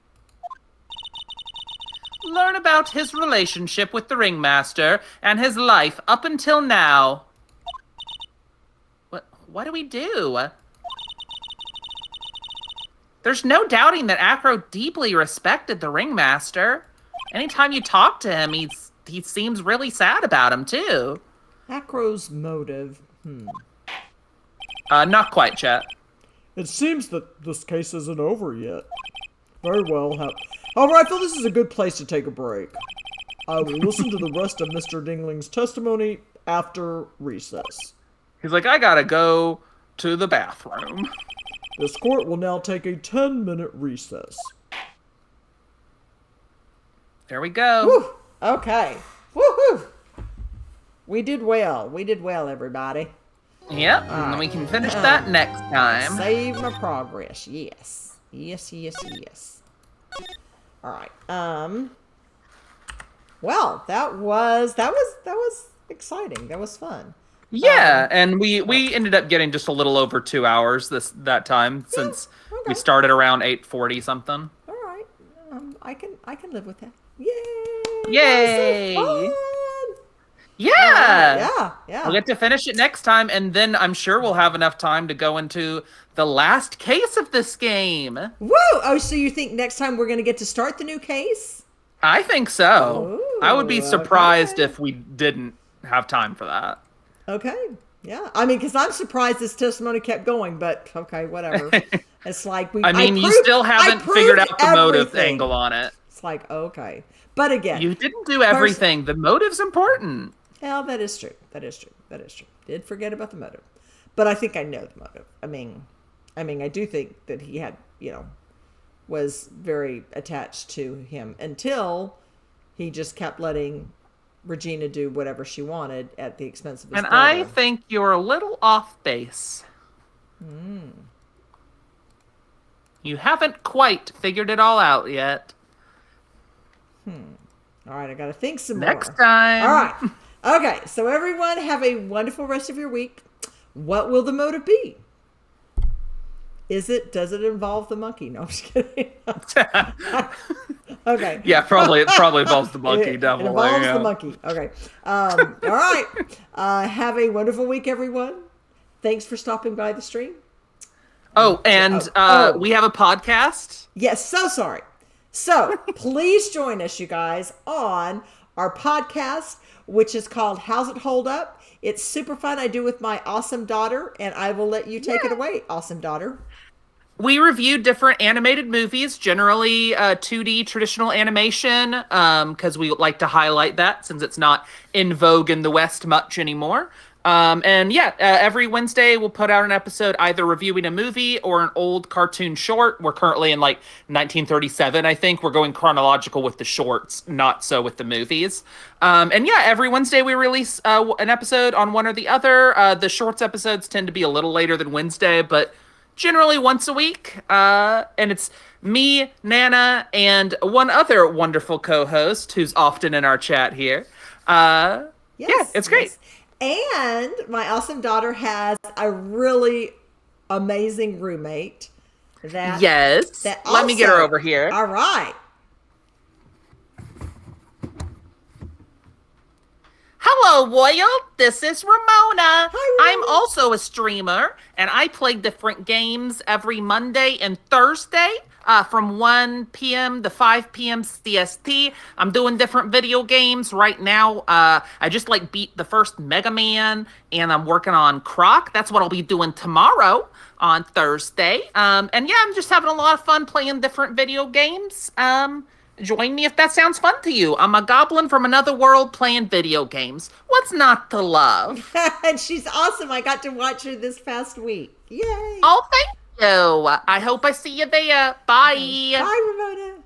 Learn about his relationship with the Ringmaster and his life up until now. What do we do? There's no doubting that Acro deeply respected the Ringmaster. Anytime you talk to him, he seems really sad about him, too. Acro's motive. Not quite, Chet. It seems that this case isn't over yet. Very well. However, I feel this is a good place to take a break. I will listen to the rest of Mr. Dingling's testimony after recess. He's like, I gotta go to the bathroom. This court will now take a 10-minute recess. There we go. Whew. Okay. Woohoo! We did well. We did well, everybody. Yep, and we can finish that next time. Save my progress. Yes. Yes, yes, yes. Alright. Well, that was exciting. That was fun. Yeah, and we ended up getting just a little over 2 hours that time since we started around 8:40 something. All right, I can live with that. Yay! Yay! That was so fun! Yeah! Yeah. We'll get to finish it next time, and then I'm sure we'll have enough time to go into the last case of this game. Woo! Oh, so you think next time we're gonna get to start the new case? I think so. Ooh, I would be surprised okay. if we didn't have time for that. Okay. Yeah. I mean, because I'm surprised this testimony kept going, but okay, whatever. It's like I mean, you still haven't figured out the motive angle on it. It's like, okay. But again, you didn't do everything. The motive's important. Well, that is true. That is true. That is true. Did forget about the motive. But I think I know the motive. I mean, I do think that he had, was very attached to him until he just kept letting Regina do whatever she wanted at the expense of his brother. I think you're a little off base. You haven't quite figured it all out yet. All right, I got to think some more. Next time. All right. Okay, so everyone have a wonderful rest of your week. What will the motive be? Does it involve the monkey? No, I'm just kidding. Okay. Yeah, it probably involves the monkey. It Definitely. involves the monkey. Okay. All right. Have a wonderful week, everyone. Thanks for stopping by the stream. Oh, and we have a podcast. Yes, so sorry. So please join us, you guys, on our podcast, which is called How's It Hold Up? It's super fun. I do with my awesome daughter, and I will let you take it away, awesome daughter. We review different animated movies, generally 2D traditional animation, because we like to highlight that since it's not in vogue in the West much anymore. Every Wednesday we'll put out an episode either reviewing a movie or an old cartoon short. We're currently in 1937, I think. We're going chronological with the shorts, not so with the movies. Every Wednesday we release an episode on one or the other. The shorts episodes tend to be a little later than Wednesday, but generally once a week. And it's me, Nana, and one other wonderful co-host who's often in our chat here. It's great. Yes. And my awesome daughter has a really amazing roommate. Let me get her over here. All right. Hello, world. This is Ramona. Hi, Ramona. I'm also a streamer, and I play different games every Monday and Thursday from 1 p.m. to 5 p.m. CST. I'm doing different video games right now. I just beat the first Mega Man, and I'm working on Croc. That's what I'll be doing tomorrow on Thursday. I'm just having a lot of fun playing different video games. Join me if that sounds fun to you. I'm a goblin from another world playing video games. What's not to love? And she's awesome. I got to watch her this past week. Yay. Oh, thank you. I hope I see you there. Bye. Bye, Ramona.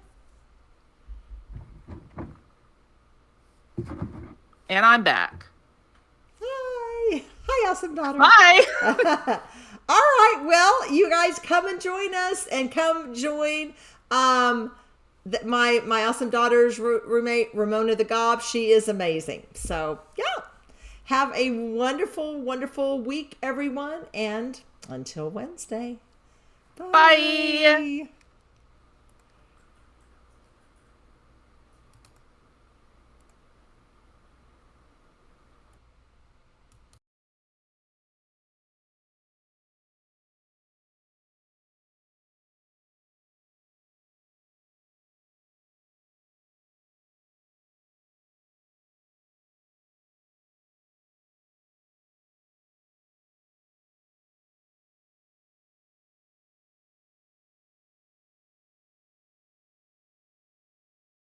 And I'm back. Hi. Hi, awesome daughter. Bye. All right. Well, you guys come and join us and come join my awesome daughter's roommate, Ramona the Gob. She is amazing. So, yeah. Have a wonderful, wonderful week, everyone. And until Wednesday. Bye. Bye.